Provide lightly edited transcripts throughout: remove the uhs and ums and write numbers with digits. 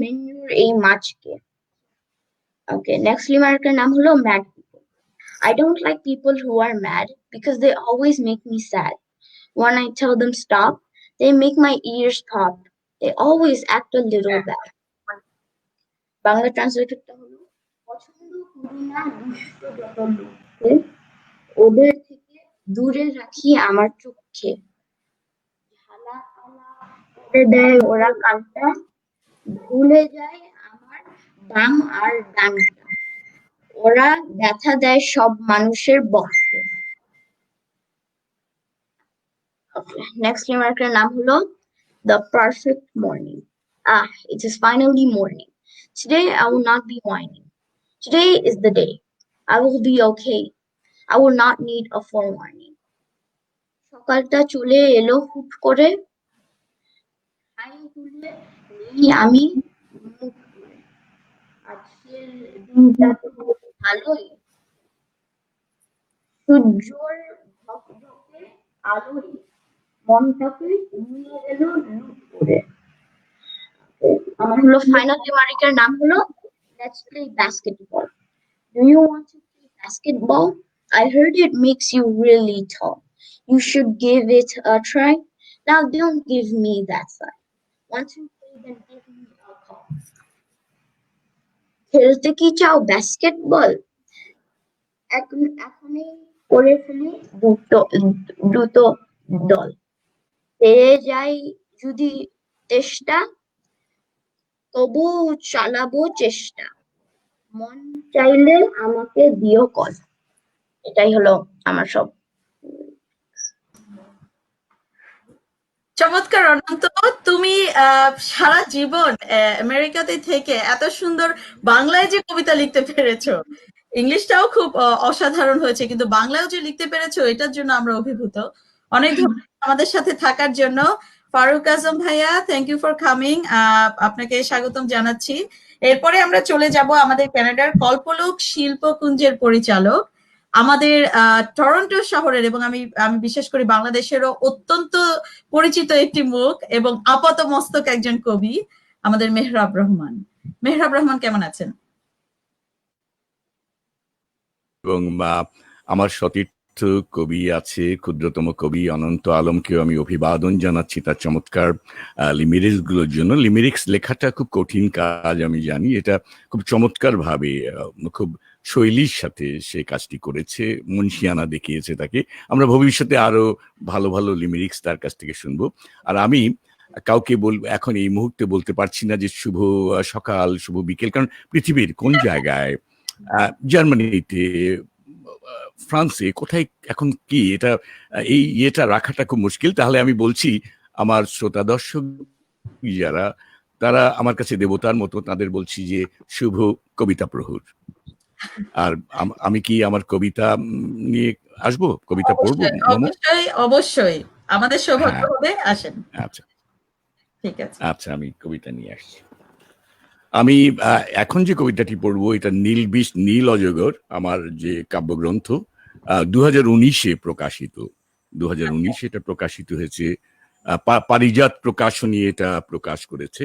মেন্যুর এই মাছকে। ওকে, নেক্সট রিমার্কের নাম হলো mad people. I don't like people who are mad because they always make me sad. When I tell them stop, they make my ears pop. They always act a little bad. Bangla ট্রান্সলেটরটা হলো, পছন্দ করি না দুষ্ট যত লোককে, ওদের থেকে দূরে রাখি আমার চোখকে। ঝালা পালা করে দেয় ওরা কানটা, ভুলে যায় আমার বাম আর ডানটা। ওরা ব্যথা দেয় সব মানুষের বক্ষে। নেক্সট রিমার্কের নাম হলো The Perfect Morning. It is finally morning. Today I will not be whining. Today is the day. I will be okay. I will not need a forewarning. সকালটা চলে এলো হুট করে, হাই তুলে নেই আমি মুখ করে। আজকের দিনটা তো ভালোই, সূর্যর ঝকঝকে আলোয় মনটাকে নিয়ে গেল লুট করে। আমার হলো ফাইনাল রিমার্কের নাম হলো Let's play basketball. Do you want to play basketball? I heard it makes you really tall. You should give it a try. Now don't give me that sign. Want to play, then give me a call. খেলতে কি চাও basketball? এখনই করে ফেলি দ্রুত দল। পেয়ে যাই যদি চেষ্টা, তবু চালাবো চেষ্টা। মন চাইলে আমাকে দিও কল। এটাই হলো আমার সব। চমৎকার অনন্ত, তুমি সারা জীবন আমেরিকাতে থেকে এত সুন্দর বাংলায় যে কবিতা লিখতে পেরেছো, ইংলিশটাও খুব অসাধারণ হয়েছে, কিন্তু বাংলায়ও যে লিখতে পেরেছো এটার জন্য আমরা অভিভূত। অনেক ধন্যবাদ আমাদের সাথে থাকার জন্য। ফারুক আজম ভাইয়া, থ্যাংক ইউ ফর কামিং, আপনাকে স্বাগতম জানাচ্ছি। এরপরে আমরা চলে যাব আমাদের কানাডার কল্পলোক শিল্পকুঞ্জের পরিচালক, আমাদের টরন্টো শহরের এবং আমি বিশেষ করে বাংলাদেশেরও অত্যন্ত পরিচিত একটি মুখ এবং আপাত মস্তক একজন কবি, আমাদের মেহরাব রহমান। মেহরাব রহমান কেমন আছেন? এবং আমার সতীর্থ কবি আছে, ক্ষুদ্রতম কবি অনন্ত আলমকেও আমি অভিবাদন জানাচ্ছি তার চমৎকার লিমিরিক্স গুলোর জন্য। লিমিরিক্স লেখাটা খুব কঠিন কাজ আমি জানি, এটা খুব চমৎকার ভাবে খুব শৈলীর সাথে সে কাজটি করেছে, মুন্সিয়ানা দেখিয়েছে তাকে। আমরা ভবিষ্যতে আরো ভালো ভালো লিমিরিক্স তার কাছ থেকে শুনবো। আর আমি কাউকে এখন এই মুহূর্তে বলতে পারছি না যে শুভ সকাল, শুভ বিকেল, কারণ পৃথিবীর কোন জায়গায়, জার্মানিতে, ফ্রান্সে, কোথায় এখন কি এটা রাখাটা খুব মুশকিল। তাহলে আমি বলছি আমার শ্রোতা দর্শক যারা, তারা আমার কাছে দেবতার মতো, তাদের বলছি যে শুভ কবিতা প্রহর। আর আমি কি আমার কবিতা নিয়ে আসবো, কবিতা পড়বো? অবশ্যই অবশ্যই, আমাদের সৌভাগ্য হবে, আসেন। আচ্ছা ঠিক আছে, আচ্ছা, আমি কবিতা নিয়ে আসছি। আমি এখন যে কবিতাটি পড়বো এটা নীলবিষ নীল অজগর, আমার যে কাব্যগ্রন্থ, 2019-এ প্রকাশিত। 2019 এটা প্রকাশিত হয়েছে, পারিজাত প্রকাশনী এটা প্রকাশ করেছে।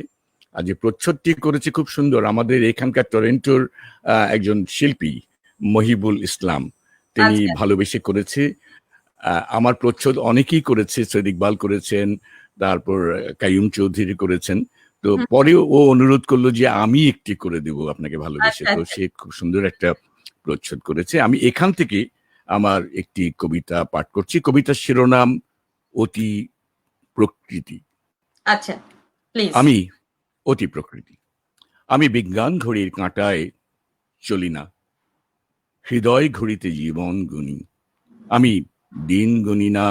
আর যে প্রচ্ছদটি করেছে খুব সুন্দর, আমাদের এখানকার টরন্টোর একজন শিল্পী মহিবুল ইসলাম, তিনি ভালোবেসে করেছে। আমার প্রচ্ছদ অনেকেই করেছে, সৈয়দ ইকবাল করেছেন, তারপর কাইয়ুম চৌধুরী করেছেন। তো পরে ও অনুরোধ করলো যে আমি একটি করে দেব আপনাকে ভালোবেসে। তো সে খুব সুন্দর একটা প্রচ্ছদ করেছে। আমি এখান থেকে আমার একটি কবিতা পাঠ করছি। কবিতার শিরোনাম অতি প্রকৃতি। আচ্ছা, প্লিজ। আমি অতি প্রকৃতি। আমি বিজ্ঞান ঘড়ির কাঁটায় চলি না, হৃদয় ঘড়িতে জীবন গুনি। আমি দিন গুনি না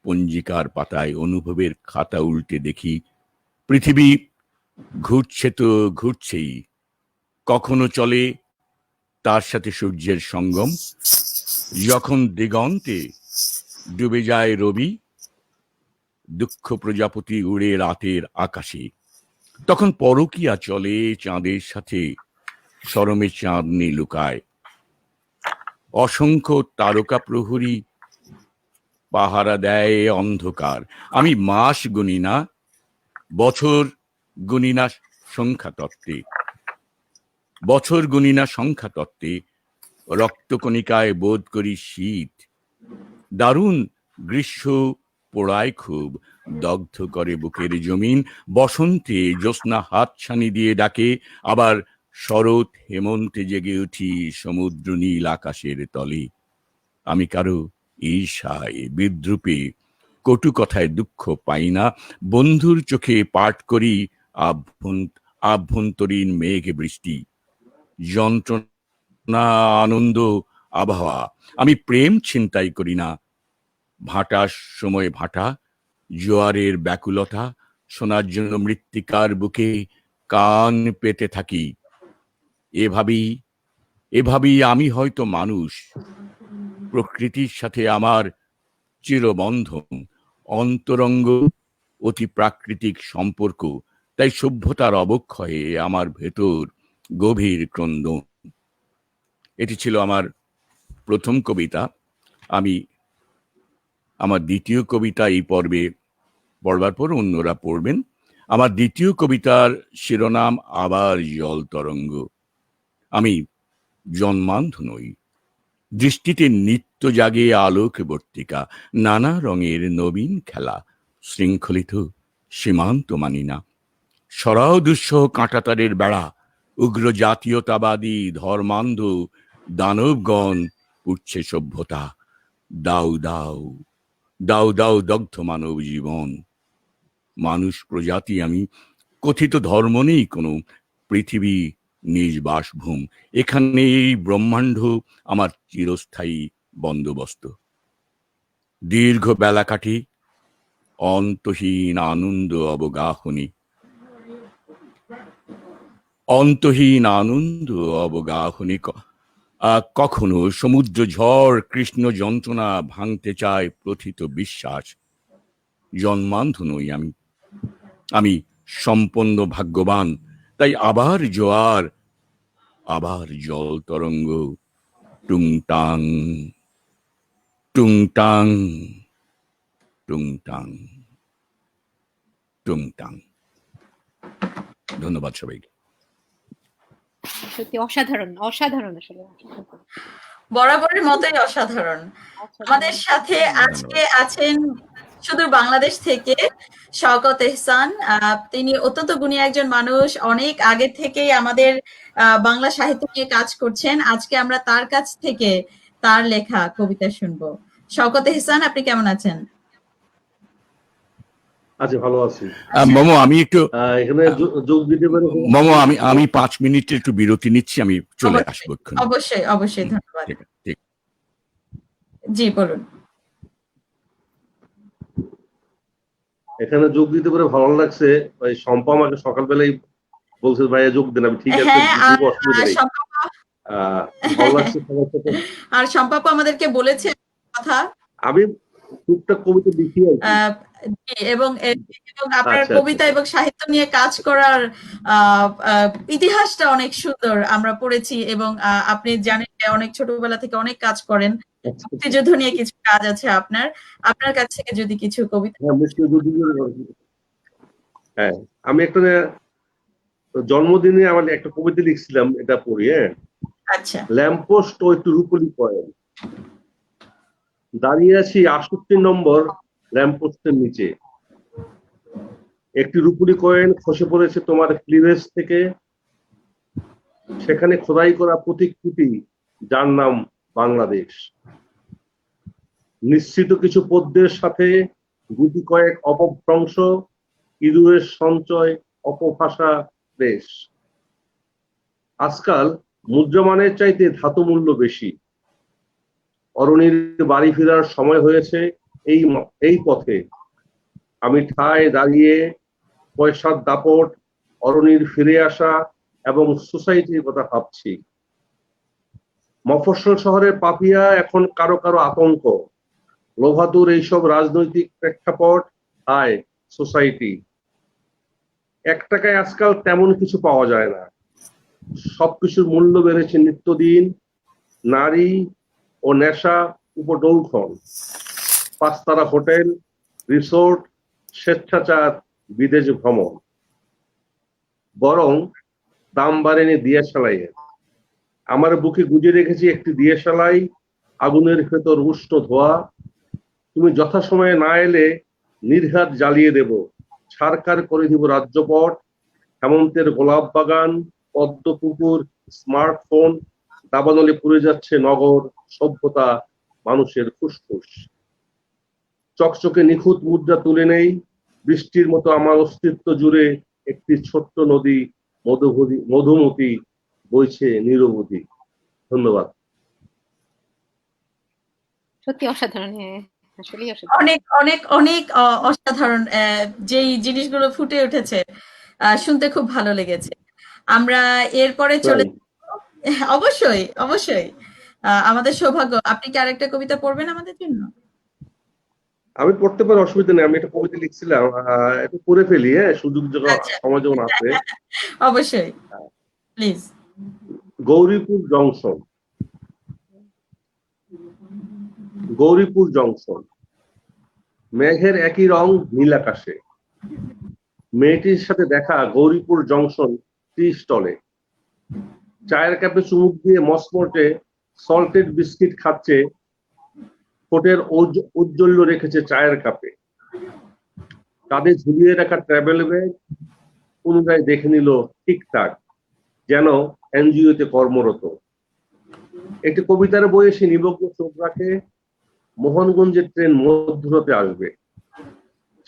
পঞ্জিকার পাতায়, অনুভবের খাতা উল্টে দেখি পৃথিবী ঘুরছে তো ঘুরছেই, কখনো চলে তার সাথে সূর্যের সঙ্গম। যখন দিগন্তে ডুবে যায় রবি, দুঃখ প্রজাপতি উড়ে রাতের আকাশে, তখন পরকীয়া চলে চাঁদের সাথে, শরমে চাঁদনি লুকায়। অসংখ্য তারকা প্রহরী পাহারা দেয় অন্ধকার। আমি মাস গুনি না, বছর গুনি না, সংখ্যা তত্ত্বে, বছর গণিনা সংখ্যা তত্ত্বে, রক্তকণিকায় বোধ করি শীত, দারুণ গ্রীষ্ম পোড়ায় খুব, দগ্ধ করে বুকের জমিন, বসন্তে জ্যোৎস্না হাতছানি দিয়ে ডাকে, আবার শরৎ হেমন্তে জেগে উঠি সমুদ্র নীল আকাশের তলে। আমি কারো ঈর্ষায় বিদ্রুপে কটু কথায় দুঃখ পাই না, বন্ধুর চোখে পাঠ করি আভ্যন্তরীণ মেঘ বৃষ্টি, যন্ত্রণা আনন্দ আবহাওয়া। আমি প্রেম ছিনতাই করি না, ভাটার সময় ভাটা, জোয়ারের ব্যাকুলতা শোনার জন্য মৃত্তিকার বুকে কান পেতে থাকি। এভাবেই আমি হয়তো মানুষ, প্রকৃতির সাথে আমার চিরবন্ধন, অন্তরঙ্গ অতি প্রাকৃতিক সম্পর্ক। তাই সভ্যতার অবক্ষয়ে আমার ভেতর গভীর ক্রন্দন। এটি ছিল আমার প্রথম কবিতা। আমি আমার দ্বিতীয় কবিতা এই পর্বে পড়বার পর অন্যরা পড়বেন। আমার দ্বিতীয় কবিতার শিরোনাম আবার জল তরঙ্গ। আমি জন্মান্ধ নই, দৃষ্টিতে নিত্য জাগে আলোকবর্তিকা, নানা রঙের নবীন খেলা, শৃঙ্খলিত সীমান্ত মানি না, সরাও দুঃসহ কাঁটাতারের বেড়া, উগ্র জাতীয়তাবাদী ধর্মান্ধ দানবগণ উঠছে সভ্যতা, দাও দাও দাও দাও দগ্ধ মানব জীবন। মানুষ প্রজাতি আমি, কথিত ধর্ম নেই কোনো, পৃথিবী নিজ বাসভূম, এখানে এই ব্রহ্মাণ্ড আমার চিরস্থায়ী বন্দোবস্ত। দীর্ঘ বেলা কাটি অন্তহীন আনন্দ অবগাহনী, অন্তহীন আনন্দ অবগাহনী। কখনো সমুদ্র ঝড় কৃষ্ণ যন্ত্রণা ভাঙতে চায় প্রথিত বিশ্বাস। জন্মান্ধ নই আমি, আমি সম্পন্ন ভাগ্যবান। তাই আবার জোয়ার, আবার জল তরঙ্গ, টুংটাং টুংটাং টুংটাং টুংটাং। ধন্যবাদ সবাইকে। সত্যি অসাধারণ, অসাধারণ আসলে। বরাবরের মতোই অসাধারণ। আমাদের সাথে আজকে আছেন সুদূর বাংলাদেশ থেকে শওকত এহসান। তিনি অত্যন্ত গুণী একজন মানুষ, অনেক আগে থেকেই আমাদের বাংলা সাহিত্য নিয়ে কাজ করছেন। আজকে আমরা তার কাছ থেকে তার লেখা কবিতা শুনবো। শওকত এহসান, আপনি কেমন আছেন? আচ্ছা, ভালো আছি। মোমো, আমি একটু এখানে যোগ দিতে পারি? মোমো, আমি 5 মিনিটের একটু বিরতি নিচ্ছি, আমি চলে আসবো। অবশ্যই অবশ্যই, ধন্যবাদ। ঠিক। জি বলুন। এখানে যোগ দিতে পারে ভালো লাগছে। ওই শম্পা আমাকে সকালবেলায় বলছে ভাইয়া যোগ দেন, আমি ঠিক আছে দিব, অসুবিধা নেই। ভালো লাগছে সবার সাথে। আর শম্পাপু আমাদেরকে বলেছে কথা, আমি টুকটাক কবিতা লিখি আর কি। এবং আপনার কবিতা এবং সাহিত্য নিয়ে কাজ করার ইতিহাসটা অনেক সুন্দর আমরা পড়েছি, এবং আপনি জানেন যে অনেক ছোটবেলা থেকে অনেক কাজ করেন, মুক্তিযুদ্ধ নিয়ে কিছু কাজ আছে আপনার কাছ থেকে যদি কিছু কবিতা। হ্যাঁ, আমি একটা জন্মদিনে আমার একটা কবিতা লিখছিলাম, এটা পড়ি। হ্যাঁ, আচ্ছা। ল্যাম্পপোস্ট ও একটু রূপলি কয়েন, দাঁড়িয়ে আছি 68 নম্বর ল্যাম্পপোস্টের নিচে, একটি রূপলি কয়েন খসে পড়েছে তোমার ক্লিভেজ থেকে, সেখানে খোদাই করা প্রতিকৃতি যার নাম বাংলাদেশ। নিশ্চিত কিছু পদ্মের সাথে গুটি কয়েক অপভ্রংশ, ইঁদুরের সঞ্চয় অপভাষা দেশ। আজকাল মুদ্রামানের চাইতে ধাতু মূল্য বেশি। অরণির বাড়ি ফেরার সময় হয়েছে এই পথে, আমি ঠায় দাঁড়িয়ে পয়সার দাপট, অরণির ফিরে আসা এবং সোসাইটির কথা ভাবছি। মফস্বল শহরের পাপিয়া এখন কারো কারো আতঙ্ক, লোভাতুর এইসব রাজনৈতিক প্রেক্ষাপট, হায় সোসাইটি। 1 টাকায় আজকাল তেমন কিছু পাওয়া যায় না, সবকিছুর মূল্য বেড়েছে নিত্যদিন। নারী ও নেশা উপঢৌকন, 5 তারা হোটেল, রিসোর্ট, স্বেচ্ছাচার, বিদেশ ভ্রমণ। বরং দাম বাড়েনি দিয়াশালাইয়ের। আমার বুকে গুজে রেখেছি একটি দিয়াশালাই, আগুনের ভেতর উষ্ণ ধোয়া। তুমি যথাসময়ে না এলে নির্ঘাত জ্বালিয়ে দেব, ছারখার করে দিব রাজ্যপট। হেমন্তের গোলাপ বাগান, পদ্ম পুকুর, স্মার্টফোন, দাবানলে পুড়ে যাচ্ছে নগর, সভ্যতা, মানুষের ফুসফুস। চকচকে নিখুঁত মুদ্রা তুলে নেই, বৃষ্টির মতো আমার অস্তিত্ব জুড়ে একটি ছোট্ট নদী, মধুমতি বইছে নিরবধি। ধন্যবাদ। সত্যি অসাধারণ, হ্যাঁ আসলেই অসাধারণ। অনেক অনেক অনেক অসাধারণ যেই জিনিসগুলো ফুটে উঠেছে, শুনতে খুব ভালো লেগেছে। আমরা এরপরে চলে অবশ্যই অবশ্যই আমাদের সৌভাগ্য। আপনি কি আরেকটা কবিতা পড়বেন আমাদের জন্য? আমি পড়তে পারি, অসুবিধা নেই। আমি একটা কবিতা লিখছিলাম, একটু পড়ে ফেলি, হ্যাঁ, সুযোগ যখন আচ্ছা। সময় যখন আছে। অবশ্যই, please. Gauripur junction. Gauripur junction, মেঘের একই রং নীল আকাশে। মেয়েটির সাথে দেখা গৌরীপুর জংশন টি স্টলে। চায়ের কাপে চুমুক দিয়ে মসমটে সল্টেড বিস্কিট খাচ্ছে, ঠোঁটের ঔজ্জ্বল্য রেখেছে চায়ের কাপে। কাঁধে ঝুলিয়ে রাখা ট্রাভেল ব্যাগ পুনরায় দেখে নিল ঠিকঠাক, যেন এনজিওতে কর্মরত। একটি কবিতার বইয়ে সে নিমগ্ন চোখ রাখে, মোহনগঞ্জের ট্রেন মধ্যরাতে আসবে।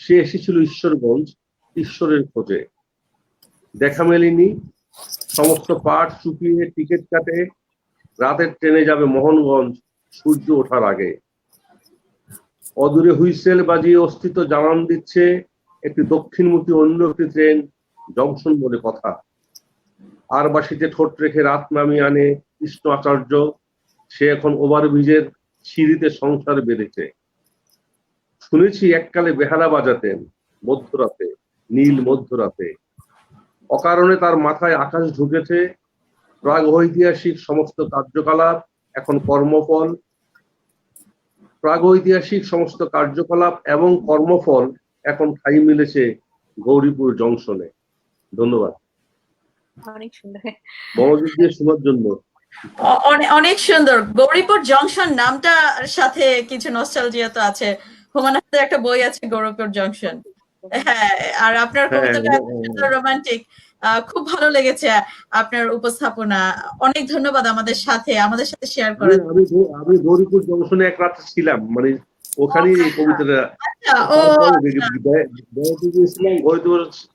সে এসেছিল ঈশ্বরগঞ্জ, ঈশ্বরের খোঁজে। দেখা মেলেনি, সমস্ত পাঠ চুপিয়ে টিকিট কাটে, রাতের ট্রেনে যাবে মোহনগঞ্জ সূর্য ওঠার আগে। অদূরে হুইসেল বাজিয়ে অস্তিত্ব জানান দিচ্ছে একটি দক্ষিণমুখী অন্য একটি ট্রেন জংশন বলে কথা। আর বাসিতে ঠোঁট রেখে রাত নামিয়ে আনে কৃষ্ণ আচার্য। সে এখন ওভারব্রিজের সিঁড়িতে সংসার বেঁধেছে। শুনেছি এককালে বেহালা বাজাতেন মধ্যরাতে, নীল মধ্যরাতে। অকারণে তার মাথায় আকাশ ঢুকেছে। প্রাগৈতিহাসিক সমস্ত কার্যকলাপ এখন কর্মফল। প্রাগৈতিহাসিক সমস্ত কার্যকলাপ এবং কর্মফল এখন ঠাঁই মিলেছে গৌরীপুর জংশনে। ধন্যবাদ। অনেক সুন্দর। মনোযোগ দিয়ে শোনার জন্য। অনেক সুন্দর। গৌরীপুর জংশন নামটার সাথে কিছু নস্টালজিয়া তো আছে। হুমায়ুন আহমেদের একটা বই আছে গৌরীপুর জংশন। হ্যাঁ, আর আপনার কবিতাটা সুন্দর রোমান্টিক। খুব ভালো লেগেছে আপনার উপস্থাপনা। অনেক ধন্যবাদ আমাদের সাথে শেয়ার করার জন্য। আমি গৌরীপুর জংশনে এক রাত ছিলাম, মানে ওখানেই এই কবিতাটা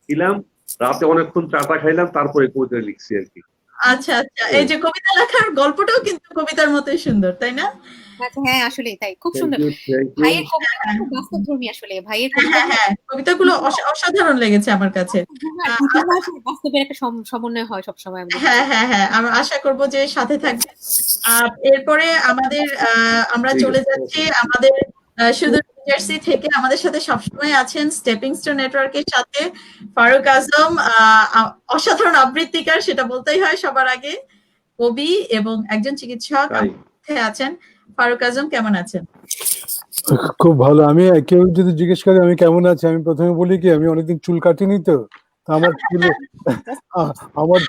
ছিলাম। রাতে অনেকক্ষণ চাটা খাইলাম, তারপরে কবিতা লিখছি আর কি। আচ্ছা আচ্ছা, এই যে কবিতা লেখার গল্পটাও কিন্তু কবিতার মতোই সুন্দর, তাই না? আচ্ছা, হ্যাঁ আসলেই তাই, খুব সুন্দর। ভাইয়ের কবিতা খুব বাস্তবধর্মী আসলে। ভাইয়ের কবিতাগুলো অসাধারণ লেগেছে আমার কাছে। বাস্তবের একটা সমন্বয় হয় সবসময়। হ্যাঁ হ্যাঁ হ্যাঁ, আমরা আশা করব যে সাথে থাকবে। এরপরে আমরা চলে যাচ্ছি আমাদের শুধু জার্সি থেকে। আমাদের সাথে সবসময় আছেন স্টেপিং স্টোন নেটওয়ার্কের সাথে ফারুক আজম, অসাধারণ আবৃত্তিকার, সেটা বলতেই হয় সবার আগে, কবি এবং একজন চিকিৎসক আছেন। ফারুক আজম, কেমন আছেন? খুব ভালো। আমি কেউ যদি জিজ্ঞেস করে আমি কেমন আছি, আমি প্রথমে বলি কি আমি অনেকদিন চুল কাটিনি তো। আমার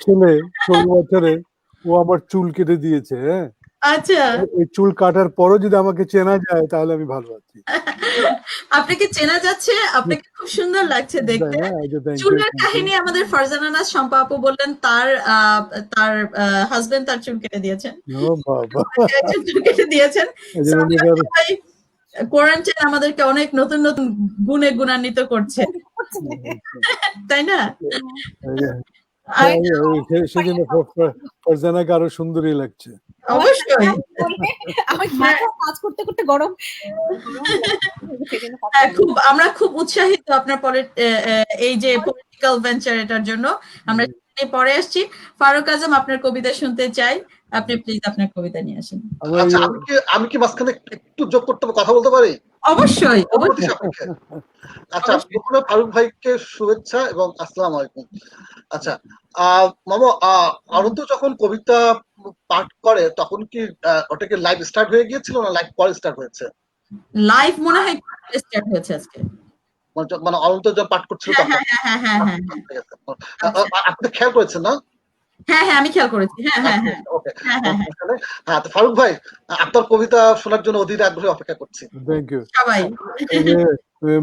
ছেলে 16 বছরে ও আমার চুল কেটে দিয়েছে। হ্যাঁ, আচ্ছা, এই চুল কাটার পরও যদি আমাকে চেনা যায় তাহলে আমি ভালো আছি। আপনাকে চেনা যাচ্ছে, আপনাকে খুব সুন্দর লাগছে দেখতে। চুলের কাহিনী আমাদের ফারজানা নাজ শম্পা আপু বললেন তার হাজবেন্ড তার চুল কেটে দিয়েছেন। ও বাবা, চুল কেটে দিয়েছেন। কোয়ারেন্টাইন আমাদেরকে অনেক নতুন নতুন গুণে গুণান্বিত করছে, তাই না? সেজন্য ফারজানাকে আরো সুন্দরী লাগছে। অবশ্যই। কাজ করতে করতে গরম। আমরা খুব উৎসাহিত আপনার পরে এই যে পলিটিক্যাল ভেঞ্চার, এটার জন্য আমরা পরে আসছি। ফারুক আজম, আপনার কবিতা শুনতে চাই। আপনি প্লিজ আপনার কবিতা নিয়ে আসেন। আচ্ছা, আমি কি মাঝখানে একটু যোগ করতে কথা বলতে পারি? অবশ্যই। আচ্ছা, প্রথমে ফারুক ভাইকে শুভেচ্ছা এবং আসসালামু আলাইকুম। আচ্ছা, মামা, অনন্ত যখন কবিতা পাঠ করে তখন কি ওটাকে লাইভ স্টার্ট হয়ে গিয়েছিল না লাইভ পরে স্টার্ট হয়েছে? লাইভ মনে হয় স্টার্ট হয়েছে আজকে। মানে অনন্ত যখন পাঠ করছিল তখন আপনি খেয়াল করেছেন না? হ্যাঁ হ্যাঁ আমি খেয়াল করেছি। হ্যাঁ হ্যাঁ হ্যাঁ ওকে। হ্যাঁ হ্যাঁ হ্যাঁ হ্যাঁ, তো ফারুক ভাই, আপনার কবিতা শোনার জন্য অধীর আগ্রহে অপেক্ষা করছি। Thank you. সবাই।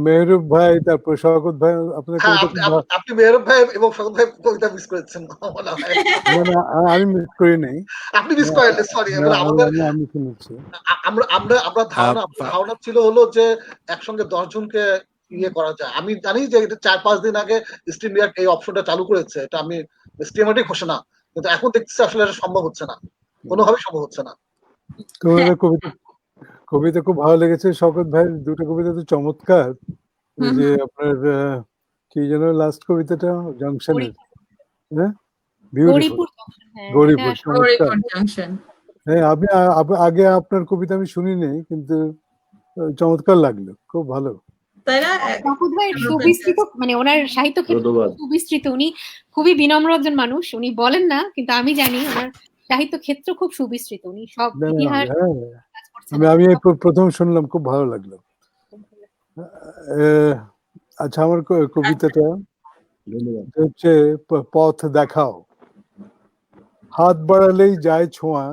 মেহরুব ভাই, তারপর শওকত ভাই, আপনার হ্যাঁ, কবিতা আপনি মেহরুব ভাই এবং শওকত ভাই কবিতা মিস করেছেন মনে হয়। না, আমি মিস করি নাই। আপনি মিস করেন, সরি। আমাদের আমি শুনেছি। আমরা ধারণা ছিল হলো যে একসঙ্গে 10 জনকে ইয়ে করা যায়। আমি জানি যে এটা 4-5 দিন আগে স্ট্রিমইয়ার্ড এই অপশনটা চালু করেছে, এটা আমি স্ট্রিমারই ঘোষণা, কিন্তু এখন দেখতেছি আসলে এটা সম্ভব হচ্ছে না, কোনোভাবেই সম্ভব হচ্ছে না। তোমাদের কবিতা খুব ভালো লেগেছে শওকত ভাই, দুটো কবিতা তো চমৎকার। ওই যে আপনার কি যেন লাস্ট কবিতাটা, জংশনের, হ্যাঁ, বিউটিফুল, গৌরীপুর, চমৎকার। হ্যাঁ, আমি আগে আপনার কবিতা আমি শুনি নাই, কিন্তু চমৎকার লাগলো, খুব ভালো। তাই না? শওকত ভাইয়ের সুবিস্তৃত, মানে ওনার সাহিত্য ক্ষেত্রে সুবিস্তৃত, উনি খুবই বিনম্র একজন মানুষ, উনি বলেন না, কিন্তু আমি জানি ওনার সাহিত্য ক্ষেত্র খুব সুবিস্তৃত, উনি সব ইতিহাস কাজ করছেন। আমি প্রথম শুনলাম, খুব ভালো লাগলো। আচ্ছা, আমার কবিতাটা হচ্ছে পথ দেখাও। হাত বাড়ালেই যায় ছোঁয়া,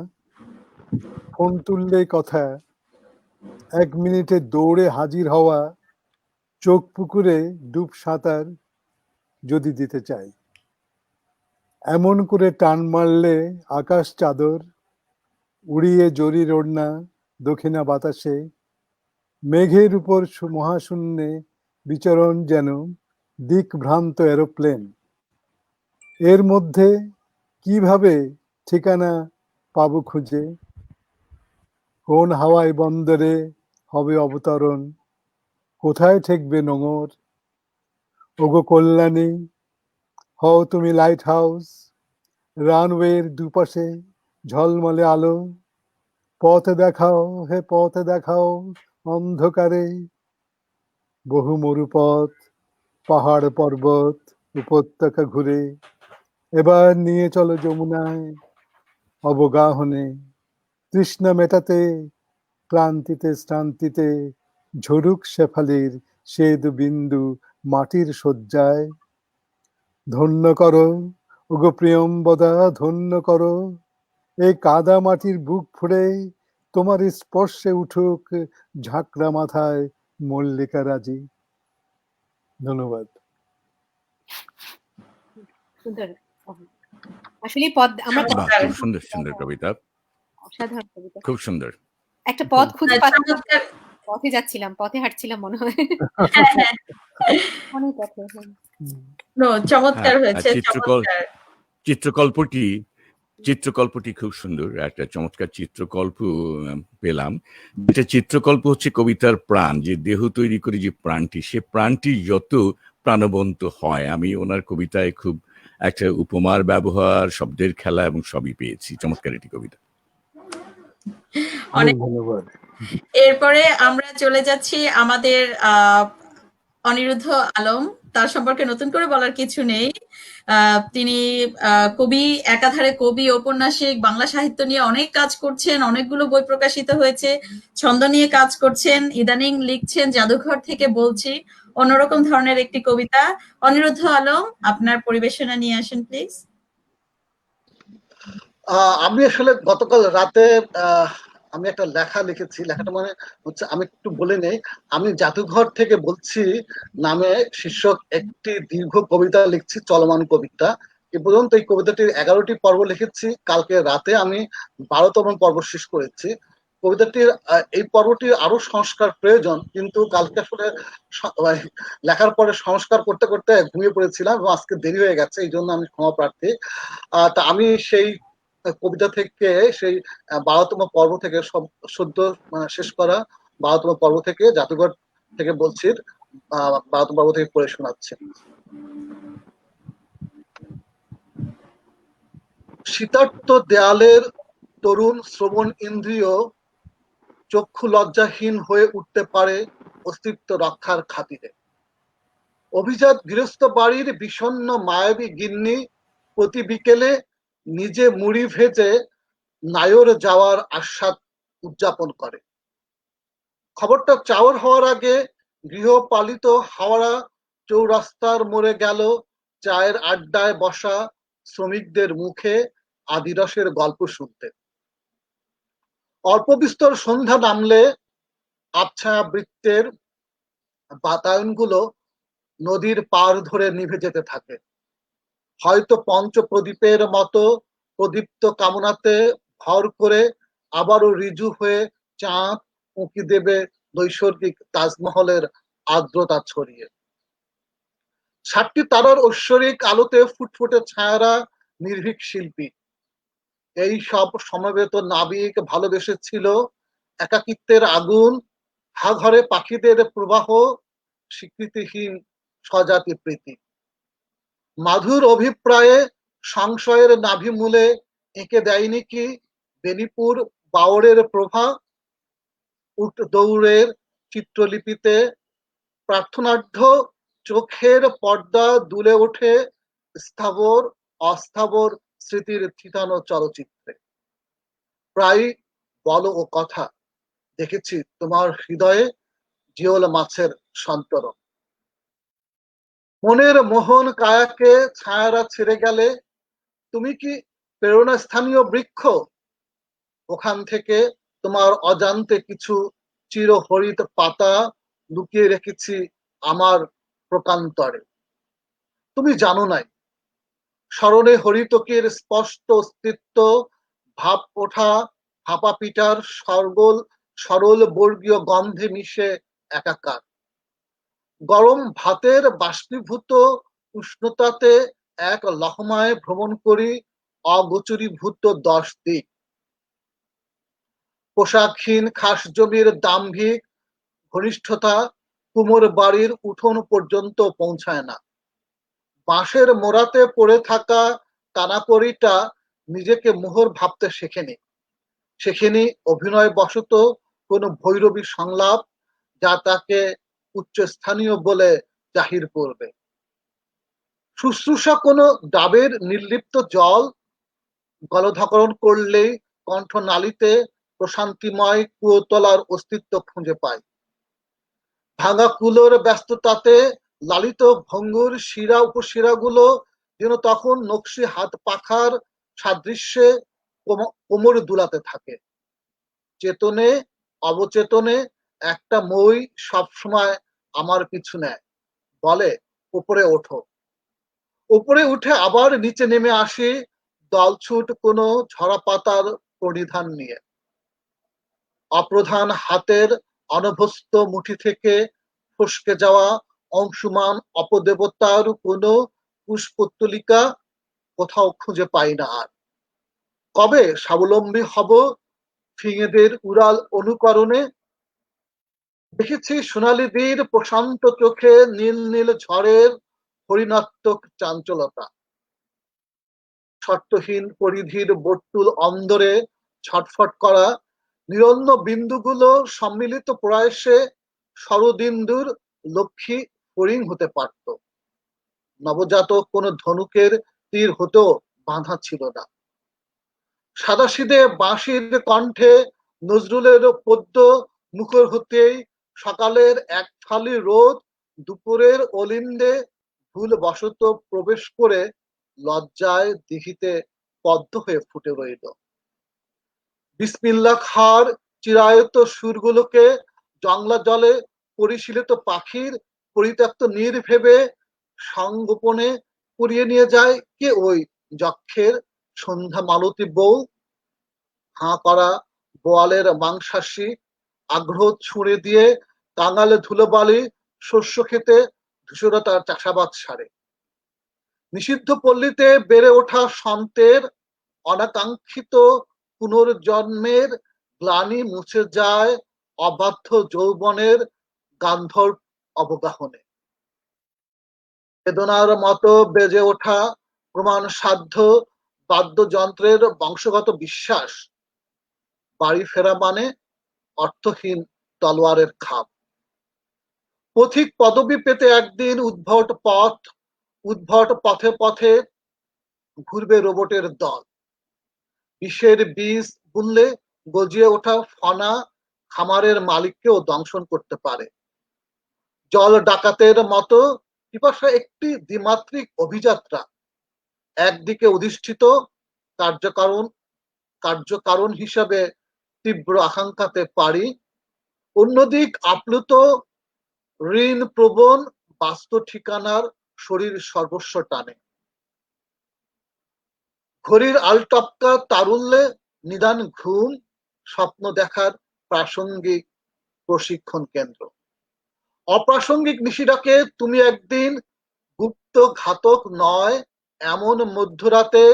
ফোন তুললেই কথা, 1 মিনিটে দৌড়ে হাজির হওয়া, চোখ পুকুরে ডুব সাঁতার যদি দিতে চাই। এমন করে টান মারলে আকাশ চাদর, উড়িয়ে জরির ওড়না দক্ষিণা বাতাসে, মেঘের উপর মহাশূন্যে বিচরণ যেন দিকভ্রান্ত এরোপ্লেন। এর মধ্যে কিভাবে ঠিকানা পাবো খুঁজে, কোন হাওয়াই বন্দরে হবে অবতরণ, কোথায় ঠেকবে নোঙর। ওগো কল্যাণী, হও তুমি লাইট হাউস, রানওয়ের দুপাশে ঝলমলে আলো, পথ দেখাও হে পথ দেখাও অন্ধকারে। বহু মরুপথ, পাহাড় পর্বত উপত্যকা ঘুরে, এবার নিয়ে চলো যমুনায় অবগাহনে। তৃষ্ণা মেটাতে, ক্লান্তিতে শ্রান্তিতে, ঝরুক শেফালির শ্বেত বিন্দু মাটির শয্যায়। ধন্য করো ওগো প্রিয়ম্বদা, ধন্য করো এই কাদা মাটির বুক ফুড়ে, তোমার স্পর্শে উঠুক ঝাঁকড়া মাথায় মল্লিকা রাজি। ধন্যবাদ। সুন্দর। আসলে আমরা খুব সুন্দর সুন্দর কবিতা, অসাধারণ কবিতা, খুব সুন্দর। একটা পথ খুঁজে পাচ্ছিলাম, পথে যাচ্ছিলাম, পথে হাঁটছিলাম মনে হয়, অনেক পথে। চমৎকার হয়েছে। চিত্রকল্পটি খুব সুন্দর, একটা চমৎকার চিত্রকল্প পেলাম। যেটা চিত্রকল্প হচ্ছে কবিতার প্রাণ, যে দেহ তৈরি করে যে প্রাণটি, সে প্রাণটি যত প্রাণবন্ত হয়। আমি ওনার কবিতায় খুব একটা উপমার ব্যবহার, শব্দের খেলা এবং সবই পেয়েছি। চমৎকার একটি কবিতা। অনেক ধন্যবাদ। এরপরে আমরা চলে যাচ্ছি আমাদের অনিরুদ্ধ আলম। তার সম্পর্কে নতুন করে বলার কিছু নেই। তিনি কবি, একাধারে কবি, ঔপন্যাসিক, বাংলা সাহিত্য নিয়ে অনেক কাজ করছেন, অনেকগুলো বই প্রকাশিত হয়েছে, ছন্দ নিয়ে কাজ করছেন, ইদানিং লিখছেন জাদুঘর থেকে বলছি, অন্যরকম ধরনের একটি কবিতা। অনিরুদ্ধ আলম, আপনার পরিবেশনা নিয়ে আসেন প্লিজ। আমি আসলে গতকাল রাতে আমি একটা লেখা লিখেছি। লেখাটা মানে হচ্ছে, আমি একটু বলে নেই, আমি জাদুঘর থেকে বলছি নামে শীর্ষক একটি দীর্ঘ কবিতা লিখছি, চলমান কবিতা। এ পর্যন্ত এই কবিতাটির 11টি পর্ব লিখেছি। কালকে রাতে আমি 12তম পর্ব শেষ করেছি। কবিতাটির এই পর্বটির আরো সংস্কার প্রয়োজন, কিন্তু কালকে আসলে লেখার পরে সংস্কার করতে করতে ঘুমিয়ে পড়েছিলাম এবং আজকে দেরি হয়ে গেছে, এই জন্য আমি ক্ষমা প্রার্থী। তা আমি সেই কবিতা থেকে, সেই 12তম পর্ব থেকে, সদ্য শেষ করা 12তম পর্ব থেকে, জাদুঘর থেকে বলছি, 12তম পর্ব থেকে পড়ে শোনাচ্ছি। শীতার্ত দেয়ালের তরুণ শ্রবণ ইন্দ্রিয় চক্ষু লজ্জাহীন হয়ে উঠতে পারে অস্তিত্ব রক্ষার খাতিরে। অভিজাত গৃহস্থ বাড়ির বিষণ্ণ মায়াবী গিন্নি প্রতি বিকেলে নিজে মুড়ি ভেজে নায়র যাওয়ার আস্বাদ উদযাপন করে। খবরটা চাওয়ার হওয়ার আগে গৃহপালিত হাওড়া চৌরাস্তার মোড়ে গেল চায়ের আড্ডায় বসা শ্রমিকদের মুখে আদিরসের গল্প শুনতে। অল্প বিস্তর সন্ধ্যা নামলে আবছা বৃত্তের বাতায়নগুলো নদীর পার ধরে নিভে যেতে থাকে। হয়তো পঞ্চপ্রদীপের মতো প্রদীপ্ত কামনাতে ভর করে আবারও ঋজু হয়ে চাঁদ উঁকি দেবে নৈসর্গিক তাজমহলের আর্দ্রতা ছড়িয়ে। 7টি তারার ঐশ্বরিক আলোতে ফুটফুটে ছায়ারা নির্ভীক শিল্পী। এই সব সমবেত নাবিক ভালোবেসেছিল একাকিত্বের আগুন, হাঘরে পাখিদের প্রবাহ, স্বীকৃতিহীন স্বজাতি প্রীতি। মাধুর অভিপ্রায়ে সংশয়ের নাভিমূলে এঁকে দেয়নি কি বেনিপুর বাওড়ের প্রভা? উট দৌড়ের চিত্রলিপিতে প্রার্থনাঢ্য চোখের পর্দা দুলে ওঠে স্থাবর অস্থাবর স্মৃতির থিতানো চলচ্চিত্রে। প্রায় বলো ও কথা, দেখেছি তোমার হৃদয়ে জিওল মাছের সন্তরণ। মনের মোহন কায়াকে ছায়ারা ছেড়ে গেলে তুমি কি প্রেরণাস্থানীয় বৃক্ষ? ওখান থেকে তোমার অজান্তে কিছু চিরহরিত পাতা লুকিয়ে রেখেছি আমার প্রকান্তরে। তুমি জানো নাই, স্মরণে হরিতকের স্পষ্ট অস্তিত্ব, ভাব ওঠা ভাপা পিঠার সরল বর্গীয় গন্ধে মিশে একাকার। গরম ভাতের বাষ্পীভূত উষ্ণতাতে এক লহমায় ভ্রমণ করি অগোচরীভূত 10 দিক। পোশাকহীন খাস জমির দাম্ভিক ঘনিষ্ঠতা কুমোর বাড়ির উঠোন পর্যন্ত পৌঁছায় না। বাঁশের মোড়াতে পড়ে থাকা কানাকড়িটা নিজেকে মোহর ভাবতে শেখেনি অভিনয় বশত কোনো ভৈরবী সংলাপ যা তাকে উচ্চস্থানীয় বলে জাহির করবে। শুশ্রূষা কোনো ডাবের নির্লিপ্ত জল গলধকরণ করলেই কণ্ঠনালীতে প্রশান্তিময় কুয়োতলার অস্তিত্ব খুঁজে পায়। ভাঙা কুলোর ব্যস্ততাতে লালিত ভঙ্গুর শিরা উপশিরাগুলো যেন তখন নকশি হাত পাখার সাদৃশ্যে কোমর দুলাতে থাকে। চেতনে অবচেতনে একটা মই সবসময় আমার পিছু নেয়, বলে উপরে ওঠো। উপরে উঠে আবার নিচে নেমে আসি দলছুট কোনো ঝরা পাতার পরিধান নিয়ে। অপ্রধান হাতের অনভ্যস্ত মুঠি থেকে ফসকে যাওয়া অংশুমান অপদেবতার কোনো পুষ্পত্তলিকা কোথাও খুঁজে পাই না আর। কবে স্বাবলম্বী হব ফিঙেদের উড়াল অনুকরণে? দেখেছি সোনালী বীর প্রশান্ত চোখে নীল নীল ঝড়ের হরিণাত্মক চাঞ্চলতা। শর্তহীন পরিধির বর্তুল অন্দরে ছটফট করা নিরন্ন বিন্দুগুলো সম্মিলিত প্রয়াসে শরদিন্দুর লক্ষ্মী ফড়িং হতে পারত। নবজাতক কোন ধনুকের তীর হতেও বাঁধা ছিল না। সাদাসিধে বাঁশির কণ্ঠে নজরুলের পদ্য মুখর হতেই সকালের এক ফালি রোদ দুপুরের অলিন্দে ভুলবশত প্রবেশ করে লজ্জায় দিঘিতে পদ্ম হয়ে ফুটে রইল। বিসমিল্লাহ খাঁর চিরায়ত সুরগুলোকে জংলা জলে পরিশীলিত পাখির পরিত্যক্ত নীর ভেবে সংগোপনে পুড়িয়ে নিয়ে যায় কে ওই যক্ষের সন্ধ্যা মালতী বউ? হাঁ করা বোয়ালের মাংসাশী আগ্রহ ছুঁড়ে দিয়ে কাঙালে ধুলোবালি শস্য খেতে ধূসরতার চাষাবাদ সারে। নিষিদ্ধ পল্লীতে বেড়ে ওঠা সন্তের অনাকাঙ্ক্ষিত পুনর্জন্মের গ্লানি মুছে যায় অবাধ্য যৌবনের গান্ধর্ব অবগাহনে। বেদনার মতো বেজে ওঠা প্রমাণ সাধ্য বাদ্যযন্ত্রের বংশগত বিশ্বাস, বাড়ি ফেরা মানে অর্থহীন তলোয়ারের খাপ। পথিক পদবি পেতে একদিন উদ্ভট পথে পথে ঘুরবে রোবটের দল। বিষের বীজ বুনলে গজিয়ে ওঠা ফনা খামারের মালিককেও দংশন করতে পারে। জল ডাকাতের মতো পিপাসা একটি দ্বিমাত্রিক অভিযাত্রা। একদিকে অধিষ্ঠিত কার্যকারণ হিসাবে তীব্র আকাঙ্ক্ষাতে পারি, অন্যদিক আপ্লুত ঋণ প্রবণ বাস্তু ঠিকানার শরীর সর্বস্ব টানে। ঘড়ির আলটপকা তারুল্যে নিদান ঘুম, স্বপ্ন দেখার প্রাসঙ্গিক প্রশিক্ষণ কেন্দ্র। অপ্রাসঙ্গিক নিশিরাকে তুমি একদিন গুপ্ত ঘাতক নয় এমন মধ্যরাতে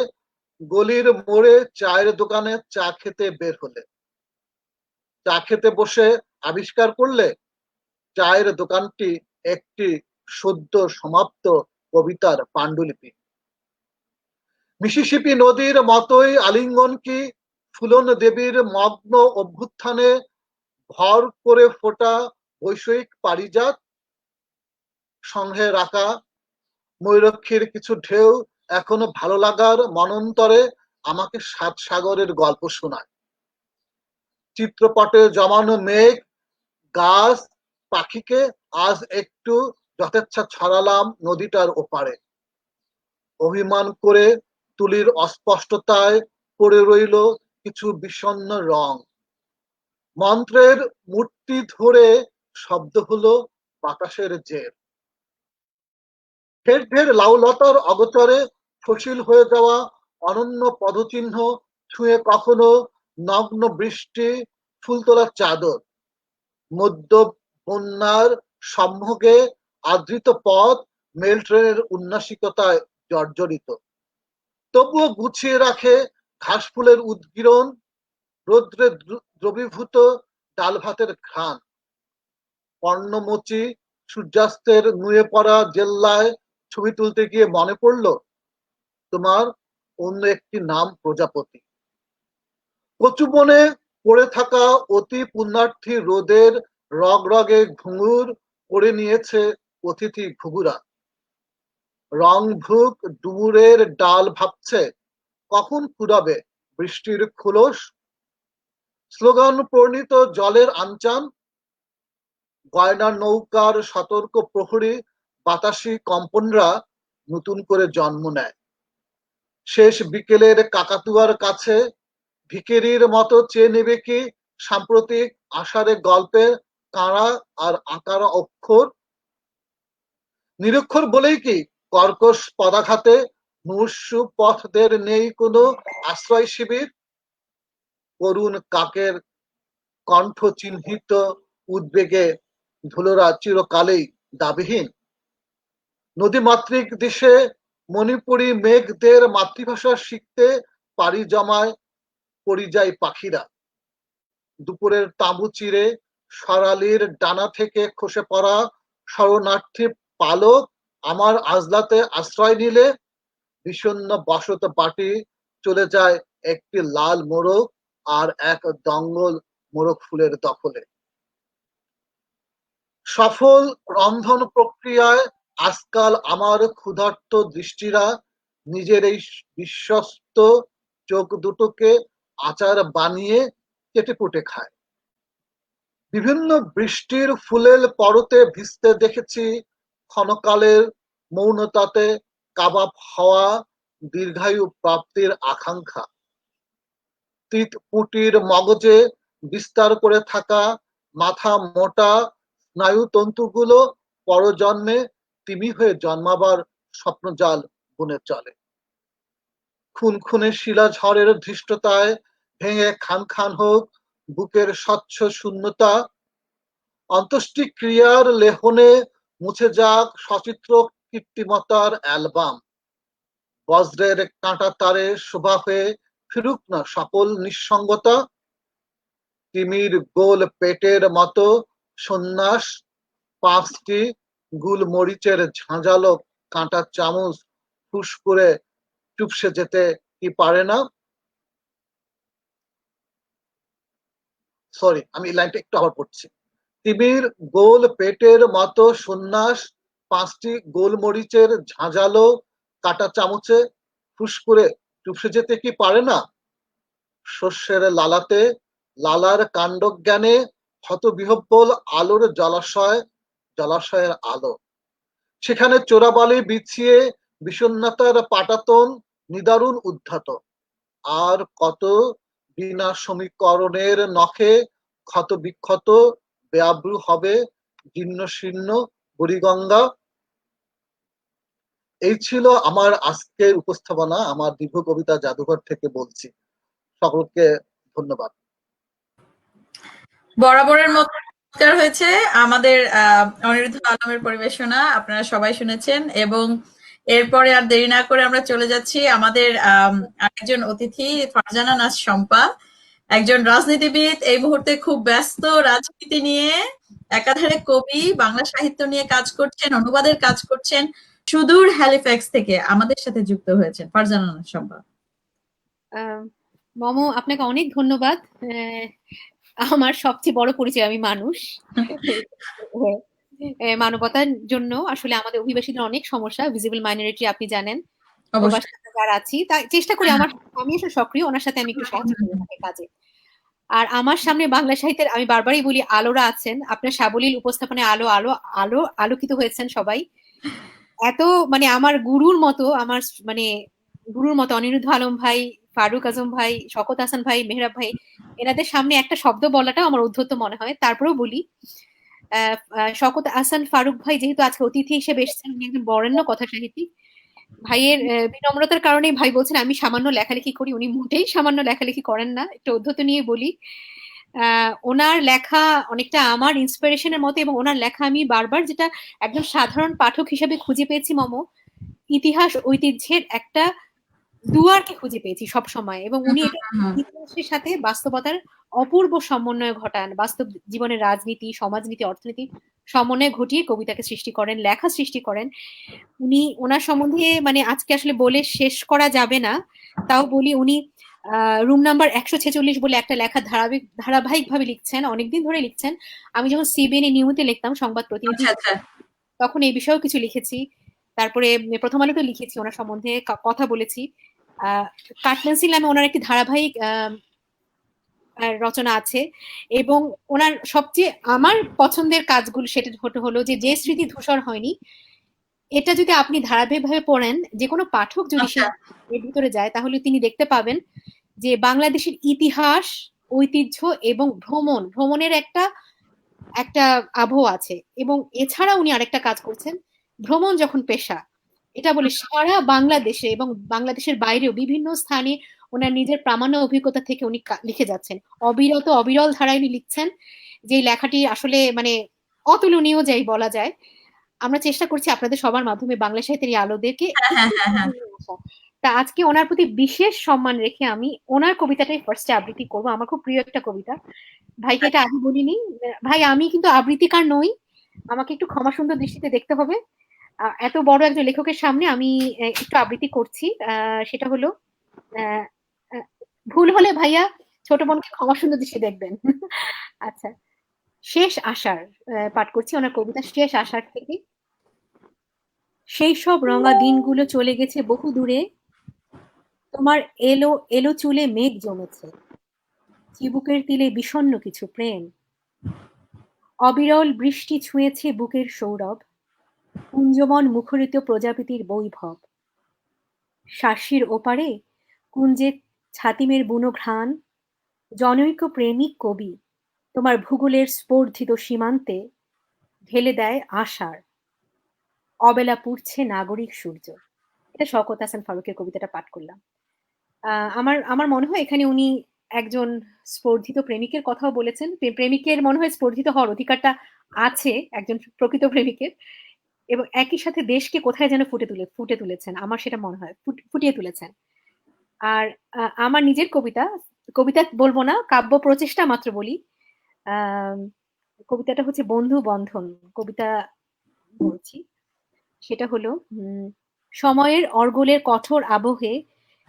গলির মোড়ে চায়ের দোকানে চা খেতে বের হলে। চা খেতে বসে আবিষ্কার করলে চায়ের দোকানটি একটি সদ্য সমাপ্ত কবিতার পাণ্ডুলিপি। মিসিসিপি নদীর মতোই আলিঙ্গন কি ফুলন দেবীর মগ্ন অভ্যুত্থানে ভর করে ফোটা বৈষয়িক পারিজাত। সংঘে রাখা ময়ূরক্ষীর কিছু ঢেউ এখনো ভালো লাগার মনন্তরে আমাকে সাত সাগরের গল্প শোনায়। চিত্রপটে জমানো মেঘ, গাছ, পাখিকে আজ একটু যথেচ্ছা ছড়ালাম নদীটার ওপারে। অভিমান করে তুলির অস্পষ্টতায় পড়ে রইল কিছু বিষণ্ণ রং। মন্ত্রের মূর্তি ধরে শব্দ হলো বাতাসের জের। ঢের ঢের লাউলতার অগচরে ফসিল হয়ে যাওয়া অনন্য পদচিহ্ন ছুঁয়ে কখনো নগ্ন বৃষ্টি ফুলতোলা চাদর। মধ্য বন্যার সম্মুখে আদৃত পথ মেল ট্রেনের উন্নাসিকতায় জর্জরিত, তবুও গুছিয়ে রাখে ঘাস ফুলের উদ্গীরণ, রৌদ্রে দ্রবীভূত ডাল ভাতের ঘ্রাণ। পর্ণমোচী সূর্যাস্তের নুয়ে পড়া জেল্লায় ছবি তুলতে গিয়ে মনে পড়ল তোমার অন্য একটি নাম প্রজাপতি। কচুবনে পড়ে থাকা অতি পুণ্যার্থী রোদের রগরগে ঘুঙুর করে নিয়েছে অতিথি ঘুঘুরা। রংভুক ডুমুরের ডাল ভাবছে কখন কুড়াবে বৃষ্টির খোলস। স্লোগান প্রণীত জলের আনচান, গয়নার নৌকার সতর্ক প্রহরী বাতাসি কম্পনরা নতুন করে জন্ম নেয়। শেষ বিকেলের কাকাতুয়ার কাছে ভিকেরির মতো চেয়ে নেবে কি সাম্প্রতিক আষাঢ়ে গল্পের কাঁড়া আর আঁকারা অক্ষর। নিরক্ষর বলেই কি কর্কশ পদাঘাতে মুমূর্ষু পথদের নেই কোনো আশ্রয় শিবির। করুণ কাকের কণ্ঠ চিহ্নিত উদ্বেগে ধুলোরা চিরকালেই দাবিহীন। নদীমাতৃক দেশে মণিপুরী মেঘদের মাতৃভাষা শিখতে পাড়ি জমায় পরিযায়ী পাখিরা। দুপুরের তাঁবু চিরে সরালির ডানা থেকে খসে পড়া শরণার্থী পালক আমার আজলাতে আশ্রয় নিলে বিষণ্ণ বসত বাটি চলে যায় একটি লাল মোরগ আর এক দঙ্গল মোরগ ফুলের দখলে। সফল রন্ধন প্রক্রিয়ায় আজকাল আমার ক্ষুধার্ত দৃষ্টিরা নিজের এই বিশ্বস্ত চোখ দুটোকে আচার বানিয়ে চেটেপুটে খায়। বিভিন্ন বৃষ্টির ফুলেল পরতে ভিজতে দেখেছি ক্ষণকালের মৌনতাতে কাবাব হওয়া দীর্ঘায়ু প্রাপ্তির আকাঙ্ক্ষা। তিতপুটির মগজে বিস্তার করে থাকা মাথা মোটা স্নায়ুতন্তুগুলো পরজন্মে তিমি হয়ে জন্মাবার স্বপ্নজাল বুনে চলে। খুনখুনে শিলাঝড়ের ধৃষ্টতায় ভেঙে খান খান হোক বুকের স্বচ্ছ শূন্যতা। অন্ত্যেষ্টিক্রিয়ার লেহনে মুছে যাক সচিত্র কৃত্রিমতার অ্যালবাম। বজ্রের কাঁটা তারে শোভা হয়ে ফিরুক না সকল নিঃসঙ্গতা। তিমির গোল পেটের মতো সন্ন্যাস পাঁচটি গুলমরিচের ঝাঁঝালো কাঁটা চামচ ফুস করে চুপসে যেতে কি পারে না। সরি, আমি এই লাইনটা একটু আবার পড়ছি। তিমির গোল পেটের মতো সন্ন্যাস পাঁচটি গোলমরিচের ঝাঁঝালো কাঁটা চামচে ফুস করে চুপসে যেতে কি পারে না। শস্যের লালাতে লালার কাণ্ডজ্ঞানে হতবিহ্বল আলোর জলাশয় জলাশয়ের আলো, সেখানে চোরাবালি বিছিয়ে বিষণ্ণতার পাটাতন নিদারুণ উদ্ধত, আর কত বিনা সমীকরণের নখে ক্ষত বিক্ষত বেআব্রু হবে জীর্ণ শীর্ণ বুড়িগঙ্গা। এই ছিল আমার আজকের উপস্থাপনা, আমার দীর্ঘ কবিতা জাদুঘর থেকে বলছি। সকলকে ধন্যবাদ। বরাবরের মতো চমৎকার হয়েছে আমাদের অনিরুদ্ধ আলমের পরিবেশনা, আপনারা সবাই শুনেছেন। এবং এরপরে আর দেরি না করে আমরা চলে যাচ্ছি আমাদের আরেকজন অতিথি ফারজানা নাজ শম্পা, একজন রাজনীতিবিদ, এই মুহূর্তে খুব ব্যস্ত রাজনীতি নিয়ে, একাধারে কবি, বাংলা সাহিত্য নিয়ে কাজ করছেন, অনুবাদের কাজ করছেন, সুদূর হ্যালিফ্যাক্স থেকে আমাদের সাথে যুক্ত হয়েছেন ফারজানা নাজ শম্পা। মম, আপনাকে অনেক ধন্যবাদ। আমার সবচেয়ে বড় পরিচয় আমি মানুষ। মানবতার জন্য আসলে আমাদের অভিবাসীদের অনেক সমস্যা, ভিজিবল মাইনরিটি আপনি জানেন, যারা আছি তাই চেষ্টা করি, আমি আসলে সক্রিয়, ওনার সাথে আমি একটু সাহায্য করি ওনাকে কাজে। আর আমার সামনে বাংলা সাহিত্যের, আমি বারবারই বলি, আলোরা আছেন। আপনার সাবলীল উপস্থাপনায় আলো আলো আলো আলোকিত হয়েছেন সবাই। এত মানে আমার গুরুর মতো, অনিরুদ্ধ আলম ভাই, ফারুক আজম ভাই, শওকত হাসান ভাই, মেহরাব ভাই, এনাদের সামনে একটা শব্দ বলাটাও আমার উদ্ধত মনে হয়। তারপরেও বলি, শওকত হাসান ফারুক ভাই যেহেতু আজকে অতিথি হিসেবে এসেছেন, উনি একজন বরেণ্য কথা সাহিত্যিক। ভাইয়ের বিনম্রতার কারণেই ভাই বলছেন আমি সামান্য লেখালেখি করি, উনি মোটেই সামান্য লেখালেখি করেন না, একটু উদ্ধত নিয়ে বলি। ওনার লেখা অনেকটা আমার ইন্সপিরেশনের মতো, এবং ওনার লেখা আমি বারবার যেটা একজন সাধারণ পাঠক হিসেবে খুঁজে পেয়েছি মম, ইতিহাস ঐতিহ্যের একটা দুয়ারকে খুঁজে পেয়েছি সব সময়। এবং উনি এটা ইতিহাসের সাথে বাস্তবতার অপূর্ব সমন্বয় ঘটান, বাস্তব জীবনের রাজনীতি, সমাজনীতি, অর্থনীতি সমন্বয় ঘটিয়ে কবিতাকে সৃষ্টি করেন, লেখা সৃষ্টি করেন। উনি ওনার সম্বন্ধে মানে আজকে আসলে বলে শেষ করা যাবে না, তাও বলি, উনি রুম নাম্বার 146 বলে একটা লেখা ধারাবাহিক ভাবে লিখছেন, অনেকদিন ধরে লিখছেন। আমি যখন সিবিএন নিয়মিত লিখতাম সংবাদ প্রতিনিধি, তখন এই বিষয়েও কিছু লিখেছি। তারপরে প্রথম আলোতে লিখেছি, ওনার সম্বন্ধে কথা বলেছি। কাঠপেন্সিল নামে ওনার একটি ধারাবাহিক রচনা আছে। এবং ওনার সবচেয়ে আমার পছন্দের কাজগুলো সেটা হলো যে স্মৃতি ধূসর হয়নি। এটা যদি আপনি ধারাবাহিকভাবে পড়েন, যে কোনো পাঠক যদি এর ভিতরে যায়, তাহলে তিনি দেখতে পাবেন যে বাংলাদেশের ইতিহাস, ঐতিহ্য এবং ভ্রমণের একটা আবহ আছে। এবং এছাড়া উনি আরেকটা কাজ করছেন, ভ্রমণ যখন পেশা, এটা বলে সারা বাংলাদেশে এবং বাংলাদেশের বাইরেও বিভিন্ন স্থানে ওনার নিজের প্রামাণ্য অভিজ্ঞতা থেকে উনি লিখে যাচ্ছেন, অবিরল ধারায় উনি লিখছেন, যে লেখাটি আসলে মানে অতুলনীয় যাই বলা যায়। আমরা চেষ্টা করছি আপনাদের সবার মাধ্যমে বাংলা সাহিত্যের এই আলোদেরকে। তা আজকে ওনার প্রতি বিশেষ সম্মান রেখে আমি ওনার কবিতাটাই ফার্স্টে আবৃত্তি করবো। আমার খুব প্রিয় একটা কবিতা, ভাইকে এটা আগে বলিনি। ভাই, আমি কিন্তু আবৃত্তিকার নই, আমাকে একটু ক্ষমা সুন্দর দৃষ্টিতে দেখতে হবে। এত বড় একজন লেখকের সামনে আমি একটু আবৃত্তি করছি। সেটা হলো, ভুল হলে ভাইয়া ছোট বোনকে ক্ষমা সুন্দর দৃষ্টি দেখবেন। আচ্ছা, শেষ আশার পাঠ করছি, ওনার কবিতা শেষ আশার থেকে। সেই সব রঙা দিনগুলো চলে গেছে বহু দূরে, তোমার এলো এলো চুলে মেঘ জমেছে, চিবুকের তিলে বিষণ্ণ কিছু প্রেম, অবিরল বৃষ্টি ছুঁয়েছে বুকের সৌরভ, কুঞ্জবন মুখরিত প্রজাপতির বৈভব, শাসির ওপারে কুঞ্জে ছাতিমের বুনো ঘ্রাণ, জনৈক প্রেমিক কবি তোমার ভূগোলের স্পর্ধিত সীমান্তে ঢেলে দেয় আশার, অবেলা পুড়ছে নাগরিক সূর্য। এটা শওকত হাসান ফারুকের কবিতাটা পাঠ করলাম। আমার মনে হয় এখানে উনি একজন স্পর্ধিত প্রেমিকের কথাও বলেছেন। প্রেমিকের মনে হয় স্পর্ধিত হওয়ার অধিকারটা আছে একজন প্রকৃত প্রেমিকের, এবং একই সাথে দেশকে কোথায় যেন ফুটে তুলেছেন, আমার সেটা মনে হয় ফুটিয়ে তুলেছেন। আর আমার নিজের কবিতা বলবো না, কাব্য প্রচেষ্টা মাত্র বলি। কবিতাটা হচ্ছে বন্ধু বন্ধন কবিতা বলছি। সেটা হলো, সময়ের অর্গলের কঠোর আবহে,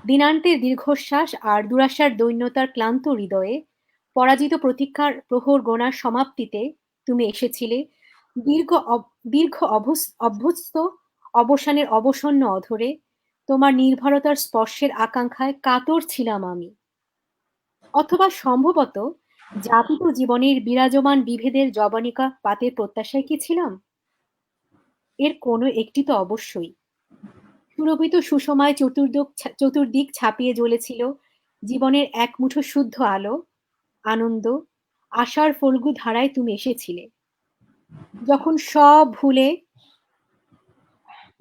দিনান্তের দীর্ঘশ্বাস আর দুরাশার দৈন্যতার ক্লান্ত হৃদয়ে, পরাজিত প্রতীক্ষার প্রহর গোনার সমাপ্তিতে তুমি এসেছিলে, দীর্ঘ অভ্যস্ত অবসানের অবসন্ন অধরে, তোমার নির্ভরতার স্পর্শের আকাঙ্ক্ষায় কাতর ছিলাম আমি। অথবা সম্ভবত যাপিত জীবনের বিরাজমান বিভেদের জবনিকা পাতের প্রত্যাশায় কি ছিলাম? এর কোনো একটি তো অবশ্যই। সুরভিত সুষমায় চতুর্দিক ছাপিয়ে জ্বলেছিল জীবনের এক মুঠো শুদ্ধ আলো, আনন্দ, আশার ফল্গু ধারায় তুমি এসেছিলে। যখন সব ভুলে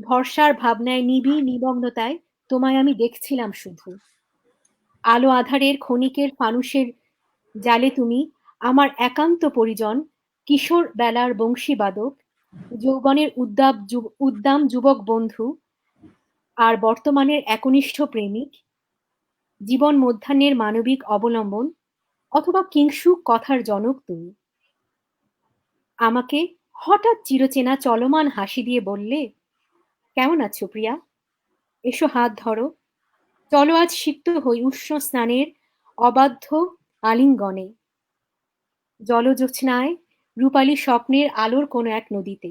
ভরসার ভাবনায় নিবিড় নিমগ্নতায় তোমায় আমি দেখছিলাম শুধু। আলো আঁধারের ক্ষণিকের ফানুষের জালে তুমি আমার একান্ত পরিজন, কিশোর বেলার বংশীবাদক, যৌবনের উদ্দাম যুবক বন্ধু, আর বর্তমানের একনিষ্ঠ প্রেমিক, জীবন মধ্যাহ্নের মানবিক অবলম্বন, অথবা কিংসুক কথার জনক তুমি। আমাকে হঠাৎ চিরচেনা চলমান হাসি দিয়ে বললে, কেমন আছো প্রিয়া? এসো হাত ধরো, চলো আজ সিক্ত হই উষ্ণ স্নানের অবাধ্য আলিঙ্গনে, জলজ্যোৎস্নায় রূপালী স্বপ্নের আলোর কোনো এক নদীতে।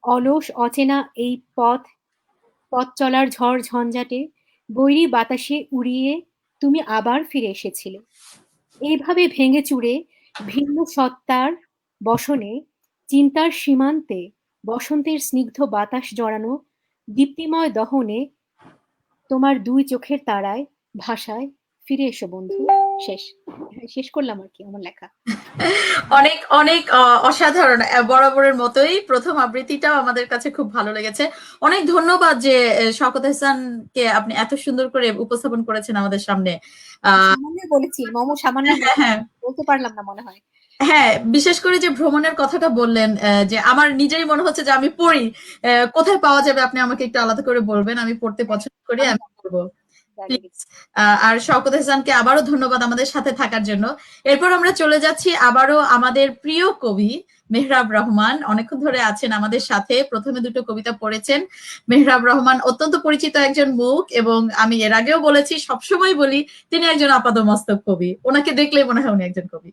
অলস অচেনা এই পথ চলার ঝড় ঝঞ্ঝাটে বৈরী বাতাসে উড়িয়ে তুমি আবার ফিরে এসেছিলে। এইভাবে ভেঙে চুরে ভিন্ন সত্তার বসনে, চিন্তার সীমান্তে বসন্তের স্নিগ্ধ বাতাস জড়ানো দীপ্তিময় দহনে তোমার দুই চোখের তারায় ভাষায় ফিরে এসো বন্ধু। শেষ করলাম আর কি আমার লেখা। অনেক অনেক অসাধারণ, বরাবরের মতোই প্রথম আবৃত্তিটাও আমাদের কাছে খুব ভালো লেগেছে। অনেক ধন্যবাদ যে শওকত হাসানকে আপনি এত সুন্দর করে উপস্থাপন করেছেন আমাদের সামনে। সামান্য বলেছি মমো, সামান্য বলতে পারলাম না মনে হয়। হ্যাঁ, বিশেষ করে যে ভ্রমণের কথাটা বললেন, যে আমার নিজেরই মনে হচ্ছে যে আমি পড়ি, কোথায় পাওয়া যাবে আপনি আমাকে একটু আলাদা করে বলবেন, আমি পড়তে পছন্দ করি, আমি পড়বো। আর শওকত হাসানকে আবারও ধন্যবাদ আমাদের সাথে থাকার জন্য। এরপর আমরা চলে যাচ্ছি আবারও আমাদের প্রিয় কবি মেহরাব রহমান, অনেকক্ষণ ধরে আছেন আমাদের সাথে, প্রথমে দুটো কবিতা পড়েছেন। মেহরাব রহমান অত্যন্ত পরিচিত একজন মুখ, এবং আমি এর আগেও বলেছি, সবসময় বলি, তিনি একজন আপাদমস্তক কবি, ওনাকে দেখলেই মনে হয় উনি একজন কবি।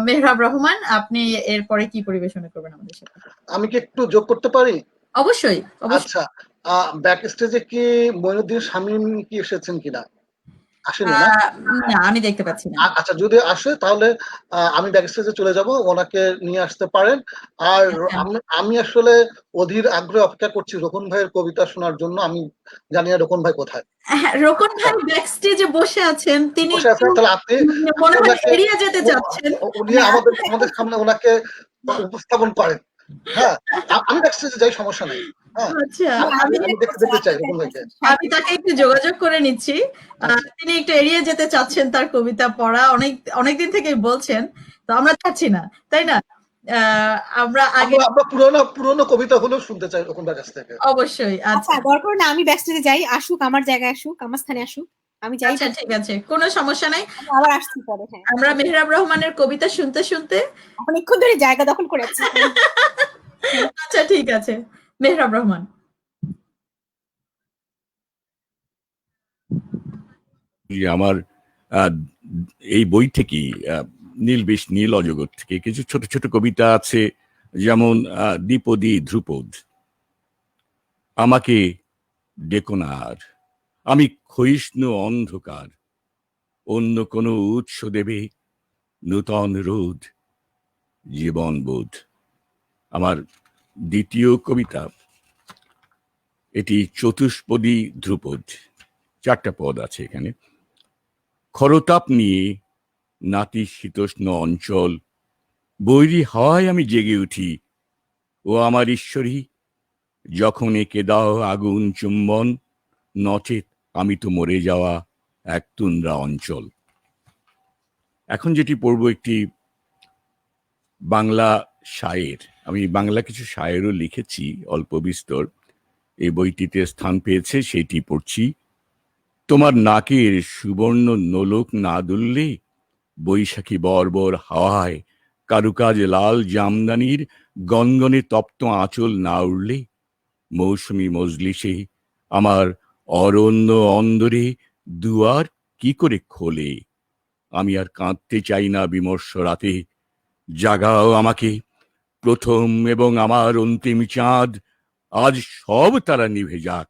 মেহরাব রহমান, আপনি এরপরে কি পরিবেশনা করবেন আমাদের সাথে? আমি কি একটু যোগ করতে পারি? অবশ্যই। আচ্ছা, ব্যাক স্টেজে কি মঈনুদ্দিন শামীম কি এসেছেন কিনা? আসেনি না? না, আমি দেখতে পাচ্ছি না। আচ্ছা, যদি আসে তাহলে আমি ব্যাক স্টেজে চলে যাব, ওনাকে নিয়ে আসতে পারেন। আর আমি আসলে অধীর আগ্রহে অপেক্ষা করছি রোকন ভাইয়ের কবিতা শোনার জন্য। আমি জানি না রোকন ভাই কোথায়। হ্যাঁ, রোকন ভাই ব্যাক স্টেজে বসে আছেন, তিনি তাহলে আপনি মনে হয় এড়িয়ে যেতে চাচ্ছেন। উনি আমাদের সামনে ওনাকে উপস্থাপন করেন। হ্যাঁ, আমি ব্যাক স্টেজে যাই, সমস্যা নাই। আচ্ছা, আমি দেখতে চাই রোকন ভাইকে। আমি তাকে একটু যোগাযোগ করে নিচ্ছি। তিনি একটু এড়িয়ে যেতে চাচ্ছেন তার কবিতা পড়া, অনেকদিন থেকেই বলছেন, তো আমরা চাচ্ছি না, তাই না? আমরা পুরোনো কবিতা হলেও শুনতে চাই রোকন ভাইয়ের কাছ থেকে। অবশ্যই। আচ্ছা, দরকার না, আমি ব্যাকস্টেজে যাই, আসুক আমার জায়গায়, আসুক আমার স্থানে, আসুক, আমি যাই। আচ্ছা, ঠিক আছে, কোনো সমস্যা নাই, আবার আসছি পরে। হ্যাঁ, আমরা মেহরাব রহমানের কবিতা শুনতে শুনতে অনেকক্ষণ ধরে জায়গা দখল করে আছি। আচ্ছা, ঠিক আছে, মেহরাব রহমান। আমার এই বই থেকেই নীল অজগর থেকে কিছু ছোট ছোট কবিতা আছে, যেমন দ্বিপদী ধ্রুপদ। আমাকে ডেকো না আর, আমি ক্ষয়িষ্ণু অন্ধকার, অন্য কোনো উৎস দেবে নূতন রোদ, জীবন বোধ। আমার দ্বিতীয় কবিতা, এটি চতুষ্পদী ধ্রুপদ, 4টা পদ আছে এখানে। খরতাপ নিয়ে নাতিশীতোষ্ণ অঞ্চল, বৈরী হাওয়ায় আমি জেগে উঠি, ও আমার ঈশ্বরী, যখন একে দাও আগুন চুম্বন, নচেত আমি তো মরে যাওয়া এক তুন্দ্রা অঞ্চল। এখন যেটি পড়ব একটি বাংলা শায়ের। আমি বাংলা কিছু শায়েরও লিখেছি অল্প বিস্তর, এই বইটিতে স্থান পেয়েছে, সেটি পড়ছি। তোমার নাকের সুবর্ণ নোলক না দুললে, বৈশাখী বর্বর হাওয়ায় কারুকাজ লাল জামদানির গনগনে তপ্ত আঁচল না উড়লে, মৌসুমী মজলিসে আমার অরণ্য অন্দরে দুয়ার কি করে খোলে। আমি আর কাঁদতে চাই না বিমর্ষ রাতে, জাগাও আমাকে প্রথম এবং আমার অন্তিম চাঁদ। আজ সব তারা নিভে যাক,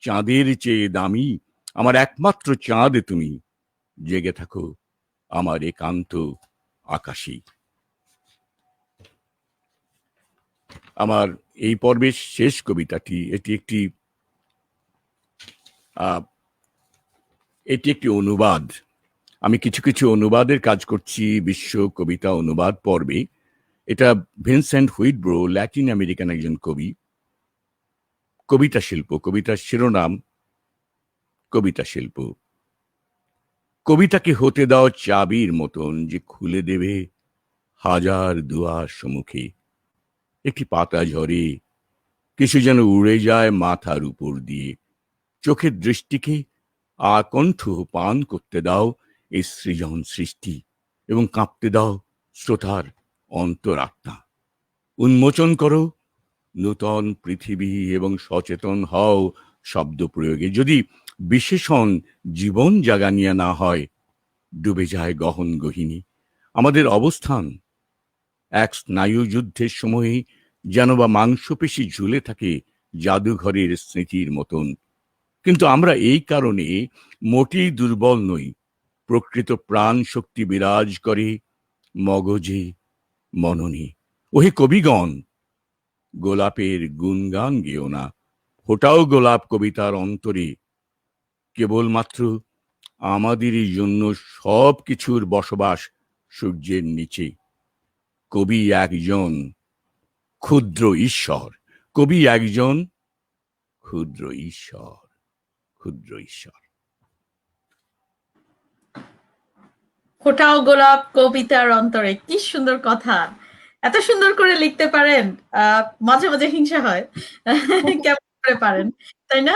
চাঁদের চেয়ে দামি আমার একমাত্র চাঁদ তুমি, জেগে থাকো আমার একান্ত আকাশী। আমার এই পর্বের শেষ কবিতাটি এটি একটি অনুবাদ। আমি কিছু কিছু অনুবাদের কাজ করছি বিশ্ব কবিতা অনুবাদ পর্বে। এটা ভিনসেন্ট হুইটব্রো, ল্যাটিন আমেরিকান একজন কবি। কবিতা শিল্প, কবিতার শিরোনাম কবিতা শিল্প। কবিতাকে হতে দাও চাবির মতন যে খুলে দেবে হাজার দুয়ার সম্মুখে। একটি পাতা ঝরে, কিছু যেন উড়ে যায় মাথার উপর দিয়ে। চোখের দৃষ্টিকে আকণ্ঠ পান করতে দাও এই সৃজন সৃষ্টি, এবং কাঁপতে দাও শ্রোতার অন্তরাত্মা। উন্মোচন করো নূতন পৃথিবী এবং সচেতন হও শব্দ প্রয়োগে। যদি বিশেষণ জীবন জাগানিয়া না হয়, ডুবে যায় গহন গহিনী। আমাদের অবস্থান এক স্নায়ু যুদ্ধের সময়ে যেন বা মাংসপেশি ঝুলে থাকে জাদুঘরের স্মৃতির মতন। কিন্তু আমরা এই কারণে মোটেই দুর্বল নই। প্রকৃত প্রাণ শক্তি বিরাজ করে মগজে, মননে। ওহে কবিগণ, গোলাপের গুণগান গেও না, ফোটাও গোলাপ কবিতার অন্তরে। কেবলমাত্র আমাদেরই জন্য সব কিছুর বসবাস সূর্যের নিচে। কবি একজন ক্ষুদ্র ঈশ্বর, কবি একজন ক্ষুদ্র ঈশ্বর, ক্ষুদ্র ঈশ্বর। ফোটাও গোলাপ কবিতার অন্তরে, কি সুন্দর কথা! এত সুন্দর করে লিখতে পারেন, মাঝে মাঝে হিংসা হয় কেমন করে পারেন, তাই না?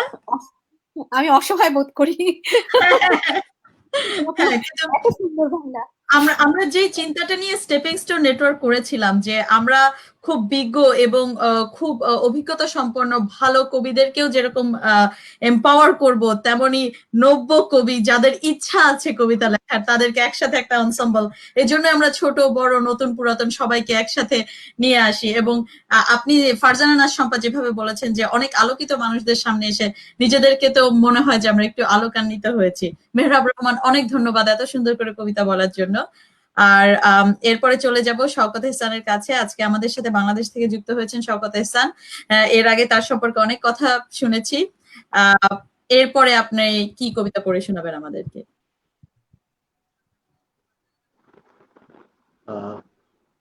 আমি অসহায় বোধ করি। হ্যাঁ, কিন্তু এত সুন্দর বাংলা। আমরা যে চিন্তাটা নিয়ে স্টেপিং স্টোন নেটওয়ার্ক করেছিলাম, যে আমরা খুব বিজ্ঞ এবং খুব অভিজ্ঞতা সম্পন্ন ভালো কবিদেরকেও যেরকম এম্পাওয়ার করব, তেমনি নব্য কবি যাদের ইচ্ছা আছে কবিতা লেখার, তাদেরকে একসাথে একটা এনসেম্বল, এই জন্য আমরা ছোট বড় নতুন পুরাতন সবাইকে একসাথে নিয়ে আসি। এবং আপনি ফারজানা নাজ শম্পা যেভাবে বলেছেন যে অনেক আলোকিত মানুষদের সামনে এসে নিজেদেরকে তো মনে হয় যে আমরা একটু আলোকান্বিত হয়েছি। মেহরাব রহমান, অনেক ধন্যবাদ এত সুন্দর করে কবিতা বলার জন্য। আর এরপরে চলে যাব শওকত এহসানের কাছে। আজকে আমাদের সাথে বাংলাদেশ থেকে যুক্ত হয়েছেন শওকত এহসান। এর আগে তার সম্পর্কে অনেক কথা শুনেছি। এরপরে আপনি কি কবিতা পড়ে শোনাবেন আমাদেরকে?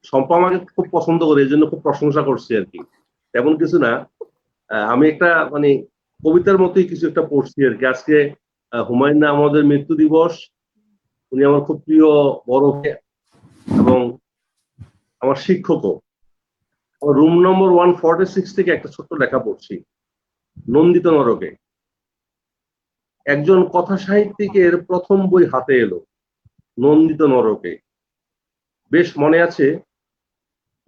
শম্পা আমাকে খুব পছন্দ করে, এই জন্য খুব প্রশংসা করছি আর কি, তেমন কিছু না। আমি একটা মানে কবিতার মতোই কিছু একটা পড়ছি আর কি। আজকে হুমায়ুন আহমেদের মৃত্যু দিবস। উনি আমার খুব প্রিয় বড় এবং আমার শিক্ষকও। রুম নম্বর 146 থেকে একটা ছোট্ট লেখা পড়ছি। নন্দিত নরকে। একজন কথা সাহিত্যিকের প্রথম বই হাতে এলো, নন্দিত নরকে। বেশ মনে আছে,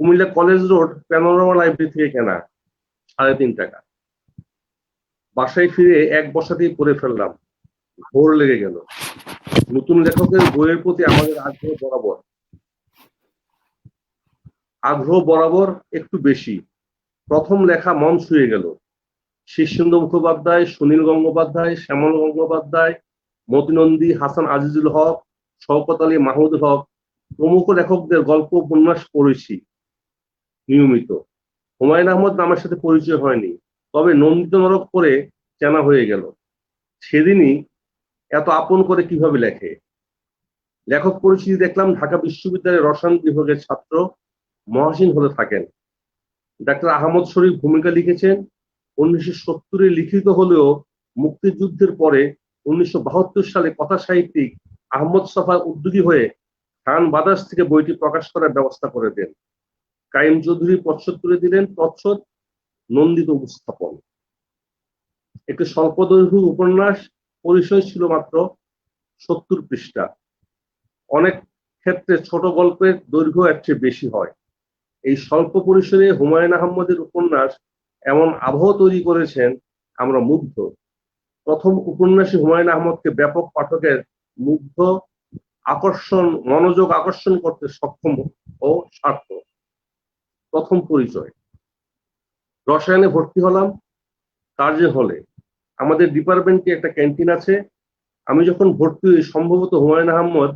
Comilla college road panorama library থেকে কেনা, 3.5 টাকা। বাসায় ফিরে এক বসাতেই পড়ে ফেললাম, ভোর লেগে গেল। নতুন লেখকের বইয়ের প্রতি আমাদের আগ্রহ বরাবর একটু বেশি। প্রথম লেখা মন ছুঁয়ে গেল। শীর্ষেন্দু মুখোপাধ্যায়, সুনীল গঙ্গোপাধ্যায়, শ্যামল গঙ্গোপাধ্যায়, মতিনন্দী, হাসান আজিজুল হক, শওকত আলী মাহমুদুল হক প্রমুখ লেখকদের গল্প উপন্যাস পড়েছি নিয়মিত। হুমায়ুন আহমেদ নামের সাথে পরিচয় হয়নি, তবে নন্দিত নরক পড়ে চেনা হয়ে গেল। সেদিনই এত আপন করে কিভাবে লেখে। লেখক পরিচিতি দেখলাম ঢাকা বিশ্ববিদ্যালয়ের রসায়ন বিভাগের ছাত্র, মহাসিন হলে থাকেন। ডাক্তার আহমদ শরীফ ভূমিকা লিখেছেন। 1970-এ লিখিত হলেও মুক্তিযুদ্ধের পরে 1972 সালে কথা সাহিত্যিক আহমদ সফা উদ্যোগী হয়ে খান বাদাস থেকে বইটি প্রকাশ করার ব্যবস্থা করে দেন। কাইম চৌধুরী প্রচ্ছদ তুলে দিলেন। প্রচ্ছদ নন্দিত উপস্থাপন। একটি স্বল্পদৈর্ঘ্য উপন্যাস, পরিসর ছিল মাত্র 70 পৃষ্ঠা। অনেক ক্ষেত্রে ছোট গল্পের দৈর্ঘ্য এর চেয়ে বেশি হয়। এই স্বল্প পরিসরে হুমায়ুন আহমেদের উপন্যাস এমন আবহ তৈরি করেছেন, আমরা মুগ্ধ। প্রথম উপন্যাসী হুমায়ুন আহমদকে ব্যাপক পাঠকের মনোযোগ আকর্ষণ করতে সক্ষম ও সার্থ। প্রথম পরিচয়। রসায়নে ভর্তি হলাম কার্জন হলে। আমাদের ডিপার্টমেন্টে একটা ক্যান্টিন আছে। আমি যখন ভর্তি হই, সম্ভবত হুমায়ুন আহমদ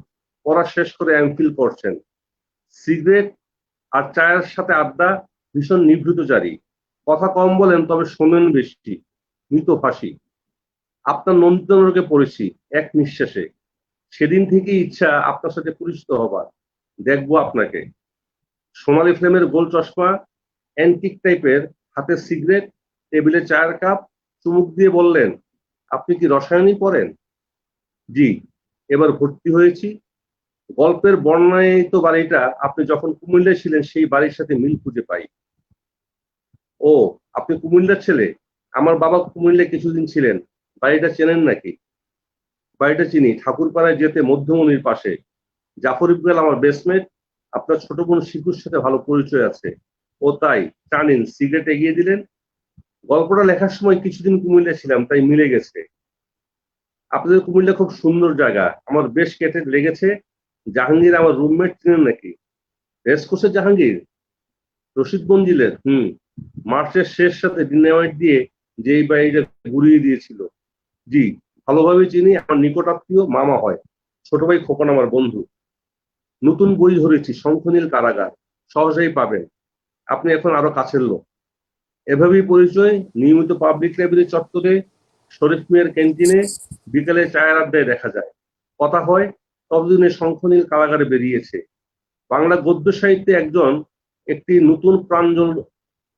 পড়া শেষ করে এমফিল করছেন। সিগারেট আর চায়ের সাথে আড্ডা ভীষণ নিভৃতচারী, কথা কম বলেন তবে শোনেন বেশি, মৃতভাষী। আপনার নন্দিতনরকে পড়েছি এক নিঃশ্বাসে, সেদিন থেকেই ইচ্ছা আপনার সাথে পরিচিত হবার, দেখবো আপনাকে। সোনালী ফ্লেমের গোল চশমা, অ্যান্টিক টাইপের, হাতে সিগারেট, টেবিলে চায়ের কাপ, চুমুক দিয়ে বললেন, আপনি কি রসায়নই পড়েন? জি, এবার ভর্তি হয়েছি। গল্পের বর্ণায়িত বাড়িটা আপনি যখন কুমিল্লায় ছিলেন সেই বাড়ির সাথে মিল খুঁজে পাই। ও, আপনি কুমিল্লার ছেলে? আমার বাবা কুমিল্লায় কিছুদিন ছিলেন। বাড়িটা চেনেন নাকি? বাড়িটা চিনি, ঠাকুরপাড়ায় যেতে মধ্যমণির পাশে। জাফর ইকবাল আমার বেসমেট। আপনার ছোট বোন শিকুর সাথে ভালো পরিচয় আছে। ও তাই, চা নিন। সিগারেট এগিয়ে দিলেন। গল্পটা লেখার সময় কিছুদিন কুমিল্লা ছিলাম, তাই মিলে গেছে। আপনাদের কুমিল্লা খুব সুন্দর জায়গা, আমার বেশ কেটে লেগেছে। জাহাঙ্গীর আমার রুমমেট, চিনেন নাকি? রেসকোর্সের জাহাঙ্গীর? রশিদ মঞ্জিলের? মার্চের শেষ সাথে ডিনামাইট দিয়ে যেই বাড়িটা গুড়িয়ে দিয়েছিল। জি, ভালোভাবে চিনি, আমার নিকটাত্মীয়, মামা হয়। ছোট ভাই খোকন আমার বন্ধু। নতুন বই ধরেছি, শঙ্খনীল কারাগার, সহজেই পাবেন। আপনি এখন আরো কাছের লোক। এভাবেই পরিচয়, নিয়মিত পাবলিক লাইব্রেরি চত্বরে, শরীফ মিয়ার ক্যান্টিনে, বিকালে চায়ের আড্ডায় দেখা যায়, কথা হয়। ততদিনে শঙ্খনীল কারাগারে বেরিয়েছে। বাংলা গদ্য সাহিত্যে একটি নতুন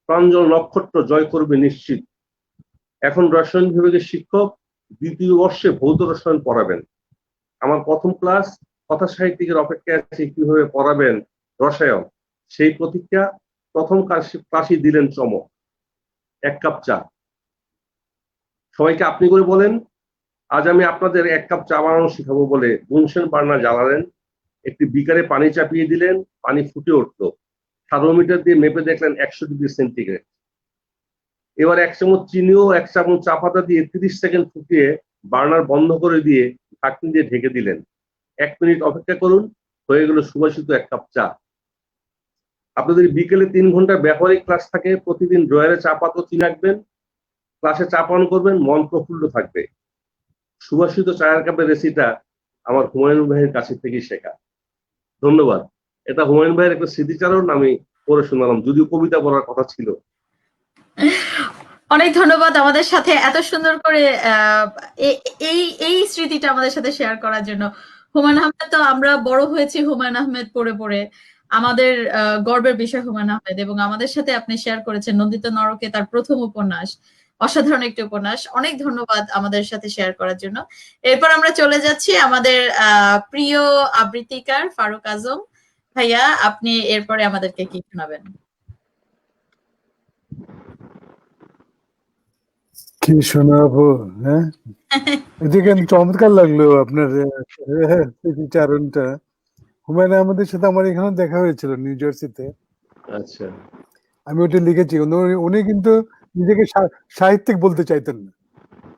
প্রাঞ্জল নক্ষত্র জয় করবে নিশ্চিত। এখন রসায়ন বিভাগের শিক্ষক, দ্বিতীয় বর্ষে ভৌত রসায়ন পড়াবেন। আমার প্রথম ক্লাস, কথা সাহিত্যিকের অপেক্ষায় আছে কিভাবে পড়াবেন রসায়ন, সেই প্রতীক্ষা। প্রথম ক্লাসই দিলেন চমক, এক কাপ চা। সবাইকে আপনি করে বলেন। আজ আমি আপনাদের এক কাপ চা বানানো শিখাবো বলে বুনসেন বার্নার জ্বালালেন। একটি বিকারে পানি চাপিয়ে দিলেন, পানি ফুটে উঠলো। থার্মোমিটার দিয়ে মেপে দেখলেন 100°C। এবার 1 চামচ চিনি ও 1 চামচ চা পাতা দিয়ে 30 সেকেন্ড ফুটিয়ে বার্নার বন্ধ করে দিয়ে ঢাকনি দিয়ে ঢেকে দিলেন। 1 মিনিট অপেক্ষা করুন, হয়ে গেল সুবাসিত এক কাপ চা। আপনাদের বিকেলে 3 ঘন্টা ব্যবহারিক ক্লাস থাকে। প্রতিদিন ড্রয়ারে চা পাতা চিনি রাখবেন, ক্লাসে চা পান করবেন, মন প্রফুল্ল থাকবে। সুবাসিত চায়ের কাপের রেসিপিটা আমার হুমায়ুন ভাইয়ের কাছে থেকেই শেখা। ধন্যবাদ। এটা হুমায়ুন ভাইয়ের একটা স্মৃতিচারণ, আমি পড়ে শোনালাম, যদিও কবিতা বলার কথা ছিল। অনেক ধন্যবাদ আমাদের সাথে এত সুন্দর করে এই স্মৃতিটা আমাদের সাথে শেয়ার করার জন্য। হুমায়ুন আহমেদ, তো আমরা বড় হয়েছি হুমায়ুন আহমেদ পড়ে পড়ে। আমাদের গর্বের বিষয় হুমায়ুন আহমেদ, এবং আমাদের সাথে আপনি শেয়ার করেছেন নন্দিত নরকে তার প্রথম উপন্যাস। অসাধারণ একটি উপন্যাস। অনেক ধন্যবাদ আমাদের সাথে শেয়ার করার জন্য। এরপর আমরা চলে যাচ্ছি আমাদের প্রিয় আবৃত্তিকার ফারুক আজম ভাইয়া। আপনি এরপরে আমাদেরকে কি শোনাবেন? কি শোনাবো? হ্যাঁ, এদিকে চমৎকার লাগলো আপনার স্মৃতিচারণটা। হুমায়ুন আহমেদের সাথে আমার এখানে দেখা হয়েছিল নিউ জার্সিতে। আচ্ছা, আমি ওটা লিখেছি। উনি কিন্তু নিজেকে সাহিত্যিক বলতে চাইতেন না,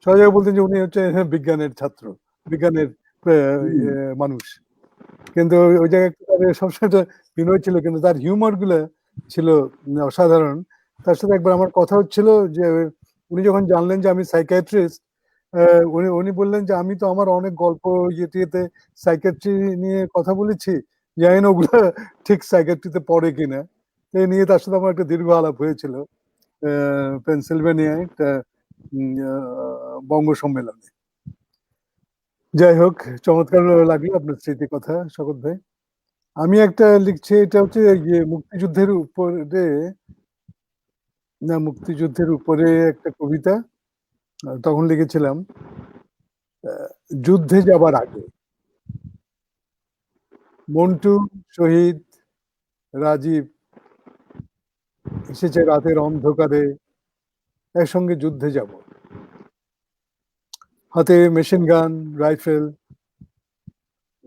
সবাই বলতেন যে উনি হচ্ছে বিজ্ঞানের ছাত্র, বিজ্ঞানের মানুষ। কিন্তু ওই জায়গায় সবসময় বিনয় ছিল, কিন্তু তার হিউমার গুলো ছিল অসাধারণ। তার সাথে একবার আমার কথা হচ্ছিল যে উনি যখন জানলেন যে আমি সাইকিয়াট্রিস্ট, উনি বললেন যে আমি তো আমার অনেক গল্প ইয়েতে সাইকিয়াট্রি নিয়ে কথা বলেছি, জানি না ওগুলো ঠিক সাইকিয়াট্রিতে পড়ে কিনা। এই নিয়ে তার সাথে আমার একটা দীর্ঘ আলাপ হয়েছিল পেনসিলভেনিয়ায় একটা বঙ্গ সম্মেলনে। যাই হোক, চমৎকার লাগলো আপনার স্মৃতি কথা শকত ভাই। আমি একটা লিখছি, এটা হচ্ছে মুক্তিযুদ্ধের উপরে একটা কবিতা তখন লিখেছিলাম। যুদ্ধে যাবার আগে মন্টু, শহীদ, রাজীব এসেছে রাতের অন্ধকারে, একসঙ্গে যুদ্ধে যাব। হাতে মেশিন গান, রাইফেল,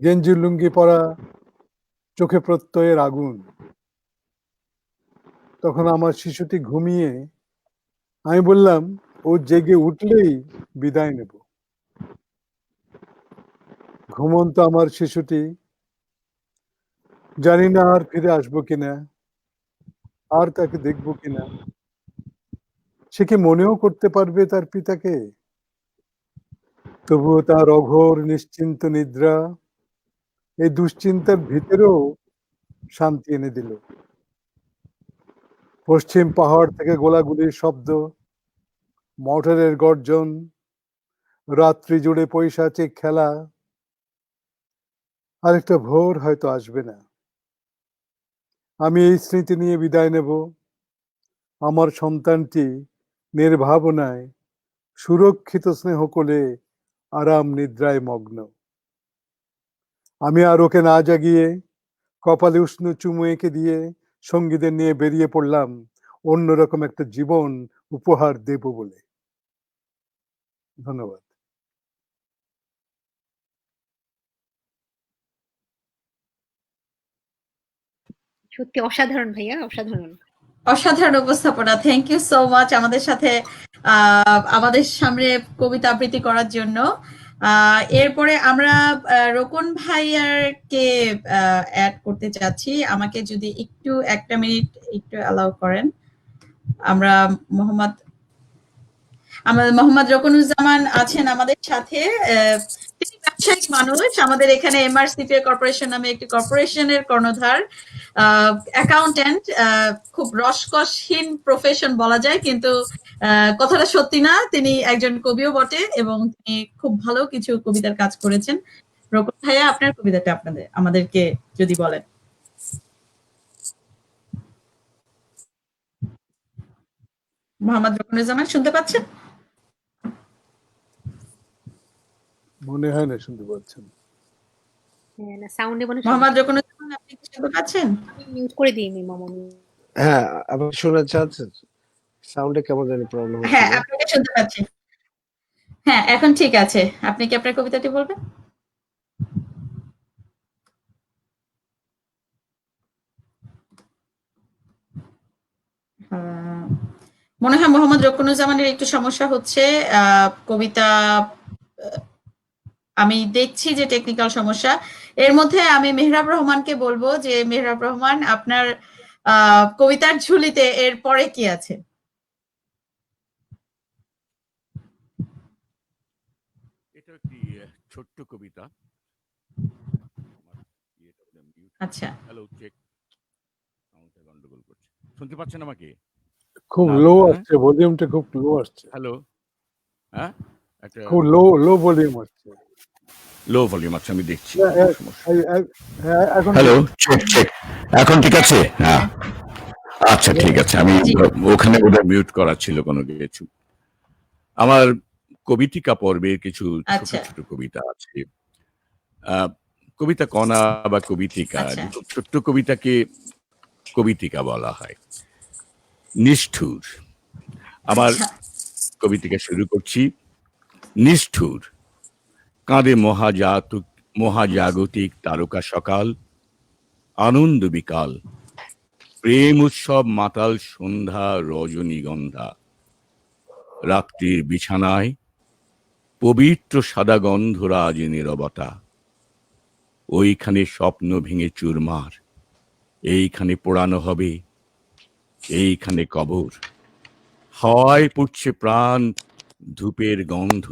গেঞ্জি লুঙ্গি পরা, চোখে প্রত্যয়ের আগুন। তখন আমার শিশুটি ঘুমিয়ে, আমি বললাম ও জেগে উঠলেই বিদায় নেব। ঘুমন্ত আমার শিশুটি, জানি না আর ফিরে আসবো কিনা, আর তাকে দেখবো কিনা। সে কি মনেও করতে পারবে তার পিতাকে? তবুও তার অঘোর নিশ্চিন্ত নিদ্রা এই দুশ্চিন্তার ভিতরেও শান্তি এনে দিল। পশ্চিম পাহাড় থেকে গোলাগুলির শব্দ, মটরের গর্জন, রাত্রি জুড়ে পৈশাচিক খেলা, আরেকটা ভোর হয়তো আসবে না। আমি এই স্মৃতি নিয়ে বিদায় নেব। আমার সন্তানটি নির্ভাবনায় সুরক্ষিত স্নেহকোলে আরাম নিদ্রায় মগ্ন। আমি আর ওকে না জাগিয়ে কপালে উষ্ণ চুমু এঁকে দিয়ে সঙ্গীদের নিয়ে বেরিয়ে পড়লাম অন্যরকম একটা জীবন উপহার দেব বলে। ধন্যবাদ। সত্যি অসাধারণ ভাইয়া, অসাধারণ। অসাধারণ উপস্থাপনা, থ্যাংক ইউ সো মাচ আমাদের সাথে আমাদের সামনে কবিতা আবৃত্তি করার জন্য। এরপরে আমরা রোকন ভাইয়ারকে অ্যাড করতে চাচ্ছি। আমাকে যদি একটু একটা মিনিট একটু অ্যালাউ করেন। আমরা মোহাম্মদ রোকনুজ্জামান আছেন আমাদের সাথে। তিনি ব্যবসায়িক মানুষ, আমাদের এখানে এমআরসিপিএ কর্পোরেশন নামে একটি কর্পোরেশনের কর্ণধার, অ্যাকাউন্টেন্ট। খুব রসকসহীন প্রফেশন বলা যায়, কিন্তু কথাটা সত্যি না। তিনি একজন কবিও বটে এবং তিনি খুব ভালো কিছু কবিতার কাজ করেছেন। রোকন ভাইয়া, আপনার কবিতাটা আমাদেরকে যদি বলেন। মোহাম্মদ রোকনুজ্জামান শুনতে পাচ্ছেন? মনে হয় না শুনতে পাচ্ছেন। না, সাউন্ডে মনে মোহাম্মদ রোকনুজ্জামান, আপনি কি শুনতে পাচ্ছেন? আমি মিউট করে দিই মামা। হ্যাঁ, আপনি শোনা যাচ্ছে? সাউন্ডে কেমন জানি প্রবলেম হচ্ছে। হ্যাঁ, আপনাকে শুনতে পাচ্ছি। হ্যাঁ, এখন ঠিক আছে। আপনি কি আপনার কবিতাটি বলবেন? মনে হয় মোহাম্মদ রোকনুজ্জামানের একটু সমস্যা হচ্ছে। কবিতা আমি দেখছি যে টেকনিক্যাল সমস্যা। এর মধ্যে আমি মেহরাব রহমানকে বলবো যে মেহরাব রহমান, আপনার কবিতার ঝুলিতে এর পরে কি আছে? এটা একটি ছোট্ট কবিতা। আচ্ছা, হ্যালো, চেক। সাউন্ডটা গন্ডগোল করছে। শুনতে পাচ্ছেন আমাকে? খুব লো আসছে, ভলিউমটা খুব লো আসছে। হ্যালো, হ্যাঁ, একটা খুব লো ভলিউম আসছে। লো ভলিউম আছে, আমি দেখছি। এখন হ্যালো, চেক চেক। এখন ঠিক আছে? হ্যাঁ, আচ্ছা ঠিক আছে। আমি ওখানে বোধহয় মিউট করা ছিল কোনো কিছু। আমার কবিতিকা পর্বের কিছু ছোট ছোট কবিতা আছে। কবিতা কণা বা কবিতিকা, ছোট্ট কবিতাকে কবিতিকা বলা হয়। নিষ্ঠুর। আমার কবিতিকা শুরু করছি। নিষ্ঠুর। কাঁদে মহাজাগতিক তারকা সকাল, আনন্দ বিকাল, প্রেম উৎসব মাতাল সন্ধ্যা রজনীগন্ধা। রাত্রির বিছানায় পবিত্র সাদা গন্ধরাজ নীরবতা। ওইখানে স্বপ্ন ভেঙে চুরমার, এইখানে পোড়ানো হবে, এইখানে কবর। হাওয়ায় পড়ছে প্রাণ ধূপের গন্ধ,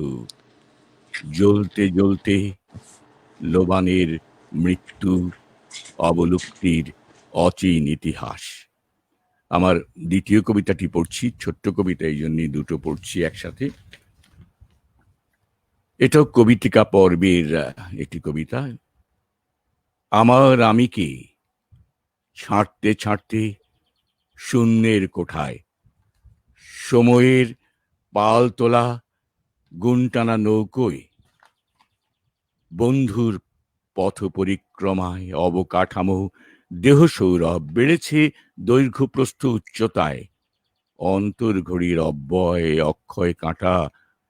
জ্বলতে জ্বলতে লোবানের মৃত্যু, অবলুপ্তির অচিন ইতিহাস। আমার দ্বিতীয় কবিতাটি পড়ছি, ছোট্ট কবিতা, এই জন্যই দুটো পড়ছি একসাথে। এটাও কবিতিকা পর্বের একটি কবিতা। আমার আমিকে ছাঁটতে ছাঁটতে শূন্যের কোঠায়, সময়ের পাল তোলা গুনটানা নৌকোয়, বন্ধুর পথ পরিক্রমায় অবকাঠামো দেহ সৌরভ বেড়েছে দৈর্ঘ্য প্রস্থ উচ্চতায়। অন্তর্ঘড়ির অব্যয় অক্ষয় কাঁটা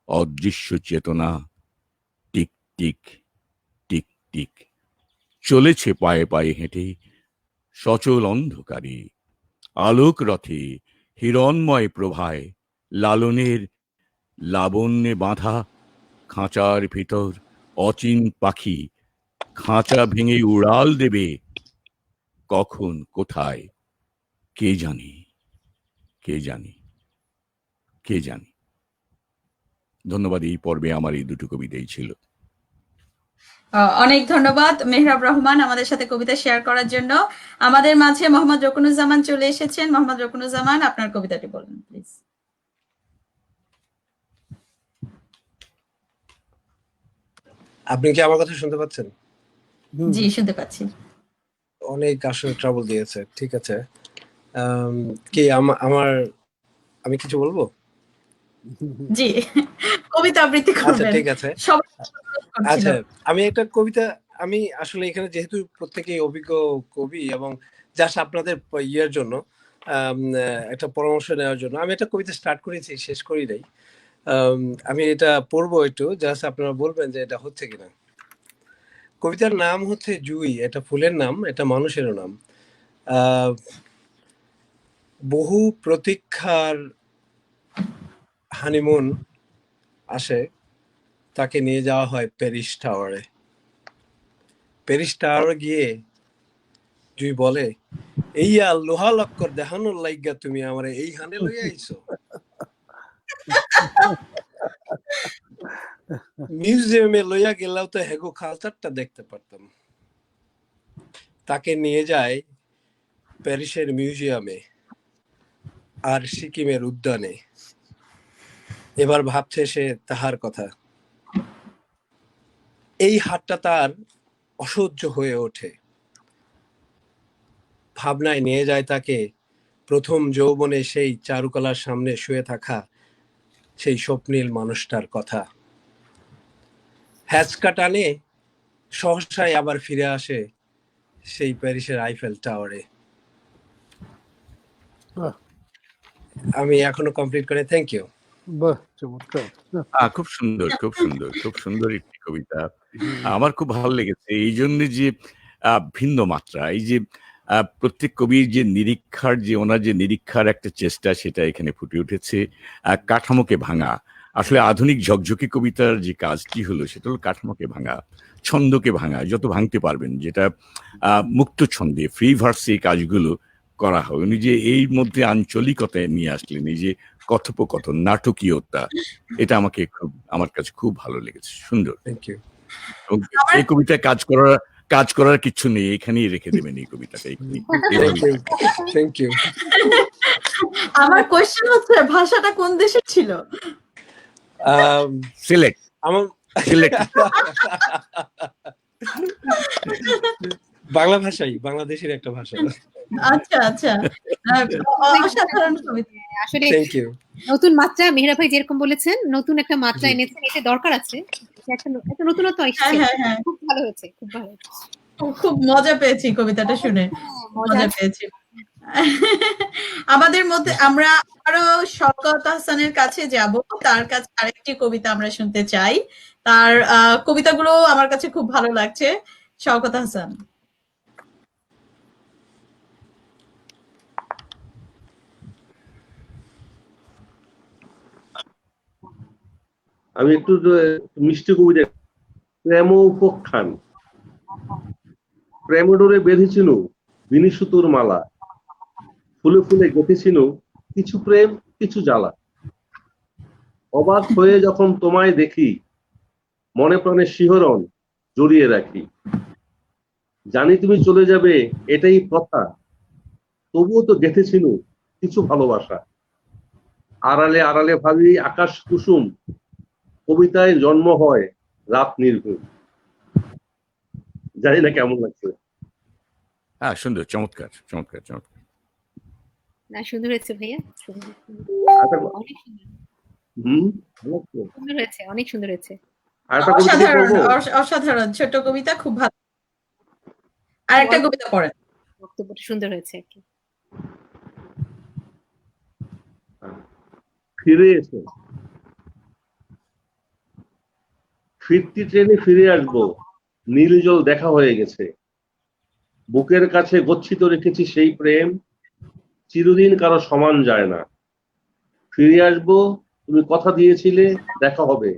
অদৃশ্য চেতনা টিক টিক টিক টিক চলেছে পায়ে পায়ে হেঁটে সচল অন্ধকারে। আলোক রথে হিরণময় প্রভায় লালনের লাবণ্যে বাঁধা খাঁচার ভিতর অচিন পাখি খাঁচা ভেঙে উড়াল দেবে। কখন কোথায় কে জানে, কে জানে, কে জানে। ধন্যবাদ। এই পর্বে আমার এই দুটো কবিতাই ছিল। অনেক ধন্যবাদ মেহরাব রহমান আমাদের সাথে কবিতা শেয়ার করার জন্য। আমাদের মাঝে মোহাম্মদ রকুনুজ্জামান চলে এসেছেন। মোহাম্মদ রকুনুজ্জামান, আপনার কবিতাটি বলুন প্লিজ। আপনি কি আমার কথা শুনতে পাচ্ছেন? জি, শুনতে পাচ্ছি। অনেক আসলে ট্রাবল দিয়েছে। ঠিক আছে, কি আমি কিছু বলবো? জি, কবিতা আবৃত্তি আচ্ছা করবেন। ঠিক আছে। আচ্ছা, আমি একটা কবিতা, আমি আসলে এখানে যেহেতু প্রত্যেকেই অভিজ্ঞ কবি এবং জাস্ট আপনাদের ইয়ের জন্য একটা পরামর্শ নেওয়ার জন্য আমি একটা কবিতা স্টার্ট করেছি, শেষ করি নাই। আমি এটা পড়বো একটু, জাস্ট আপনারা বলবেন যে এটা হচ্ছে কিনা। কবিতার নাম হচ্ছে জুই। এটা ফুলের নাম, এটা মানুষেরও নাম। বহু প্রতীক্ষার হানিমুন আসে, তাকে নিয়ে যাওয়া হয় প্যারিস টাওয়ারে। প্যারিস টাওয়ারে গিয়ে জুই বলে, এইয়া লোহা লক্কর দেখানোর লাইগা তুমি আমারে এই হানে লইয়া আইছো। মিউজিয়ামে লইয়া গেলেও তো হেগো কালচারটা দেখতে পারতাম। তাকে নিয়ে যায় প্যারিসের মিউজিয়ামে আর সিকিমের উদ্যানে। এবার ভাবছে সে তাহার কথা। এই হাটটা তার অসহ্য হয়ে ওঠে। ভাবনায় নিয়ে যায় তাকে প্রথম যৌবনে সেই চারুকলার সামনে শুয়ে থাকা সেই স্বপ্নীল মানুষটার কথা। হ্যাচকা টানে সহসায় আবার ফিরে আসে সেই প্যারিসের আইফেল টাওয়ারে। আমি এখনো কমপ্লিট করে, থ্যাংক ইউ। বাহ, চমৎকার। খুব সুন্দর, খুব সুন্দর, খুব সুন্দর একটি কবিতা। আমার খুব ভালো লেগেছে এই জন্য যে ভিন্ন মাত্রা, এই যে প্রত্যেক কবির যে ওনার যে নিরীক্ষার একটা চেষ্টা, সেটা এখানে ফুটে উঠেছে। কাঠামোকে ভাঙা, আসলে আধুনিক ঝকঝকে কবিতার যে কাজটি হলো সেটা হলো কাঠামোকে ভাঙা, ছন্দকে ভাঙা, যত ভাঙতে পারবেন, যেটা মুক্ত ছন্দে ফ্রি ভার্সে এই কাজগুলো করা হয়। উনি যে এই মধ্যে আঞ্চলিকতায় নিয়ে আসলেন, এই যে কথোপকথন, নাটকীয়তা, এটা আমার কাছে খুব ভালো লেগেছে, সুন্দর। Thank you. এই কবিতায় কাজ করার কিছু নেই, এখানেই রেখে দেবেন এই কবিতাটা। Thank you. আমার কোশ্চেন হচ্ছে, ভাষাটা কোন দেশের ছিল? সিলেক্ট। বাংলা ভাষাই, বাংলাদেশের একটা ভাষা। আচ্ছা আচ্ছা, অসাধারণ কবিতা। আসলে থ্যাংক ইউ। নতুন মাত্রা, মেহরা ভাই যেরকম বলেছেন, নতুন একটা মাত্রা এনেছেন, এটা দরকার আছে। একটা নতুনত্ব এসেছে, খুব ভালো হয়েছে, খুব ভালো হয়েছে। খুব মজা পেয়েছি কবিতাটা শুনে, মজা পেয়েছি। আমাদের মধ্যে আমরা আরো শওকত হাসানের কাছে যাব, তার কাছে আরেকটি কবিতা আমরা শুনতে চাই। তার কবিতাগুলো আমার কাছে খুব ভালো লাগছে। শওকত হাসান। আমি একটু মিষ্টি কবিতা। প্রেম উপখ্যান, প্রেমডোরে বেঁধেছিল বিনি সুতোর মালা, ফুলে ফুলে গেঁথেছিল কিছু প্রেম কিছু জ্বালা। অবাক হয়ে যখন তোমায় দেখি, মনে প্রাণে শিহরণ জড়িয়ে রাখি। জানি তুমি চলে যাবে এটাই কথা, তবুও তো গেঁথেছিল কিছু ভালোবাসা। আড়ালে আড়ালে ভাবি আকাশ কুসুম, কবিতায় জন্ম হয় রাত নির্ঘুম। জানি না কেমন লাগছে। সুন্দর, চমৎকার চমৎকার চমৎকার। না, সুন্দর হয়েছে ভাইয়া, সুন্দর হয়েছে, অনেক সুন্দর হয়েছে। অসাধারণ, অসাধারণ ছোট কবিতা, খুব ভালো। আর একটা কবিতা পড়েন। বক্তব্যটা সুন্দর হয়েছে আর কি। ফিরে এসো, ফিরতি ট্রেনে ফিরে আসবো, নীল জল দেখা হয়ে গেছে। বুকের কাছে গচ্ছিত রেখেছি সেই প্রেম, চিরদিন কারো সমান যায় না। ফিরে আসবো, তুমি কথা দিয়েছিলে দেখা হবে,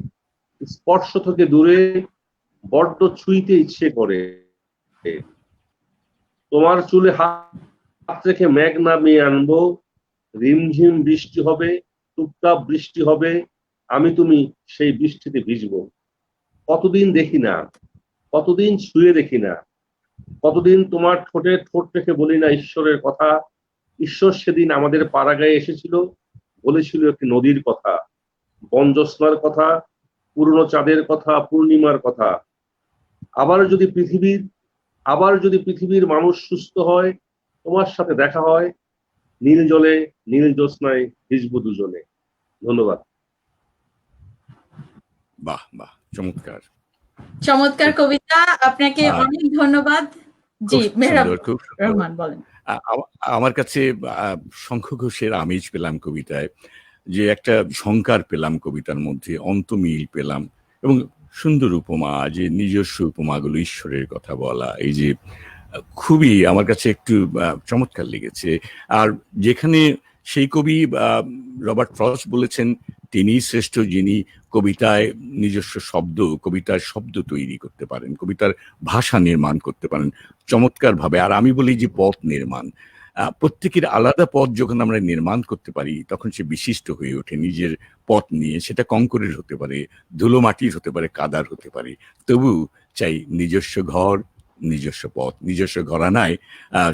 স্পর্শ থেকে দূরে বড্ড ছুঁইতে ইচ্ছে করে। তোমার চুলে হাত রেখে মেঘ নামিয়ে আনবো, রিমঝিম বৃষ্টি হবে, টুপটাপ বৃষ্টি হবে, আমি তুমি সেই বৃষ্টিতে ভিজবো। কতদিন দেখি না, কতদিন শুয়ে দেখি না, কতদিন তোমার ঠোঁটে ঠোঁট রেখে বলি না ঈশ্বরের কথা। ঈশ্বর সেদিন আমাদের পাড়াগাঁয়ে এসেছিল, বলেছিল একটি নদীর কথা, বনজ্যোৎস্নার কথা, পুরনো চাঁদের কথা, পূর্ণিমার কথা। আবার যদি পৃথিবীর মানুষ সুস্থ হয়, তোমার সাথে দেখা হয়, নীল জলে নীল জ্যোৎস্নায় ভিজবো দুজনে। ধন্যবাদ। বাহ বাহ, চমৎকার চমৎকার কবিতা, আপনাকে অনেক ধন্যবাদ। জি, মেহরাব খুব রহমান বলেন। আমার কাছে শঙ্খ ঘোষের আমেজ পেলাম কবিতায়, যে একটা সংকার পেলাম কবিতার মধ্যে, অন্তমিল পেলাম, এবং সুন্দর উপমা, যে নিজস্ব উপমাগুলো ঈশ্বরের কথা বলা, এই যে খুবই আমার কাছে একটু চমৎকার লেগেছে। আর যেখানে সেই কবি রবার্ট ফ্রস্ট বলেছেন তিনি শ্রেষ্ঠ যিনি কবিতায় নিজস্ব শব্দ, কবিতার শব্দ তৈরি করতে পারেন, কবিতার ভাষা নির্মাণ করতে পারেন চমৎকার ভাবে। আর আমি বলি যে পথ নির্মাণ, প্রত্যেকের আলাদা পথ যখন আমরা নির্মাণ করতে পারি তখন সে বিশিষ্ট হয়ে ওঠে নিজের পথ নিয়ে। সেটা কংকরের হতে পারে, ধুলো মাটির হতে পারে, কাদার হতে পারে, তবু চাই নিজস্ব ঘর, নিজস্ব পথ, নিজস্ব ঘরানায়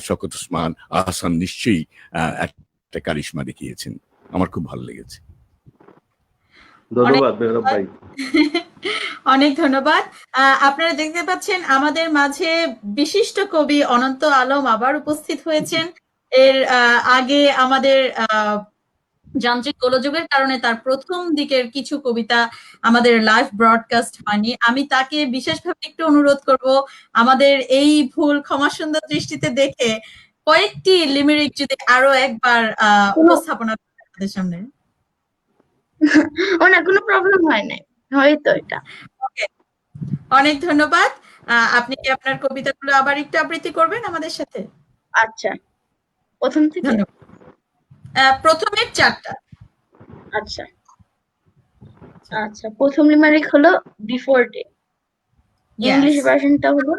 শওকত ওসমান আহসান নিশ্চয়ই একটা কারিশমা দেখিয়েছেন। আমার খুব ভালো লেগেছে। ধন্যবাদ মেহরাব ভাই। অনেক ধন্যবাদ। আপনারা দেখতে পাচ্ছেন আমাদের মাঝে বিশিষ্ট কবি অনন্ত আলম আবার উপস্থিত হয়েছেন। এর আগে আমাদের যান্ত্রিক গোলযোগের কারণে তার প্রথম দিকের কিছু কবিতা আমাদের লাইভ ব্রডকাস্ট হয়নি। আমি তাকে বিশেষভাবে একটু অনুরোধ করব আমাদের এই ভুল ক্ষমা সুন্দর দৃষ্টিতে দেখে কয়েকটি লিমেরিক যদি আরো একবার উপস্থাপনা করেন আমাদের সামনে। না, কোনো প্রবলেম হয় নাই, হয়তো এটা। ওকে, অনেক ধন্যবাদ। আপনি কি আপনার কবিতাগুলো আবার একটু আবৃত্তি করবেন আমাদের সাথে? আচ্ছা, প্রথম থেকে? প্রথমের 4টা। আচ্ছা আচ্ছা, প্রথম লিমারিক হলো বিফোর ডে। ইংলিশ ভার্সনটা হলো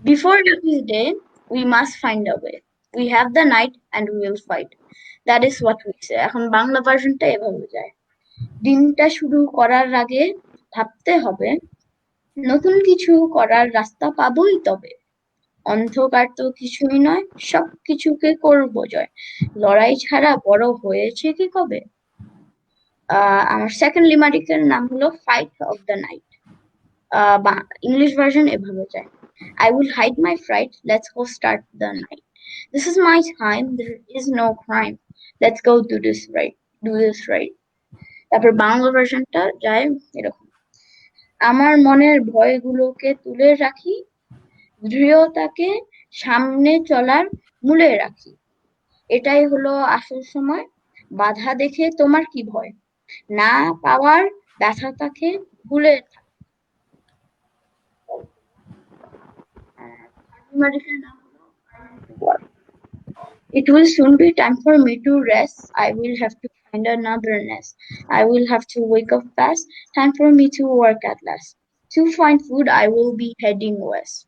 before this day we must find a way, we have the night and we will fight, that is what we say। এখন বাংলা ভার্সনটা এভাবে যায়, দিনটা শুরু করার আগে ভাবতে হবে, নতুন কিছু করার রাস্তা পাবোই তবে, অন্ধকার তো কিছুই নয়, সব কিছুকে করবো জয়, লড়াই ছাড়া বড় হয়েছে কি কবে। আমার সেকেন্ড লিমারিকের নাম হলো fight of the night. English version এভাবে যায়, I will hide my fright, let's go start the night, this is my time, there is no crime, let's go do this right। তারপর বাংলা ভার্সনটা যায় এরকম, আমার মনের ভয়গুলোকে তুলে রাখি, দৃঢ়তাকে সামনে চলার মূলে রাখি, এটাই হলো আসল সময়, বাধা দেখে তোমার কি ভয়, না পাওয়ার ব্যথাটাকে ভুলে থাক। It will soon be time for me to rest, I will have to find another nest, I will have to wake up fast, time for me to work at last, to find food I will be heading west।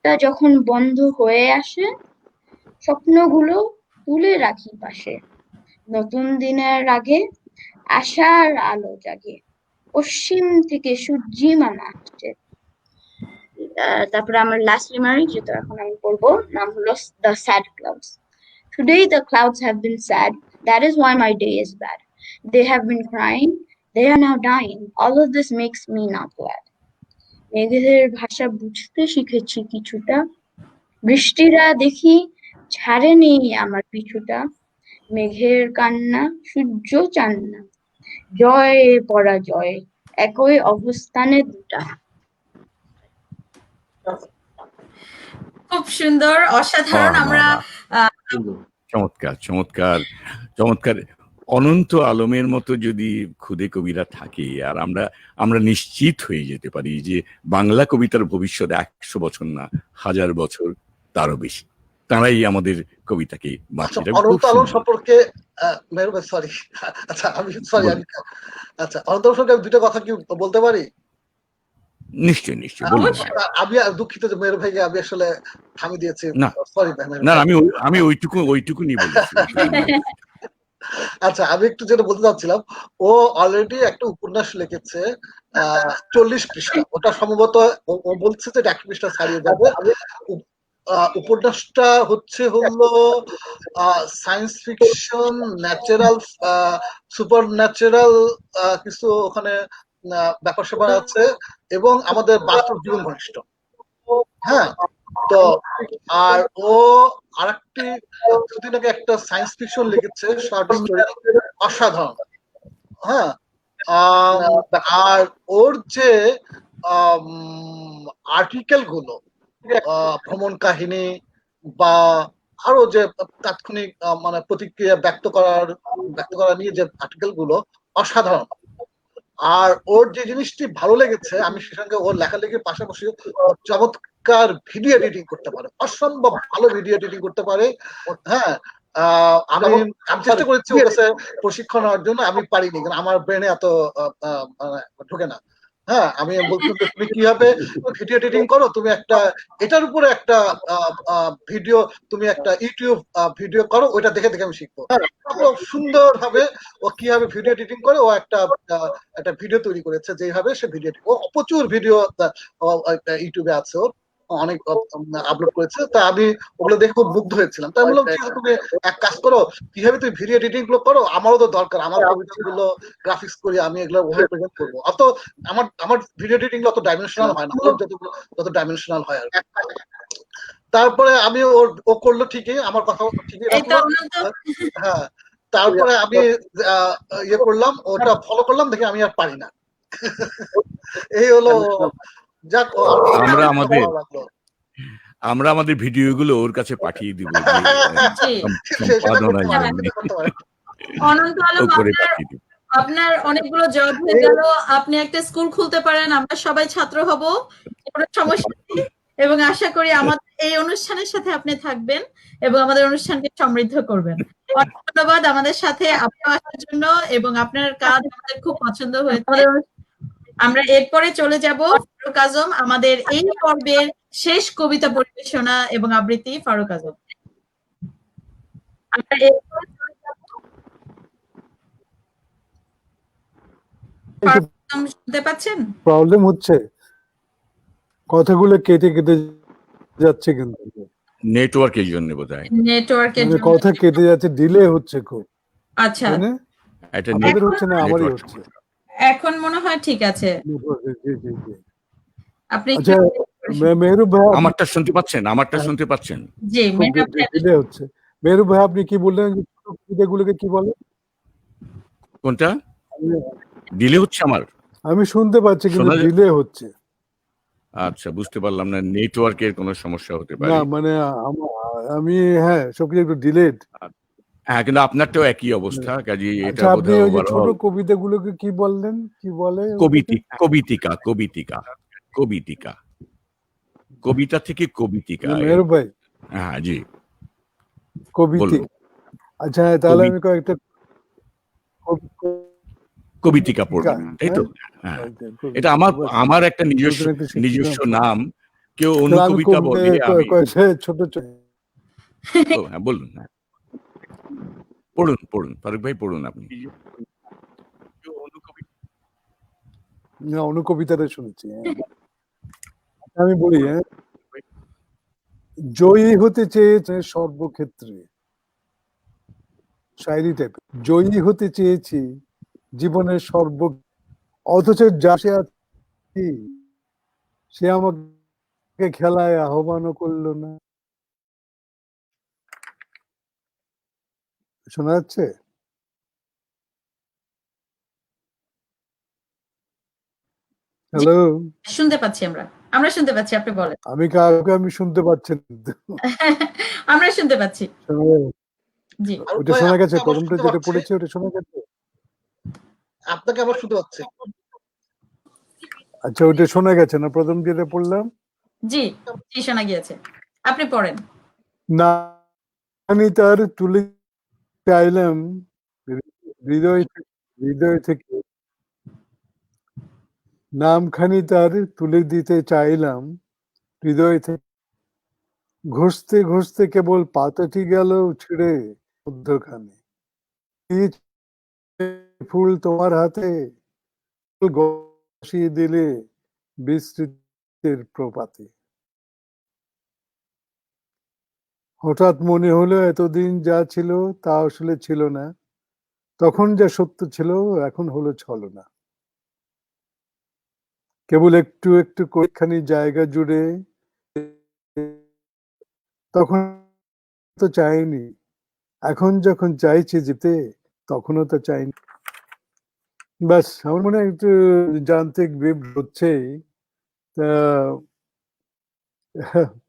তা যখন বন্ধ হয়ে আসে, স্বপ্নগুলো তুলে রাখি পাশে, নতুন দিনের আগে আশার আলো জাগে, পশ্চিম থেকে সূর্যিমামা আসছে। তারপরে আমার লাস্ট লিমারিক যেটা এখন আমি পড়বো, নাম হলো the sad clouds. Today the clouds have been sad, that is why my day is bad, they have been crying, they are now dying, all of this makes me not glad। মেঘের ভাষা বুঝতে শিখেছি কিছুটা, বৃষ্টিরা দেখি ছাড়েনি আমার পিছুটা, মেঘের কান্না সূর্য চান না, জয় পরাজয় একই অবস্থানে দুটা। খুব সুন্দর, অসাধারণ। আমরা চমৎকার চমৎকার চমৎকার। অনন্ত আলমের মতো যদি খুদে কবিরা থাকে, আর আমরা নিশ্চিত হয়ে যেতে পারি যে বাংলা কবিতার ভবিষ্যৎ 100 বছর না 1000 বছর তারও বেশি, তারাই আমাদের কবিতাকে বাঁচিয়ে রাখবে। অনন্ত আলম সম্পর্কে সরি, আচ্ছা আমি অনন্ত আলম সম্পর্কে দুটো কথা কি বলতে পারি? নিশ্চয় নিশ্চয় বলুন। আমি দুঃখিত যে মেহের ভাইকে আমি আসলে থামিয়ে দিয়েছি, না সরি না, আমি ওইটুকুনি বলেছি। আচ্ছা, আমি একটু যেটা বলতে চাচ্ছিলাম, ও অলরেডি একটা উপন্যাস লিখেছে 40 পৃষ্ঠা। ওটা সম্ভবত ও বলছে যে 1 পৃষ্ঠা ছাড়িয়ে যাবে। উপন্যাসটা হলো science fiction, natural, super natural কিছু ওখানে ব্যাপার স্যাপার আছে এবং আমাদের বাস্তব জীবন ঘনিষ্ঠ। হ্যাঁ, তো আর ও আরেকটি কিছুদিন আগে একটা সায়েন্স ফিকশন লিখেছে, শর্ট স্টোরি, অসাধারণ। হ্যাঁ, আর ওর যে আর্টিকেল গুলো, ভ্রমণ কাহিনী বা আরো যে তাৎক্ষণিক মানে প্রতিক্রিয়া ব্যক্ত করা নিয়ে যে আর্টিকেল গুলো অসাধারণ। আর ওর যে জিনিসটি ভালো লেগেছে, আমি সে সঙ্গে ওর লেখালেখির পাশাপাশি চমৎকার ভিডিও এডিটিং করতে পারে, অসম্ভব ভালো ভিডিও এডিটিং করতে পারে। হ্যাঁ, আমি চেষ্টা করেছি ওর কাছে প্রশিক্ষণ নেওয়ার জন্য, আমি পারিনি, কারণ আমার ব্রেনে এত ঢোকে না। হ্যাঁ, আমি বলছিলাম যে তুমি কিভাবে ভিডিও এডিটিং করো, তুমি একটা এটার উপরে একটা ভিডিও, তুমি একটা ইউটিউব ভিডিও করো, ওইটা দেখে দেখে আমি শিখবো। খুব সুন্দর ভাবে ও কিভাবে ভিডিও এডিটিং করে, ও একটা ভিডিও তৈরি করেছে, যেভাবে সে ভিডিও, ও প্রচুর ভিডিও ইউটিউবে আছে, ওর অনেক আপলোড করেছে। তা আমি ওগুলো দেখে খুব মুগ্ধ হয়েছিলাম। তাই বললাম ঠিক আছে, তুমি এক কাজ করো, কিভাবে তুমি ভিডিও এডিটিং গুলো করো, আমারও তো দরকার, আমার কবিতাগুলো গ্রাফিক্স করি, আমি এগুলো ওভাবে প্রেজেন্ট করবো। অত আমার ভিডিও এডিটিং অত ডাইমেনশনাল হয় না, যত ডাইমেনশনাল হয় আর কি। তারপরে আমি ও করলো ঠিকই, আমার কথা ঠিকই রাখলো। হ্যাঁ, তারপরে আমি ইয়ে করলাম, ওটা ফলো করলাম, দেখে আমি আর পারি না। এই হলো, যাক, আমরা আমাদের ভিডিওগুলো ওর কাছে পাঠিয়ে দিব আপনার অনেকগুলো জব হয়ে গেল, আপনি একটা স্কুল খুলতে পারেন, আমরা সবাই ছাত্র হব, কোনো সমস্যা নেই। এবং আশা করি আমাদের এই অনুষ্ঠানের সাথে আপনি থাকবেন এবং আমাদের অনুষ্ঠানকে সমৃদ্ধ করবেন। অনেক ধন্যবাদ আমাদের সাথে আপনার আসার জন্য, এবং আপনার কাজ আমাদের খুব পছন্দ হয়েছে। আমরা এরপরে চলে যাব ফারুক আজম, আমাদের এই পর্বের শেষ কবিতা পরিবেশনা এবং আবৃত্তি ফারুক আজম। আমরা এরপরে শুনতে পাচ্ছেন? প্রবলেম হচ্ছে, কথাগুলো কেটে কেটে যাচ্ছে, কিন্তু নেটওয়ার্কের জন্য বোধহয়, নেটওয়ার্কের জন্য কথা কেটে যাচ্ছে, ডিলে হচ্ছে খুব। আচ্ছা, এটা আপনাদের হচ্ছে না, আমারই হচ্ছে। এখন মনে হয় ঠিক আছে। আপনি আচ্ছা, মেহরুব ভাই, আমারটা শুনতে পাচ্ছেন? জি, ডিলে হচ্ছে। মেহরুব ভাই, আপনি কি বললেন, কবিতাগুলোকে কি বলে? কোনটা ডিলে হচ্ছে? আমি শুনতে পাচ্ছি, কিন্তু ডিলে হচ্ছে। আচ্ছা, বুঝতে পারলাম না, নেটওয়ার্কের কোনো সমস্যা হতে পারে। না মানে আমি, হ্যাঁ, সবকিছু একটু ডিলেড। হ্যাঁ, কিন্তু আপনারটাও একই অবস্থা, কাজেই এটা আপনি ওই যে ছোট কবিতাগুলোকে কি বললেন, কি বলে? কবিতিকা, কবিতা থেকে কবিতিকা। মেহরুব ভাই, হ্যাঁ জি, কবিতিকা। আচ্ছা, তাহলে আমি কয়েকটা কবিতিকা পড়বেন, তাই তো? হ্যাঁ, এটা আমার একটা নিজস্ব নাম। কেউ অনুকবিতা বলে, ছোট ছোট। হ্যাঁ, বলুন। পড়ুন ফারুক ভাই, পড়ুন আপনি। অনুকবিতাটা শুনেছি। আমি বলি, হ্যাঁ, জয়ী হতে চেয়েছে সর্বক্ষেত্রে, শায়রি টাইপের। জয়ী হতে চেয়েছি জীবনের অথচ যা সে আমাকে খেলায় আহ্বানও করলো না। শোনা যাচ্ছে? হ্যালো, শুনতে পাচ্ছি, আমরা শুনতে পাচ্ছি, আপনি বলেন। আমি কাউকে শুনতে পাচ্ছি না। আমরা শুনতে পাচ্ছি। জি, ওটা শোনা গেছে? প্রথমটা যেটা পড়েছে ওটা শোনা গেছে? আপনাকে আবার শুনতে পাচ্ছি। আচ্ছা, ওটা শোনা গেছে না প্রথম যেটা পড়লাম? জি, শোনা গিয়েছে, আপনি পড়েন। না, আমি তার তুলে চাইলাম হৃদয় থেকে, নামখানি তার তুলে দিতে চাইলাম হৃদয় থেকে, ঘষতে ঘষতে কেবল পাতাটি গেল ছিঁড়ে মধ্যখানে, ফুল তোমার হাতে বসিয়ে দিলে বিস্তৃতের প্রপাতে। হঠাৎ মনে হলো এতদিন যা ছিল তা আসলে ছিল না, তখন যা সত্য ছিল এখন হলো ছলনা। কেবল একটু একটু কয়েকখানি জায়গা জুড়ে, তখন তো চাইনি, এখন যখন চাইছি যেতে তখনও তো চাইনি। ব্যাস, আমার মনে হয় একটু যান্ত্রিক বিভ্রাট হচ্ছেই, তা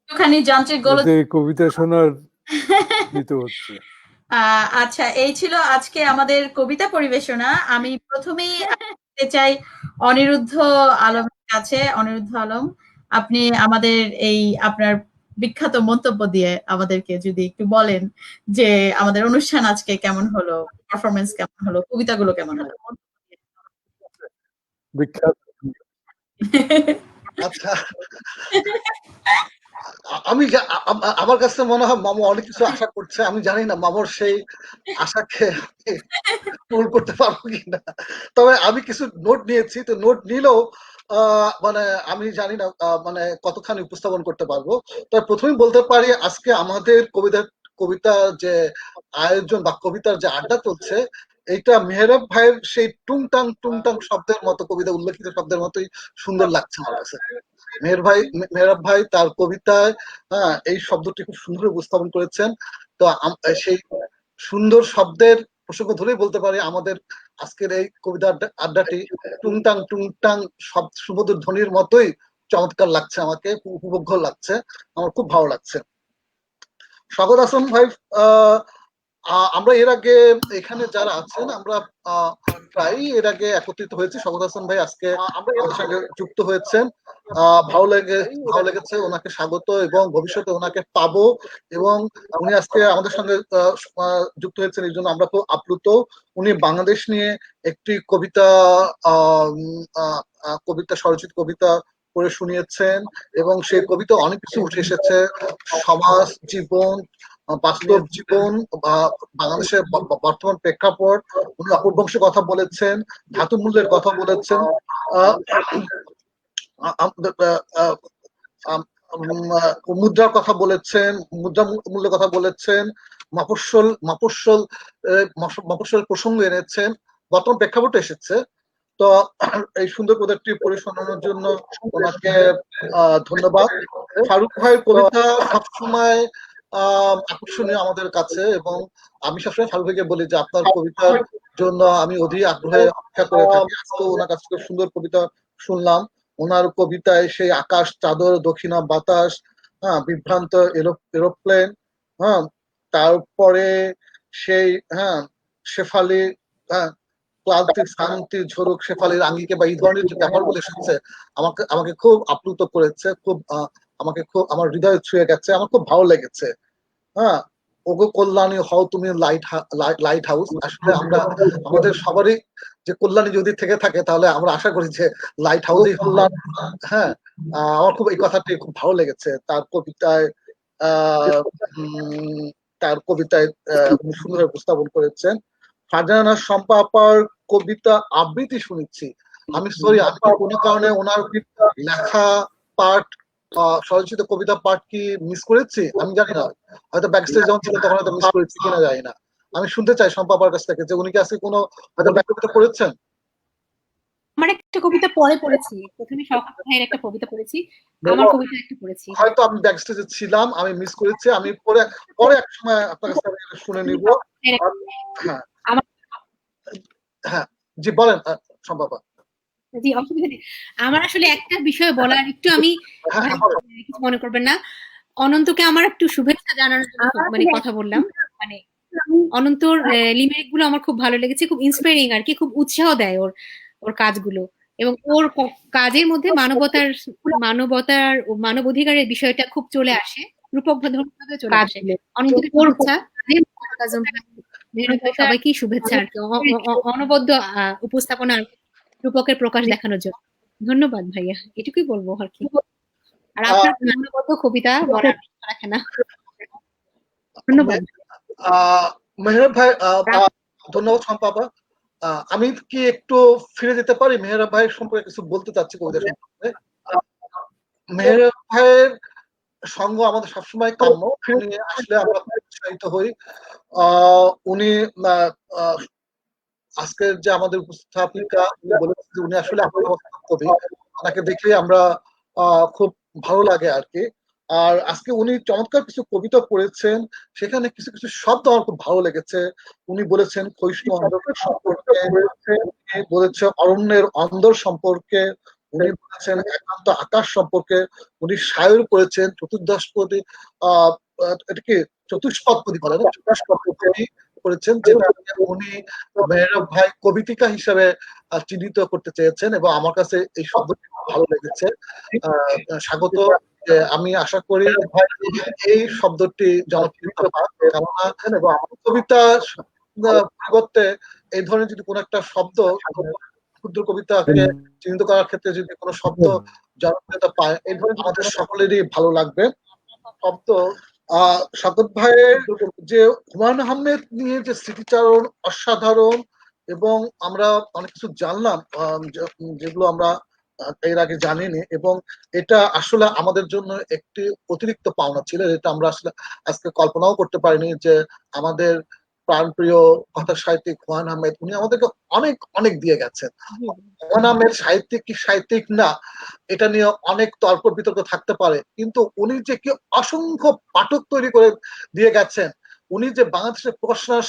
একটুখানি যান্ত্রিক কবিতা শোনার দিতে হচ্ছে। আচ্ছা, এই ছিল আজকে আমাদের কবিতা পরিবেশনা। আমি প্রথমেই বলতে চাই অনিরুদ্ধ আলমের কাছে। অনিরুদ্ধ আলম, আপনি আমাদের এই আপনার বিখ্যাত মন্তব্য দিয়ে আমাদেরকে যদি একটু বলেন যে আমাদের অনুষ্ঠান আজকে কেমন হলো, পারফরমেন্স কেমন হলো, কবিতাগুলো কেমন হলো। বিখ্যাত। আচ্ছা, আমি আমার কাছে মনে হয় মামু অনেক কিছু আশা করছে, আমি জানি না মামুর সেই আশাকে পূরণ করতে পারবো কিনা। তবে আমি কিছু নোট নিয়েছি, তো নোট নিলেও মানে আমি জানি না মানে কতখানি উপস্থাপন করতে পারবো। তবে প্রথমেই বলতে পারি আজকে আমাদের কবিতার যে আয়োজন বা কবিতার যে আড্ডা চলছে, এইটা মেহরাব ভাইয়ের সেই টুংটাং শব্দের মতো, কবিতা উল্লেখিত শব্দের মতোই সুন্দর লাগছে আমার কাছে। মেহরাব ভাই তার কবিতায় এই শব্দটি খুব সুন্দর উপস্থাপন করেছেন। তো সেই সুন্দর শব্দের প্রসঙ্গ ধরেই বলতে পারি আমাদের আজকের এই কবিতা আড্ডাটি টুংটাং শব্দ সুমধুর ধ্বনির মতোই চমৎকার লাগছে, আমাকে উপভোগ্য লাগছে, আমার খুব ভালো লাগছে। স্বাগত হাসান ভাই, আমরা এর আগে এখানে যারা আছেন আমরা প্রায় এর আগে একত্রিত হয়েছি। স্বাগত হাসান ভাই আজকে আমাদের সঙ্গে যুক্ত হয়েছেন, ভালো লেগেছে ওনাকে স্বাগত, এবং ভবিষ্যতে ওনাকে পাবো, এবং উনি আজকে আমাদের সঙ্গে যুক্ত হয়েছেন এই জন্য আমরা খুব আপ্লুত। উনি বাংলাদেশ নিয়ে একটি কবিতা স্বরচিত কবিতা পড়ে শুনিয়েছেন, এবং সেই কবিতা অনেক কিছু উঠে এসেছে, সমাজ জীবন, বাস্তব জীবন, বাংলাদেশের বর্তমান প্রেক্ষাপট। উনি অপভ্রংশের কথা বলেছেন, ধাতু মূল্যের কথা বলেছেন, মুদ্রার কথা বলেছেন, মুদ্রা মূল্যের কথা বলেছেন, মফস্বল প্রসঙ্গ এনেছেন, বর্তমান প্রেক্ষাপটে এসেছে। তো এই সুন্দর কবিতাটি পড়ে শোনানোর জন্য ওনাকে ধন্যবাদ। ফারুক ভাইয়ের কবিতা সবসময় আকর্ষণীয় আমাদের কাছে, এবং আমি সবসময় ফারুক ভাইকে বলি যে আপনার কবিতার জন্য আমি অধীর আগ্রহে অপেক্ষা করে থাকি। আজকে ওনার কাছ থেকে সুন্দর কবিতা শুনলাম। ওনার কবিতায় সেই আকাশ চাদর, দক্ষিণা বাতাস, বিভ্রান্ত এরোপ্লেন, তারপরে সেই শেফালি, ক্লান্তি শান্তি ঝরুক শেফালির আঙ্গিকে, বা এই ধরনের যে ব্যাপারগুলো এসেছে আমাকে খুব আপ্লুত করেছে, খুব আমার হৃদয়ে ছুঁয়ে গেছে, আমার খুব ভালো লেগেছে। ওগো কল্যাণী হও তুমি লাইট হাউস। আসলে আমরা আমাদের সবারই যে কল্যাণী যদি থেকে থাকে তাহলে আমরা আশা করি যে লাইট হাউসই কল্যাণ। আমার খুব এই কথাটি খুব ভালো লেগেছে তার কবিতায়। সুন্দর উপস্থাপন করেছেন। ফারজানা শম্পা আপার কবিতা আবৃত্তি শুনেছি আমি। সরি, আমি কোনো কারণে ওনার লেখা পাঠ, স্বরচিত কবিতা পাঠ কি মিস করেছি আমি জানি না, হয়তো ব্যাকস্টেজ যখন ছিল তখন হয়তো মিস করেছি কিনা জানি না। আমি শুনতে চাই শম্পা আপার কাছ থেকে যে উনি কি আজকে কোনো হয়তো কবিতা পড়েছেন। আমার একটা কবিতা পরে পড়েছি, প্রথমে শওকত ভাইয়ের একটা কবিতা পড়েছি, আমার কবিতা একটা পড়েছি। হয়তো আমি ব্যাকস্টেজে ছিলাম, আমি মিস করেছি, আমি পরে এক সময় আপনার কাছ থেকে শুনে নিব। হ্যাঁ জি বলেন শম্পা আপা। জি, অসুবিধা নেই। আমার আসলে একটা বিষয় বলার, একটু আমি কিছু মনে করবেন না, অনন্তকে আমার একটু শুভেচ্ছা জানানোর জন্য মানে কথা বললাম। মানে অনন্তর লিমেরিক গুলো আমার খুব ভালো লেগেছে, খুব ইন্সপায়ারিং আর কি, খুব উৎসাহ দেয় ওর কাজগুলো, এবং ওর কাজের মধ্যে মানবতার মানবাধিকারের বিষয়টা খুব চলে আসে, রূপকভাবে চলে আসে। অনন্তকে শুভেচ্ছা, সবাইকেই শুভেচ্ছা আর কি, অনবদ্য উপস্থাপনা, রূপকের প্রকাশ দেখানোর জন্য। ধন্যবাদ ভাইয়া, এটুকুই বলবো আর কি। আর আপনার অনবদ্য কবিতা বলার রাখে না। ধন্যবাদ। মেহরাব ভাই, ধন্যবাদ শম্পা। আমি কি একটু ফিরে যেতে পারি মেহেরাব ভাইয়ের সম্পর্কে কিছু বলতে চাচ্ছি কবিতা সম্পর্কে। মেহেরাব ভাইয়ের সঙ্গ আমাদের সবসময় কাম্য, উনি আসলে আমরা উৎসাহিত হই। উনি আজকের যে আমাদের উপস্থাপিকা বলেছেন যে উনি আসলে কবি, ওনাকে দেখলে আমরা খুব ভালো লাগে আর কি। আর আজকে উনি চমৎকার কিছু কবিতা পড়েছেন, সেখানে কিছু কিছু শব্দ আমার খুব ভালো লেগেছে। উনি বলেছেন ক্ষয়িষ্ণু অন্ধকার সম্পর্কে, বলেছে অরণ্যের অন্দর সম্পর্কে, উনি বলেছেন একান্ত আকাশ সম্পর্কে, উনি শায়র করেছেন চতুর্দশপদী এটা কি চতুষ্পদপদী বলে না, চতুষ্পদপদী করেছেন, যেটা উনি মেহেরাব ভাই কবিতিকা হিসাবে চিহ্নিত করতে চেয়েছেন এবং আমার কাছে এই শব্দটি ভালো লেগেছে। স্বাগত। আমি আশা করি এই শব্দটি জনপ্রিয়তা পাক, কেননা কবিতা পরিবর্তে এই ধরনের যদি কোনো একটা শব্দ ক্ষুদ্র কবিতাকে চিহ্নিত করার ক্ষেত্রে যদি কোনো শব্দ জনপ্রিয়তা পায়, এই ধরনের আমাদের সকলেরই ভালো লাগবে। শব্দ স্বাগত ভাইয়ের যে হুমায়ুন আহমেদ নিয়ে যে স্মৃতিচারণ অসাধারণ, এবং আমরা অনেক কিছু জানলাম যেগুলো আমরা এর আগে জানিনি, এবং এটা আসলে আমাদের জন্য একটি অতিরিক্ত পাওনা ছিল, যেটা আমরা আসলে আজকে কল্পনাও করতে পারিনি যে আমাদের প্রাণপ্রিয় কথা সাহিত্যিক হুমায়ুন আহমেদ উনি আমাদেরকে অনেক অনেক দিয়ে গেছেন। হুমায়ুন আহমেদ সাহিত্যিক কি সাহিত্যিক না এটা নিয়ে অনেক তর্ক বিতর্ক থাকতে পারে, কিন্তু উনি যে কি অসংখ্য পাঠক তৈরি করে দিয়ে গেছেন, উনি যে বাংলাদেশের প্রকাশনা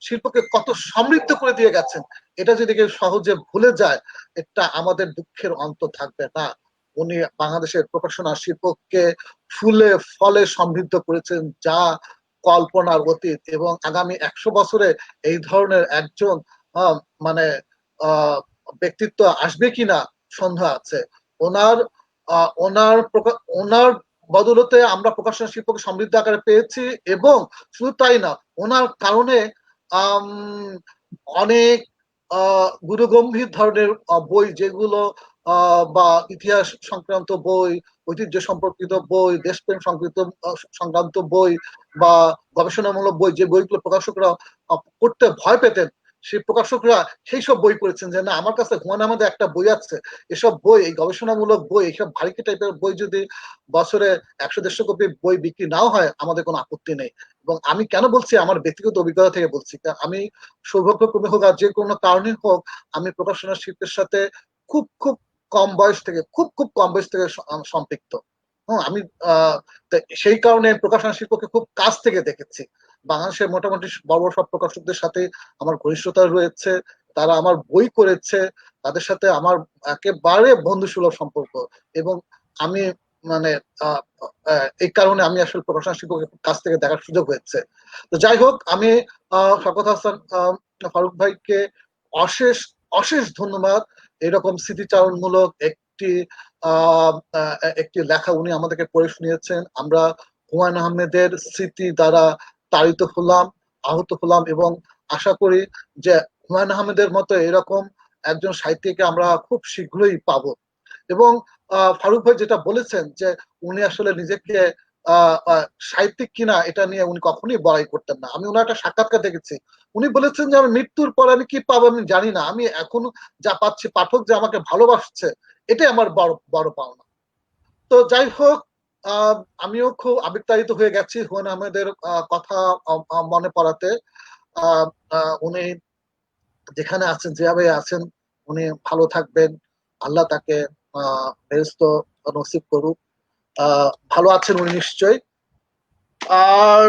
শিল্পকে কত সমৃদ্ধ করে দিয়ে গেছেন, এটা যদি কেউ সহজে ভুলে যায়, এটা আমাদের দুঃখের অন্ত থাকবে না। উনি বাংলাদেশের প্রকাশনা শিল্পকে ফুলে ফলে সমৃদ্ধ করেছেন, যা কল্পনার অতীত, এবং আগামী 100 বছরে এই ধরনের একজন মানে ব্যক্তিত্ব আসবে কিনা সন্দেহ আছে। ওনার ওনার বদলতে আমরা প্রকাশনা শিল্পকে সমৃদ্ধ আকারে পেয়েছি, এবং শুধু তাই না, ওনার কারণে অনেক গুরুগম্ভীর ধরনের বই, যেগুলো বা ইতিহাস সংক্রান্ত বই, ঐতিহ্য সম্পর্কিত বই, দেশপ্রেম সংক্রান্ত বই বা গবেষণামূলক বই, যে বইগুলো প্রকাশকরা পড়তে ভয় পেতেন, সেই প্রকাশকরা সেই সব বই পড়েছেন যে না, আমার কাছে হুমায়ুন আহমেদের একটা বই আছে, এসব বই, এই গবেষণামূলক বই, এইসব ভারী টাইপের বই যদি বছরে 100-150 কপি বই বিক্রি নাও হয়, আমাদের কোনো আপত্তি নেই। এবং আমি কেন বলছি, আমার ব্যক্তিগত অভিজ্ঞতা থেকে বলছি, আমি সৌভাগ্যক্রমে হোক আর যে কোনো কারণে হোক, আমি প্রকাশনা শিল্পের সাথে খুব খুব কম বয়স থেকে সম্পৃক্ত। আমি সেই কারণে প্রকাশনা শিল্পকে খুব কাছ থেকে দেখেছি। বাংলাদেশের মোটামুটি বড় বড় সব প্রকাশকদের সাথে আমার ঘনিষ্ঠতা রয়েছে, তারা আমার বই করেছে, তাদের সাথে আমার একেবারে বন্ধুসুলভ সম্পর্ক, এবং আমি মানে এই কারণে আমি আসলে প্রকাশনা শিল্পকে কাছ থেকে দেখার সুযোগ হয়েছে। তো যাই হোক, আমি শওকত হাসান ফারুক ভাইকে অশেষ অশেষ ধন্যবাদ। এরকম স্মৃতিচারণমূলক একটি লেখা উনি আমাদেরকে পড়ে শুনিয়েছেন। আমরা হুমায়ুন আহমেদের স্মৃতি দ্বারা তাড়িত হলাম, আহত হলাম, এবং আশা করি যে হুমায়ুন আহমেদের মতো এরকম একজন সাহিত্যিককে আমরা খুব শীঘ্রই পাবো। এবং ফারুক ভাই যেটা বলেছেন যে উনি আসলে নিজেকে সাহিত্যিক কিনা এটা নিয়ে উনি কখনোই বড়াই করতেন না। আমি ওনার একটা সাক্ষাৎকার দেখেছি, উনি বলেছেন যে আমি মৃত্যুর পর আমি কি পাবো আমি জানি না, আমি এখন যা পাচ্ছি, পাঠক যে আমাকে ভালোবাসছে, এটাই আমার বড় বড় পাওনা। তো যাই হোক, আমিও খুব আবেগতাড়িত হয়ে গেছি হুমায়ুন আহমেদের কথা মনে পড়াতে। উনি যেখানে আছেন, যেভাবে আছেন, উনি ভালো থাকবেন, আল্লাহ তাকে বেহেশত নসিব করুক। ভালো আছেন উনি নিশ্চয়। আর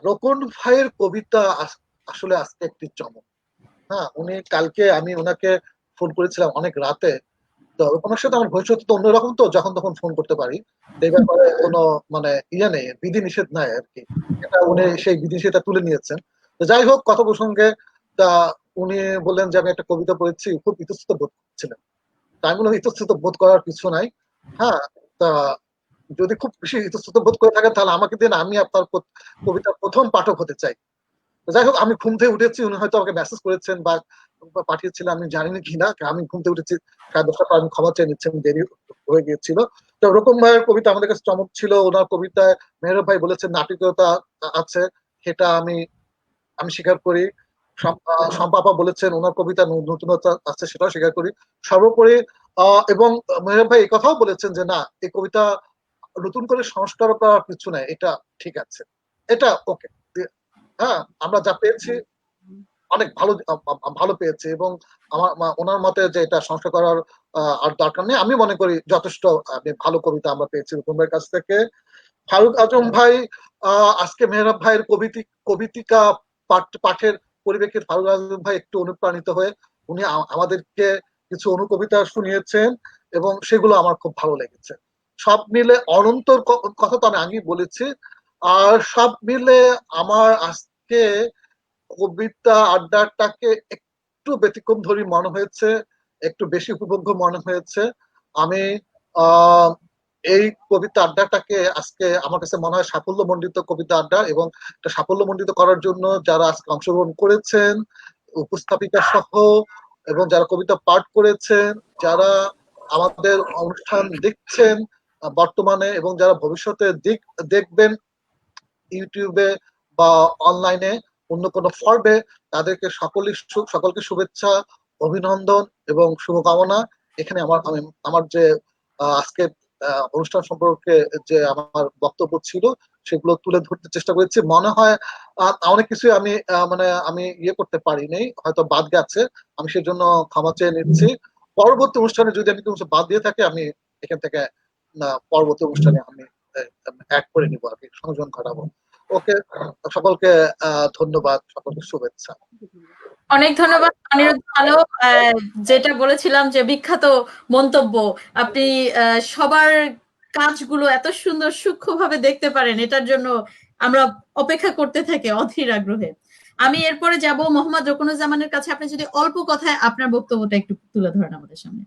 রোকন ভাইয়ের কবিতা আসলে আজকে একটি চমক। হ্যাঁ, উনি কালকে, আমি ওনাকে ফোন করেছিলাম অনেক রাতে, তো রোকনের সাথে আমার ভবিষ্যৎ তো অন্যরকম, তো যখন তখন ফোন করতে পারি, এই ব্যাপারে কোনো মানে নেই, বিধি নিষেধ নাই আর কি। এটা উনি সেই বিধি নিষেধটা তুলে নিয়েছেন। তো যাই হোক, কথা প্রসঙ্গে তা উনি বললেন যে আমি একটা কবিতা পড়েছি, খুব ইতস্তত বোধ করছিলেন। তা আমি বললাম ইতস্তত বোধ করার কিছু নাই। হ্যাঁ, তা যদি খুব বেশি ইতস্তত বোধ করে থাকেন তাহলে আমাকে দিন, আমি আপনার কবিতার প্রথম পাঠক হতে চাই। যাই হোক, আমি ঘুম থেকে উঠেছি, উনি হয়তো আমাকে মেসেজ করেছেন বা পাঠিয়েছিলেন, আমি জানি না কিনা, আমি ঘুম থেকে উঠেছি 10:30 পর, আমি ক্ষমা চেয়ে নিচ্ছি, আমি দেরি হয়ে গিয়েছিল। তো রূপম ভাইয়ের কবিতা আমাদের কাছে চমক ছিল। ওনার কবিতায় মেহরাব ভাই বলেছেন নাটকীয়তা আছে, সেটা আমি স্বীকার করি। শম্পা বলেছেন ওনার কবিতা নতুনতা আছে, সেটাও স্বীকার করি। সর্বোপরি এবং মেহরাব ভাই এই কথাও বলেছেন যে না, এই কবিতা নতুন করে সংস্কার করার কিছু নাই, এটা ঠিক আছে, এটা ওকে। হ্যাঁ, আমরা যা পেয়েছি অনেক ভালো পেয়েছি, এবং আমার ওনার মতে যে এটা সংস্কার করার আর দরকার নেই, আমি মনে করি যথেষ্ট ভালো কবিতা আমরা পেয়েছি রূপম ভাইয়ের কাছ থেকে। ফারুক আজম ভাই আজকে মেহরাব ভাইয়ের কবিতিকা পাঠের পরিপ্রেক্ষিতে ফারুক আজম ভাই একটু অনুপ্রাণিত হয়ে উনি আমাদেরকে কিছু অনুকবিতা শুনিয়েছেন, এবং সেগুলো আমার খুব ভালো লেগেছে। সব মিলে অনন্তর কথা তো আমি আগেই বলেছি, আর সব মিলে আমার আজকে কবিতা আড্ডাটাকে একটু ব্যতিক্রম ধরি মনে হয়েছে, একটু বেশি উপভোগ্য মনে হয়েছে। আমি এই কবিতা আড্ডাটাকে আজকে আমার কাছে মনে হয় সাফল্যমণ্ডিত কবিতা আড্ডা, এবং এটা সাফল্যমণ্ডিত করার জন্য যারা আজকে অংশগ্রহণ করেছেন, উপস্থাপিকা সহ, এবং যারা কবিতা পাঠ করেছেন, যারা আমাদের অনুষ্ঠান দেখছেন বর্তমানে, এবং যারা ভবিষ্যতে দেখবেন ইউটিউবে বা অনলাইনে অন্য কোনো ফর্মে, তাদেরকে সকলকে শুভেচ্ছা, অভিনন্দন এবং শুভকামনা। এখানে আমার যে আজকে অনুষ্ঠান সম্পর্কে যে আমার বক্তব্য ছিল সেগুলো তুলে ধরতে চেষ্টা করেছি। মনে হয় অনেক কিছু আমি ইয়ে করতে পারিনি, হয়তো বাদ গেছে, আমি সেজন্য ক্ষমা চেয়ে নিচ্ছি। পরবর্তী অনুষ্ঠানে যদি আমি কিছু বাদ দিয়ে থাকি, আমি এখান থেকে পরবর্তী অনুষ্ঠানে আমি অ্যাড করে নিবো, আর কি সংযোজন ঘটাবো। ওকে, সকলকে ধন্যবাদ, সকলকে শুভেচ্ছা। অনেক ধন্যবাদ অনিরুদ্ধ আলো। যেটা বলেছিলাম যে বিখ্যাত মন্তব্য, আপনি সবার কাজগুলো এত সুন্দর সূক্ষ্মভাবে দেখতে পারেন, এটার জন্য আমরা অপেক্ষা করতে থাকি অধীর আগ্রহে। আমি এরপরে যাব মোহাম্মদ রুকনুজ্জামানের কাছে। আপনি যদি অল্প কথায় আপনার বক্তব্যটা একটু তুলে ধরেন আমাদের সামনে।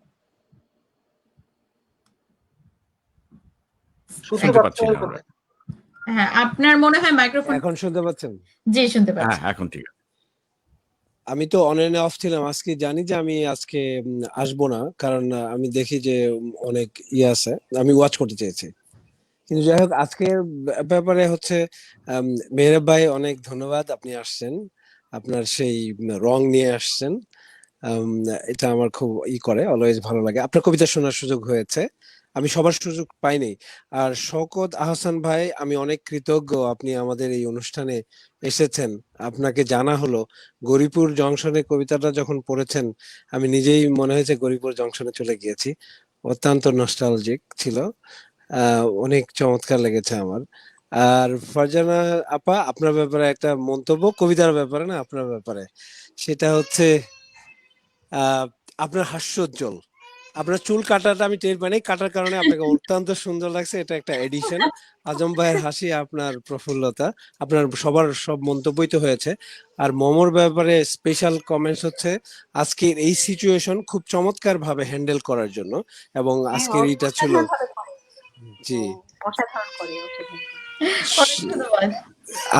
হ্যাঁ, আপনার মনে হয় মাইক্রোফোন এখন শুনতে পাচ্ছেন? জি, শুনতে পাচ্ছি। হ্যাঁ, এখন ঠিক আছে। আমি তো অনলাইনে অফ ছিলাম আজকে, জানি যে আমি আজকে আসবো না, কারণ আমি দেখি যে অনেক আছে, আমি ওয়াচ করতে চেয়েছি। কিন্তু যাই হোক, আজকের ব্যাপারে হচ্ছে মেহরাব ভাই অনেক ধন্যবাদ, আপনি আসছেন, আপনার সেই রং নিয়ে আসছেন, এটা আমার খুব করে, অলওয়েজ ভালো লাগে। আপনার কবিতা শোনার সুযোগ হয়েছে, আমি সবার সুযোগ পাইনি। আর শওকত আহসান ভাই, আমি অনেক কৃতজ্ঞ আপনি আমাদের এই অনুষ্ঠানে এসেছেন। আপনাকে জানা হলো গরিপুর জংশনে কবিতাটা যখন পড়েছেন, আমি নিজেই মনে হয়েছে গরিপুর জংশনে চলে গিয়েছি, অত্যন্ত নস্টালজিক ছিল, অনেক চমৎকার লেগেছে আমার। আর ফারজানা আপা, আপনার ব্যাপারে একটা মন্তব্য, কবিতার ব্যাপারে না, আপনার ব্যাপারে, সেটা হচ্ছে আপনার হাস্যোজ্জ্বল, আপনার চুল কাটাটা আমি টের পাইনি, কাটার কারণে আপনাকে অত্যন্ত সুন্দর লাগছে, এটা একটা এডিশন। আজম ভাইয়ের হাসি, আপনার প্রফুল্লতা, আপনার সবার সব মন্তব্যই তো হয়েছে। আর মমর ব্যাপারে স্পেশাল কমেন্টস হচ্ছে আজকের এই সিচুয়েশন খুব চমৎকার ভাবে হ্যান্ডেল করার জন্য, এবং আজকের এইটা ছিল জি অসাধারণ করে।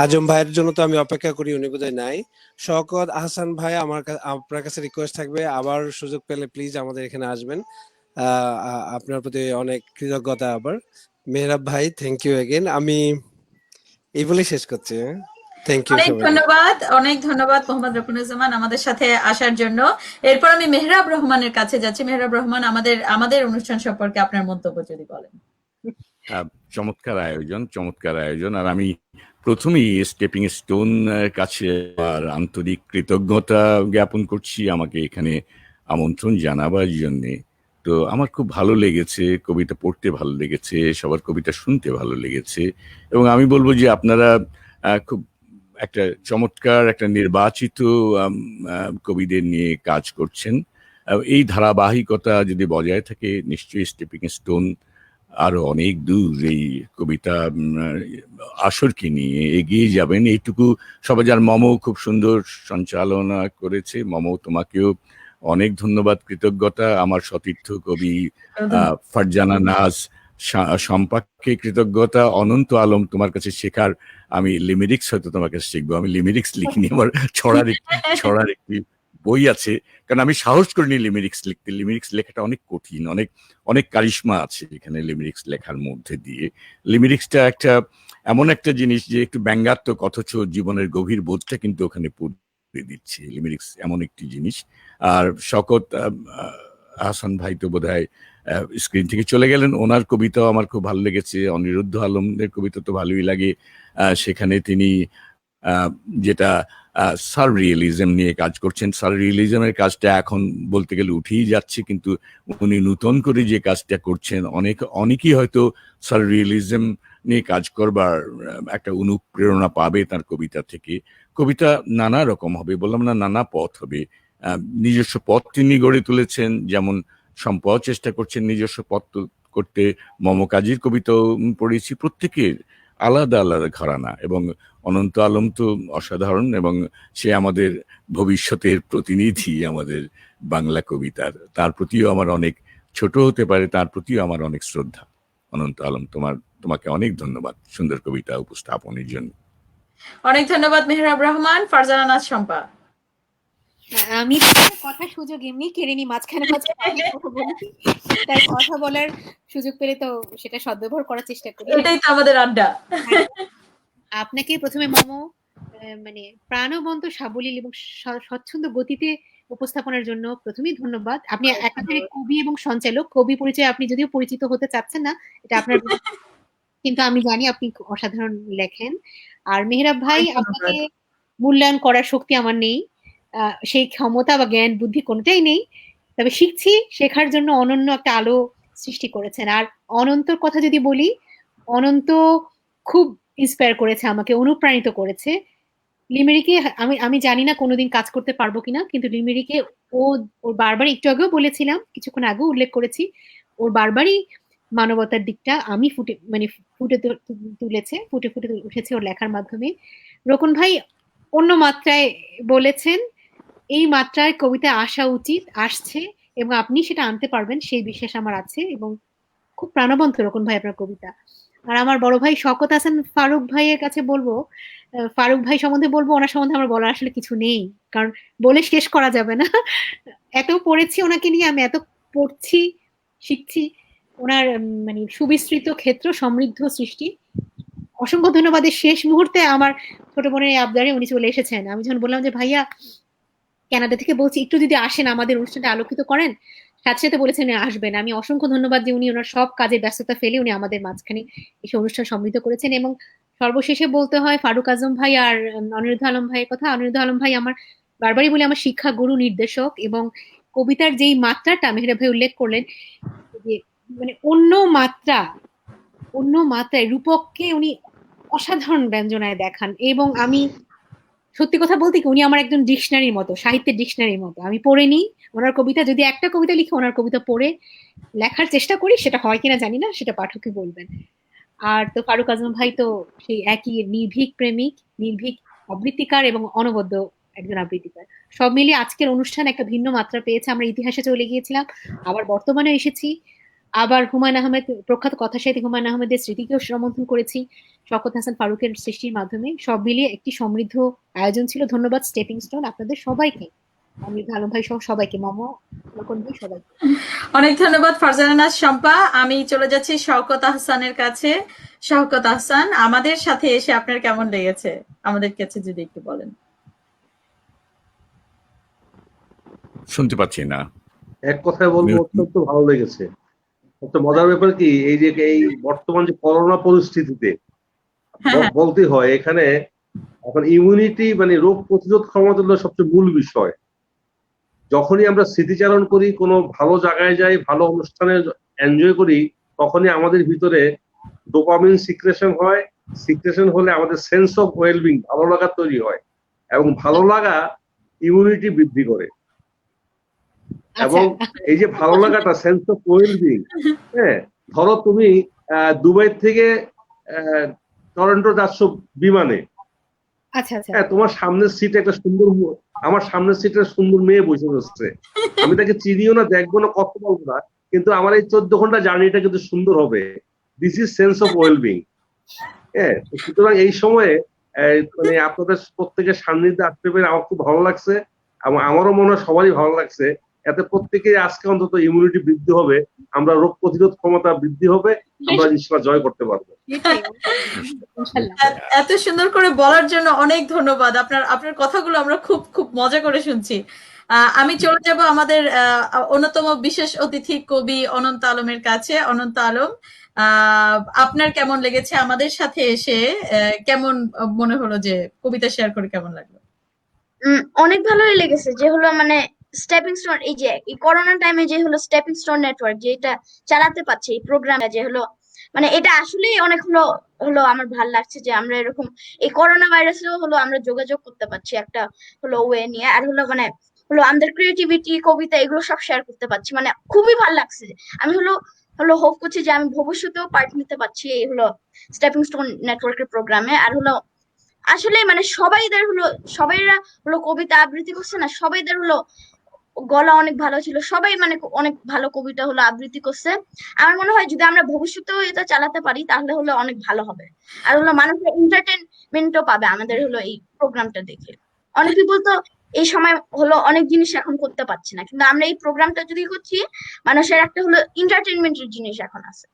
আজম ভাইয়ের জন্য তো আমি অপেক্ষা করি, উনি বোধহয় নাই। শওকত আহসান ভাই, আপনার কাছে রিকোয়েস্ট থাকবে, আবার সুযোগ পেলে প্লিজ আমাদের এখানে আসবেন, আপনার প্রতি অনেক কৃতজ্ঞতা। আবার মেহরাব ভাই, থ্যাংক ইউ এগেন। আমি এই বলেই শেষ করছি। Thank you. অনেক ধন্যবাদ মোহাম্মদ রুকনুজ্জামান আমাদের সাথে আসার জন্য। এরপর আমি মেহরাব রহমানের কাছে যাচ্ছি। মেহরাব রহমান, আমাদের অনুষ্ঠান সম্পর্কে আপনার মন্তব্য যদি বলেন। চমৎকার আয়োজন। আর আমি প্রথমেই স্টেপিং স্টোন কাছে আর আন্তরিক কৃতজ্ঞতা জ্ঞাপন করছি আমাকে এখানে আমন্ত্রণ জানাবার জন্যে। তো আমার খুব ভালো লেগেছে, কবিতা পড়তে ভালো লেগেছে, সবার কবিতা শুনতে ভালো লেগেছে, এবং আমি বলবো যে আপনারা খুব একটা চমৎকার একটা নির্বাচিত কবিদের নিয়ে কাজ করছেন। এই ধারাবাহিকতা যদি বজায় থাকে, নিশ্চয়ই স্টেপিং স্টোন আরো অনেক দূর এই কবিতা আসরকে নিয়ে এগিয়ে যাবেন, এইটুকু সবাই। যার মমও খুব সুন্দর সঞ্চালনা করেছে, মমও তোমাকেও অনেক ধন্যবাদ, কৃতজ্ঞতা। আমার সতীর্থ কবি ফারজানা নাজ, শম্পাকে কৃতজ্ঞতা। অনন্ত আলম, তোমার কাছে শেখার, আমি লিমিরিক্স হয়তো তোমার কাছে শিখবো, আমি লিমিরিক্স লিখিনি, আমার ছড়ার একটি বই আছে, কারণ আমি সাহস করিনি লিমিরিক্স লিখতে। লিমিরিক্স লেখাটা অনেক কঠিন, অনেক অনেক কারিশমা আছে এখানে লিমিরিক্স লেখার মধ্যে দিয়ে। লিমিরিক্সটা একটা এমন একটা জিনিস যে একটু ব্যঙ্গাত্মক, অথচ জীবনের গভীর বোধটা কিন্তু ওখানে পড়ে দিচ্ছে। লিমিরিক্স এমন একটি জিনিস। আর শওকত হাসান ভাই তো বোধহয় স্ক্রিন থেকে চলে গেলেন, ওনার কবিতাও আমার খুব ভালো লেগেছে। অনিরুদ্ধ আলমের কবিতা তো ভালোই লাগে। সেখানে তিনি যেটা সাররিয়েলিজম নিয়ে কাজ করছেন, সাররিয়েলিজমের কাজটা এখন বলতে গেলে উঠেই যাচ্ছে, কিন্তু উনি নতুন করে যে কাজটা করছেন, অনেকেই হয়তো সাররিয়েলিজম নিয়ে কাজ করবার একটা অনুপ্রেরণা পাবে তার কবিতা থেকে। কবিতা নানা রকম হবে, বললাম না, নানা পথ হবে। নিজস্ব পথ তিনি গড়ে তুলেছেন, যেমন সম্পদ চেষ্টা করছেন নিজস্ব পথ করতে। মমকাজীর কবিতাও পড়েছি, প্রত্যেকের আলাদা আলাদা ঘরানা। এবং অনন্ত আলম তো অসাধারণ, এবং সে আমাদের ভবিষ্যতের প্রতিনিধি আমাদের বাংলা কবিতার। তার প্রতিও আমার অনেক, ছোট হতে পারে, তার প্রতিও আমার অনেক শ্রদ্ধা। অনন্ত আলম, তোমাকে অনেক ধন্যবাদ সুন্দর কবিতা উপস্থাপনের জন্য। অনেক ধন্যবাদ মেহরাব রহমান। ফারজানা নাজ শম্পা। আমি কথা সুযোগ এমনি কেড়েনি, মাঝখানে মাঝখানে কথা বলি, তাই কথা বলার সুযোগ পেলে তো সেটা সদ্ব্যবহার করার চেষ্টা করি। এটাই তো আমাদের আড্ডা। আপনাকে প্রথমে মমো মানে প্রাণবন্ত, সাবলীল এবং স্বচ্ছন্দ গতিতে উপস্থাপনের জন্য প্রথমেই ধন্যবাদ। আপনি একাধারে কবি এবং সঞ্চালক। কবি পরিচয় আপনি যদিও পরিচিত হতে চাচ্ছেন না, এটা আপনার কিন্তু আমি জানি আপনি অসাধারণ লেখেন। আর মেহরাব ভাই, আপনাকে মূল্যায়ন করার শক্তি আমার নেই, সেই ক্ষমতা বা জ্ঞান বুদ্ধি কোনটাই নেই, তবে শিখছি, শেখার জন্য অনন্য একটা আলো সৃষ্টি করেছেন। আর অনন্তর কথা যদি বলি, অনন্ত খুব ইন্সপায়ার করেছে আমাকে, অনুপ্রাণিত করেছে। লিমেরিকে আমি জানি না কোনোদিন কাজ করতে পারবো কিনা, কিন্তু লিমেরিকে ওর বারবার, একটু আগেও বলেছিলাম, কিছুক্ষণ আগেও উল্লেখ করেছি, ওর বারবারই মানবতার দিকটা আমি ফুটে তুলেছে, ফুটে উঠেছে ওর লেখার মাধ্যমে। রোকন ভাই অন্য মাত্রায় বলেছেন, এই মাত্রায় কবিতা আসা উচিত, আসছে, এবং আপনি সেটা আনতে পারবেন সেই বিশ্বাস আমার আছে। এবং খুব প্রাণবন্ত রোকন ভাই আপনার কবিতা। আর আমার বড় ভাই শওকত হাসান ফারুক ভাইয়ের কাছে বলবো, ফারুক ভাই সম্বন্ধে বলবো, ওনার সম্বন্ধে আমার বলার আসলে কিছু নেই, কারণ বলে শেষ করা যাবে না। এত পড়েছি ওনাকে নিয়ে, আমি এত পড়ছি, শিখছি। ওনার মানে সুবিস্তৃত ক্ষেত্র, সমৃদ্ধ সৃষ্টি। অসংখ্য ধন্যবাদের শেষ মুহূর্তে আমার ছোট বোনের আবদারে উনি চলে এসেছেন। আমি যখন বললাম যে ভাইয়া কানাডা থেকে বলছি, একটু যদি আসেন আমাদের অনুষ্ঠানটা আলোকিত করেন, সাথে সাথে বলেছেন আসবেন। আমি অসংখ্য ধন্যবাদ যে উনি ওনার সব কাজের ব্যস্ততা ফেলে উনি আমাদের মাঝখানে এসে অনুষ্ঠান সমৃদ্ধ করেছেন। এবং সর্বশেষে বলতে হয় ফারুক আজম ভাই আর অনিরুদ্ধ আলম ভাইয়ের কথা। অনিরুদ্ধ আলম ভাই আমার, বারবারই বলি, আমার শিক্ষা গুরু, নির্দেশক। এবং কবিতার যেই মাত্রাটা মেহরাব ভাই উল্লেখ করলেন, যে মানে অন্য মাত্রায় রূপককে উনি অসাধারণ ব্যঞ্জনায় দেখান। এবং আমি সত্যি কথা বলতে কি, উনি আমার একজন ডিকশনারির মতো, সাহিত্যের ডিকশনারির মতো। আমি পড়ে নিই ওনার কবিতা, যদি একটা কবিতা লিখে ওনার কবিতা পড়ে লেখার চেষ্টা করি, সেটা হয় কিনা জানি না, সেটা পাঠকই বলবেন। আর তো ফারুক আজম ভাই তো সেই একই নির্ভীক প্রেমিক, নির্ভীক আবৃত্তিকার এবং অনবদ্য একজন আবৃত্তিকার। সব মিলিয়ে আজকের অনুষ্ঠান একটা ভিন্ন মাত্রা পেয়েছে। আমরা ইতিহাসে চলে গিয়েছিলাম, আবার বর্তমানে এসেছি, আবার হুমায়ুন আহমেদ, প্রখ্যাত কথাসাহিত্যিক হুমায়ুন আহমেদের স্মৃতিকেও সমর্থন করেছি শওকত হাসান ফারুকের সৃষ্টির মাধ্যমে। সব মিলিয়ে একটি সমৃদ্ধ আয়োজন ছিল। ধন্যবাদ স্টেপিং স্টোন আপনাদের সবাইকে, অমিত আলম ভাই সহ সবাইকে, মামা, রকন ভাই, সবাইকে অনেক ধন্যবাদ ফারজানা নাজ শম্পা। আমি চলে যাচ্ছি শওকত আহসানের কাছে। শওকত আহসান, আমাদের সাথে এসে আপনার কেমন লেগেছে আমাদের কাছে যদি একটু বলেন। শুনতে পাচ্ছি না। এক কথায় বলবো, অত্যন্ত ভালো লেগেছে। একটা মজার ব্যাপার কি, এই যে এই বর্তমান যে করোনা পরিস্থিতিতে বলতে হয়, এখানে এখন ইমিউনিটি মানে রোগ প্রতিরোধ ক্ষমতা হলো সবচেয়ে মূল বিষয়। যখনই আমরা স্মৃতিচারণ করি, কোনো ভালো জায়গায় যাই, ভালো অনুষ্ঠানে এনজয় করি, তখনই আমাদের ভিতরে ডোপামিন সিক্রেশন হয়। সিক্রেশন হলে আমাদের সেন্স অফ ওয়েলবিং, ভালো লাগা তৈরি হয়, এবং ভালো লাগা ইমিউনিটি বৃদ্ধি করে। এবং এই যে ভালো লাগাটা, সেন্স অফ ওয়েলবিং, হ্যাঁ, ধরো তুমি দুবাই থেকে টরন্টো যাচ্ছ বিমানে, হ্যাঁ, তোমার সামনের সিটে একটা সুন্দর, আমার সামনের সিটে সুন্দর মেয়ে বসে বসছে, আমি তাকে চিনিও না, দেখবো না, কথা বলবো না, কিন্তু আমার এই 14 ঘন্টা জার্নিটা কিন্তু সুন্দর হবে। This is sense of wellbeing. হ্যাঁ, সুতরাং এই সময়ে মানে আপনাদের প্রত্যেকের সান্নিধ্যে আসতে পেরে আমার খুব ভালো লাগছে। আমারও মনে হয় সবারই ভালো লাগছে, এতে প্রত্যেকেই আজকে অন্তত ইমিউনিটি বৃদ্ধি হবে, আমরা রোগ প্রতিরোধ ক্ষমতা বৃদ্ধি হবে, আমরা ইনশাআল্লাহ জয় করতে পারবো। এত সুন্দর করে বলার জন্য অনেক ধন্যবাদ। আপনার কথাগুলো আমরা খুব খুব মজা করে শুনছি। আমি চলে যাব আমাদের অন্যতম বিশেষ অতিথি কবি অনন্ত আলমের কাছে। অনন্ত আলম, আপনার কেমন লেগেছে আমাদের সাথে এসে? কেমন মনে হলো, যে কবিতা শেয়ার করে কেমন লাগলো? অনেক ভালোই লেগেছে, যে হলো মানে স্টেপিং স্টোন, এই যে এই করোনা টাইমে যে হলো স্টেপিং স্টোন নেটওয়ার্ক যেটা চালাতে পারছে, এই প্রোগ্রামটা যে হলো মানে এটা আসলেই অনেক হলো হলো আমার ভালো লাগছে যে আমরা এরকম এই করোনা ভাইরাসেও হলো আমরা যোগাযোগ করতে পারছি একটা হলো ওয়ে নিয়ে, আর হলো মানে হলো আমাদের ক্রিয়েটিভিটি, কবিতা এগুলো সব শেয়ার করতে পারছি, মানে খুবই ভালো লাগছে। আমি হলো হলো হোপ করছি যে আমি ভবিষ্যতেও পার্ট নিতে পারছি এই হলো স্টেপিং স্টোন নেটওয়ার্কের প্রোগ্রামে। আর হলো আসলে মানে সবাইদের হলো সবাইরা হলো কবিতা আবৃত্তি করছে না, সবাইদের হলো গলা অনেক ভালো ছিল, সবাই মানে অনেক ভালো কবিতা হলো আবৃত্তি করছে। আমার মনে হয় যদি আমরা ভবিষ্যতেও এটা চালাতে পারি তাহলে হলো অনেক ভালো হবে, আর হলো মানুষের এন্টারটেনমেন্টও পাবে আমাদের হলো এই প্রোগ্রামটা দেখে। অনেক পিপল তো এই সময় হলো অনেক জিনিস এখন করতে পারছে না, কিন্তু আমরা এই প্রোগ্রামটা যদি করছি মানুষের একটা হলো এন্টারটেনমেন্টের জিনিস এখন আছে,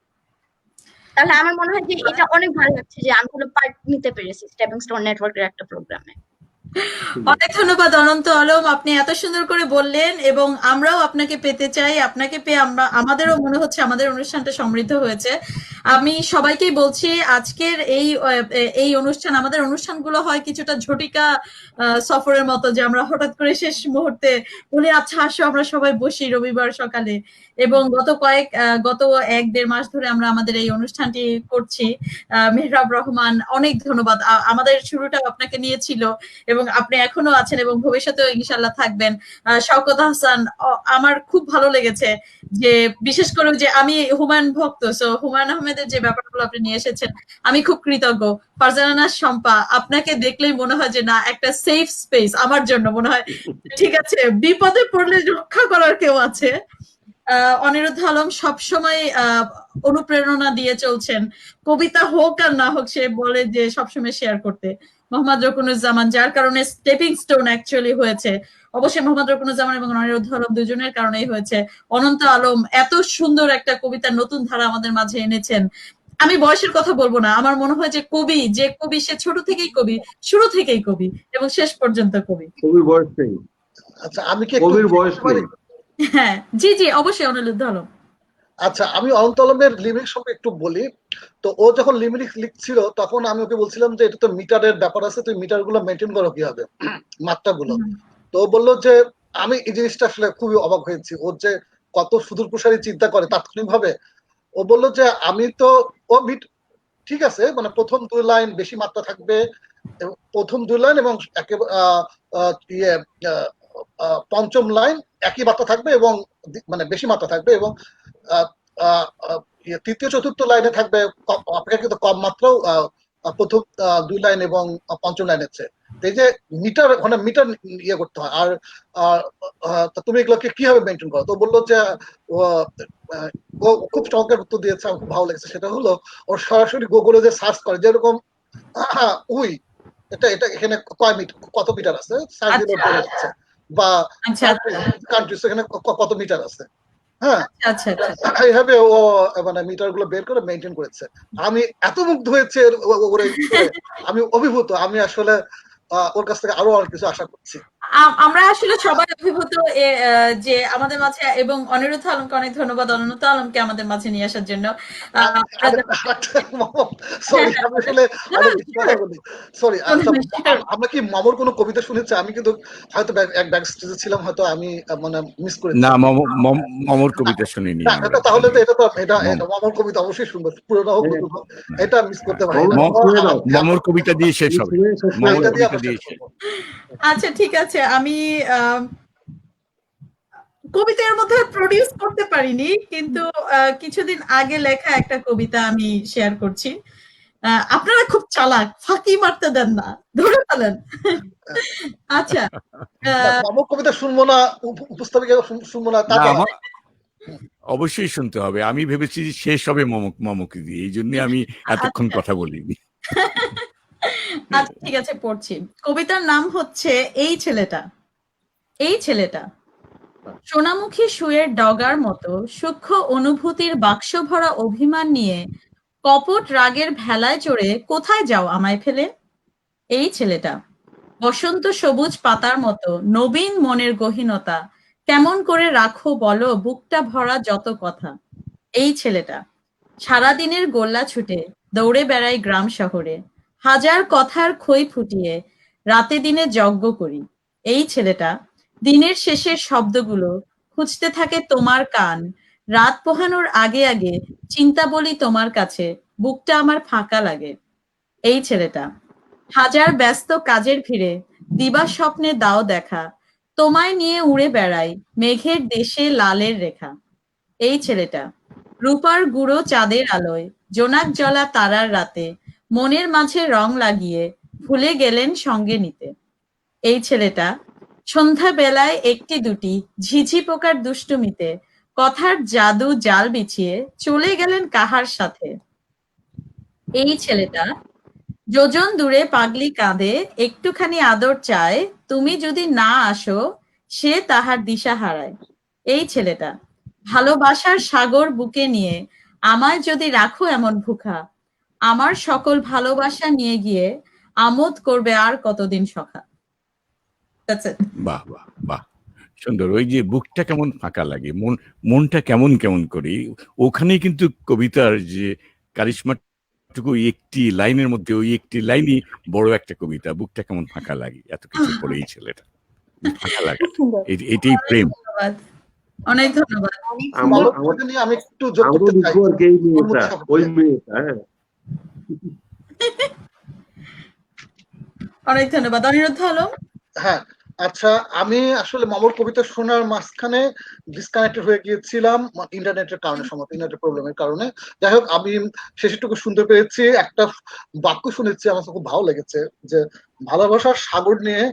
তাহলে আমার মনে হয় যে এটা অনেক ভালো লাগছে যে আমি হলো পার্ট নিতে পেরেছি স্টেপিং স্টোন নেটওয়ার্কের একটা প্রোগ্রামে। অনেক ধন্যবাদ অনন্ত আলম, আপনি এত সুন্দর করে বললেন এবং আমরাও আপনাকে পেতে চাই। আপনাকে পেয়ে আমাদেরও মনে হচ্ছে আমাদের অনুষ্ঠানটা সমৃদ্ধ হয়েছে। আমি সবাইকেই বলছি আজকের এই অনুষ্ঠান, আমাদের অনুষ্ঠানগুলো হয় কিছুটা ঝটিকা সফরের মতো, যে আমরা হঠাৎ করে শেষ মুহূর্তে বলি আচ্ছা আসো আমরা সবাই বসি রবিবার সকালে, এবং গত 1-1.5 মাস ধরে আমরা আমাদের এই অনুষ্ঠানটি করছি। মেহরাব রহমান, অনেক ধন্যবাদ। আমাদের শুরুটা আপনাকে নিয়েছিল এবং আপনি এখনো আছেন এবং ভবিষ্যতেও ইনশাল্লাহ থাকবেন। শওকত হাসান, আমার খুব ভালো লেগেছে যে বিশেষ করে যে আমি হুমায়ুন ভক্ত, সো হুমায়ুন আহমেদের যে ব্যাপারগুলো আপনি নিয়ে এসেছেন আমি খুব কৃতজ্ঞ। ফারজানা শম্পা, আপনাকে দেখলেই মনে হয় যে না একটা সেফ স্পেস আমার জন্য মনে হয়, ঠিক আছে বিপদে পড়লে রক্ষা করার কেউ আছে। অনিরুদ্ধ আলম সবসময় অনুপ্রেরণা দিয়ে চলছেন, কবিতা হোক আর না হোক সে বলে যে সবসময় শেয়ার করতে। মোহাম্মদ রকুনুজ্জামান, যার কারণে স্টেপিং স্টোন অ্যাকচুয়ালি হয়েছে, অবশ্যই মোহাম্মদ রকুনুজ্জামান এবং অনিরুদ্ধ আলম দুজনের কারণেই হয়েছে। অনন্ত আলম এত সুন্দর একটা কবিতার নতুন ধারা আমাদের মাঝে এনেছেন। আমি বয়সের কথা বলবো না, আমার মনে হয় যে যে কবি সে ছোট থেকেই কবি, শুরু থেকেই কবি এবং শেষ পর্যন্ত কবি। কবির বয়স নেই। আচ্ছা আমি কি কবির বয়স নেই। হ্যাঁ জি জি অবশ্যই অনিরুদ্ধ আলম। আচ্ছা আমি অনন্ত আলমের লিমিক্স সম্পর্কে একটু বলি। তো ও যখন লিমিক্স লিখছিল তখন আমি ওকে বলছিলাম যে এটা তো মিটারের ব্যাপার আছে, তুই মিটার গুলো মেনটেন করো কিভাবে, মাত্রাগুলো। তো ও বললো যে আমি এই জিনিসটা আসলে খুবই অবাক হয়েছি, ওর যে কত সুদূর প্রসারী চিন্তা করে তাৎক্ষণিক ভাবে। ও বললো যে আমি তো ঠিক আছে মানে প্রথম 2 লাইন বেশি মাত্রা থাকবে, প্রথম 2 লাইন এবং পঞ্চম লাইন একই মাত্রা থাকবে এবং মানে বেশি মাত্রা থাকবে, এবং তৃতীয় চতুর্থ লাইনে থাকবে অপেক্ষাকৃত কম মাত্রাও প্রথম 2 লাইন এবং পঞ্চম লাইনের চেয়ে। এই যে মিটার মানে মিটার ইয়ে করতে হয়। আর তুমি এগুলোকে কিভাবে মেনটেন করো? তো বললো যে ও খুব চমকের উত্তর দিয়েছে, আমার খুব ভালো লেগেছে। সেটা হলো ওর সরাসরি গুগলে যে সার্চ করে, যেরকম উই এটা এখানে কত মিটার আছে সার্চ দিলে বলে দিচ্ছে, বা কান্ট্রি এখানে কত মিটার আছে। হ্যাঁ এইভাবে ও মানে মিটার গুলো বের করে মেনটেন করেছে। আমি এত মুগ্ধ হয়েছে, আমি অভিভূত। আমি আসলে ওর কাছ থেকে আরো অনেক কিছু আশা করছি। আমরা আসলে সবাই অভিভূত যে আমাদের মাঝে, এবং অনিরুদ্ধ আলমকে অনেক ধন্যবাদ অনন্ত আলমকে আমাদের মাঝে নিয়ে আসার জন্য। আমরা কি মামুর কোনো কবিতা শুনেছি? আমি কিন্তু হয়তো ব্যাক স্টেজে ছিলাম, হয়তো আমি মানে মিস করেছি। না, মামুর কবিতা শুনিনি। তাহলে তো এটা মামুর কবিতা অবশ্যই শুনবো, পুরোনো হোক নতুন হোক, এটা মিস করতে পারি না। মামুর কবিতা দিয়ে শেষ হবে। আচ্ছা ঠিক আছে, আমি কবিতার মধ্যে প্রডিউস করতে পারিনি, কিন্তু কিছুদিন আগে লেখা একটা কবিতা আমি শেয়ার করছি। আপনারা খুব চালাক, ফাঁকি মারতে দেন না, ধরে ফেলেন। আচ্ছা মামুর কবিতা শুনবো না, উপস্থাপিকা শুনবো না, অবশ্যই শুনতে হবে। আমি ভেবেছি শেষ হবে মমকে দিয়ে, এই জন্য আমি এতক্ষণ কথা বলিনি। আচ্ছা ঠিক আছে, পড়ছি। কবিতার নাম হচ্ছে এই ছেলেটা। এই ছেলেটা সোনামুখী শুয়ের ডগার মতো সূক্ষ্ম অনুভূতির বাক্স ভরা অভিমান নিয়ে কপট রাগের ভেলায় চড়ে কোথায় যাও আমায় ফেলে? এই ছেলেটা বসন্ত সবুজ পাতার মতো নবীন মনের গহীনতা কেমন করে রাখো বলো বুকটা ভরা যত কথা। এই ছেলেটা সারাদিনের গোল্লা ছুটে দৌড়ে বেড়াই গ্রাম শহরে, হাজার কথার খই ফুটিয়ে রাতে দিনে যজ্ঞ করি। এই ছেলেটা দিনের শেষের শব্দগুলো খুঁজতে থাকে তোমার কান, রাত পোহানোর আগে আগে চিন্তা বলি তোমার কাছে, বুকটা আমার ফাঁকা লাগে। এই ছেলেটা হাজার ব্যস্ত কাজের ভিড়ে দিবা স্বপ্নে দাও দেখা, তোমায় নিয়ে উড়ে বেড়াই মেঘের দেশে লালের রেখা। এই ছেলেটা রূপার গুঁড়ো চাঁদের আলোয় জোনাক জ্বলা তারার রাতে মনের মাঝে রং লাগিয়ে ভুলে গেলেন সঙ্গে নিতে। এই ছেলেটা সন্ধ্যা বেলায় একটি দুটি ঝিঝি পোকার দুষ্টুমিতে কথার জাদু জাল বিছিয়ে চলে গেলেন কাহার সাথে। এই ছেলেটা যোজন দূরে পাগলি কাঁদে একটুখানি আদর চায়, তুমি যদি না আসো সে তাহার দিশা হারায়। এই ছেলেটা ভালোবাসার সাগর বুকে নিয়ে আমায় যদি রাখো এমন ভুখা, আমার সকল ভালোবাসা নিয়ে গিয়ে আমোদ করবে আর কতদিন সখা। That's it. বাহ বাহ বাহ, সুন্দর। ওই যে বুকটা কেমন ফাঁকা লাগে, মনটা কেমন কেমন করি, ওখানে কিন্তু কবিতার যে কারিশমাটুকু একটি লাইনের মধ্যে, ওই একটি লাইনই বড় একটা কবিতা। বুকটা কেমন ফাঁকা লাগে, এত কিছু পড়ে এই ছেলেটা ফাঁকা লাগে, এটাই প্রেম। ধন্যবাদ, অনেক ধন্যবাদ। আমি একটু যোগ করতে চাই। ওই মেয়েটা, হ্যাঁ, অনেক ধন্যবাদ। অনিরুদ্ধ আলম। হ্যাঁ, আচ্ছা, আমি আসলে মামুর কবিতা শোনার মাঝখানে ডিসকানেক্টেড হয়ে গিয়েছিলাম ইন্টারনেটের কারণে, সম্ভবত ইন্টারনেটের প্রবলেমের কারণে। যাই হোক, আমি শেষটুকু শুনতে পেরেছি। একটা বাক্য শুনেছি, আমার খুব ভালো লেগেছে, যে ভালোবাসার সাগর নিয়ে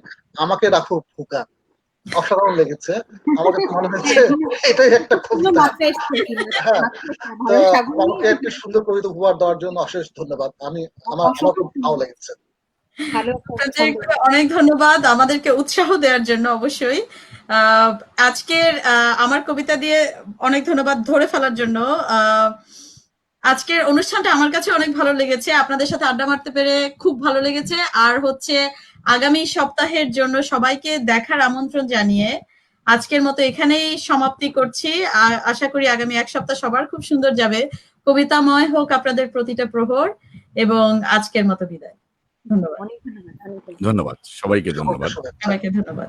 আমাকে রাখো ফুকা। অসাধারণ লেগেছে আমার কাছে, মনে হচ্ছে এটাই একটা কবিতা। হ্যাঁ, তো আমাকে একটি সুন্দর কবিতা উপহার দেওয়ার জন্য অশেষ ধন্যবাদ। আমার খুব ভালো লেগেছে। অনেক ধন্যবাদ আমাদেরকে উৎসাহ দেওয়ার জন্য। অবশ্যই আজকের আমার কবিতা দিয়ে অনেক ধন্যবাদ ধরে ফেলার জন্য। আজকের অনুষ্ঠানটা আমার কাছে অনেক ভালো লেগেছে, আপনাদের সাথে আড্ডা মারতে পেরে খুব ভালো লেগেছে। আর হচ্ছে আগামী সপ্তাহের জন্য সবাইকে দেখার আমন্ত্রণ জানিয়ে আজকের মতো এখানেই সমাপ্তি করছি। আশা করি আগামী এক সপ্তাহ সবার খুব সুন্দর যাবে, কবিতাময় হোক আপনাদের প্রতিটা প্রহর। এবং আজকের মতো বিদায়। ধন্যবাদ, ধন্যবাদ সবাইকে, ধন্যবাদ সবাইকে, ধন্যবাদ।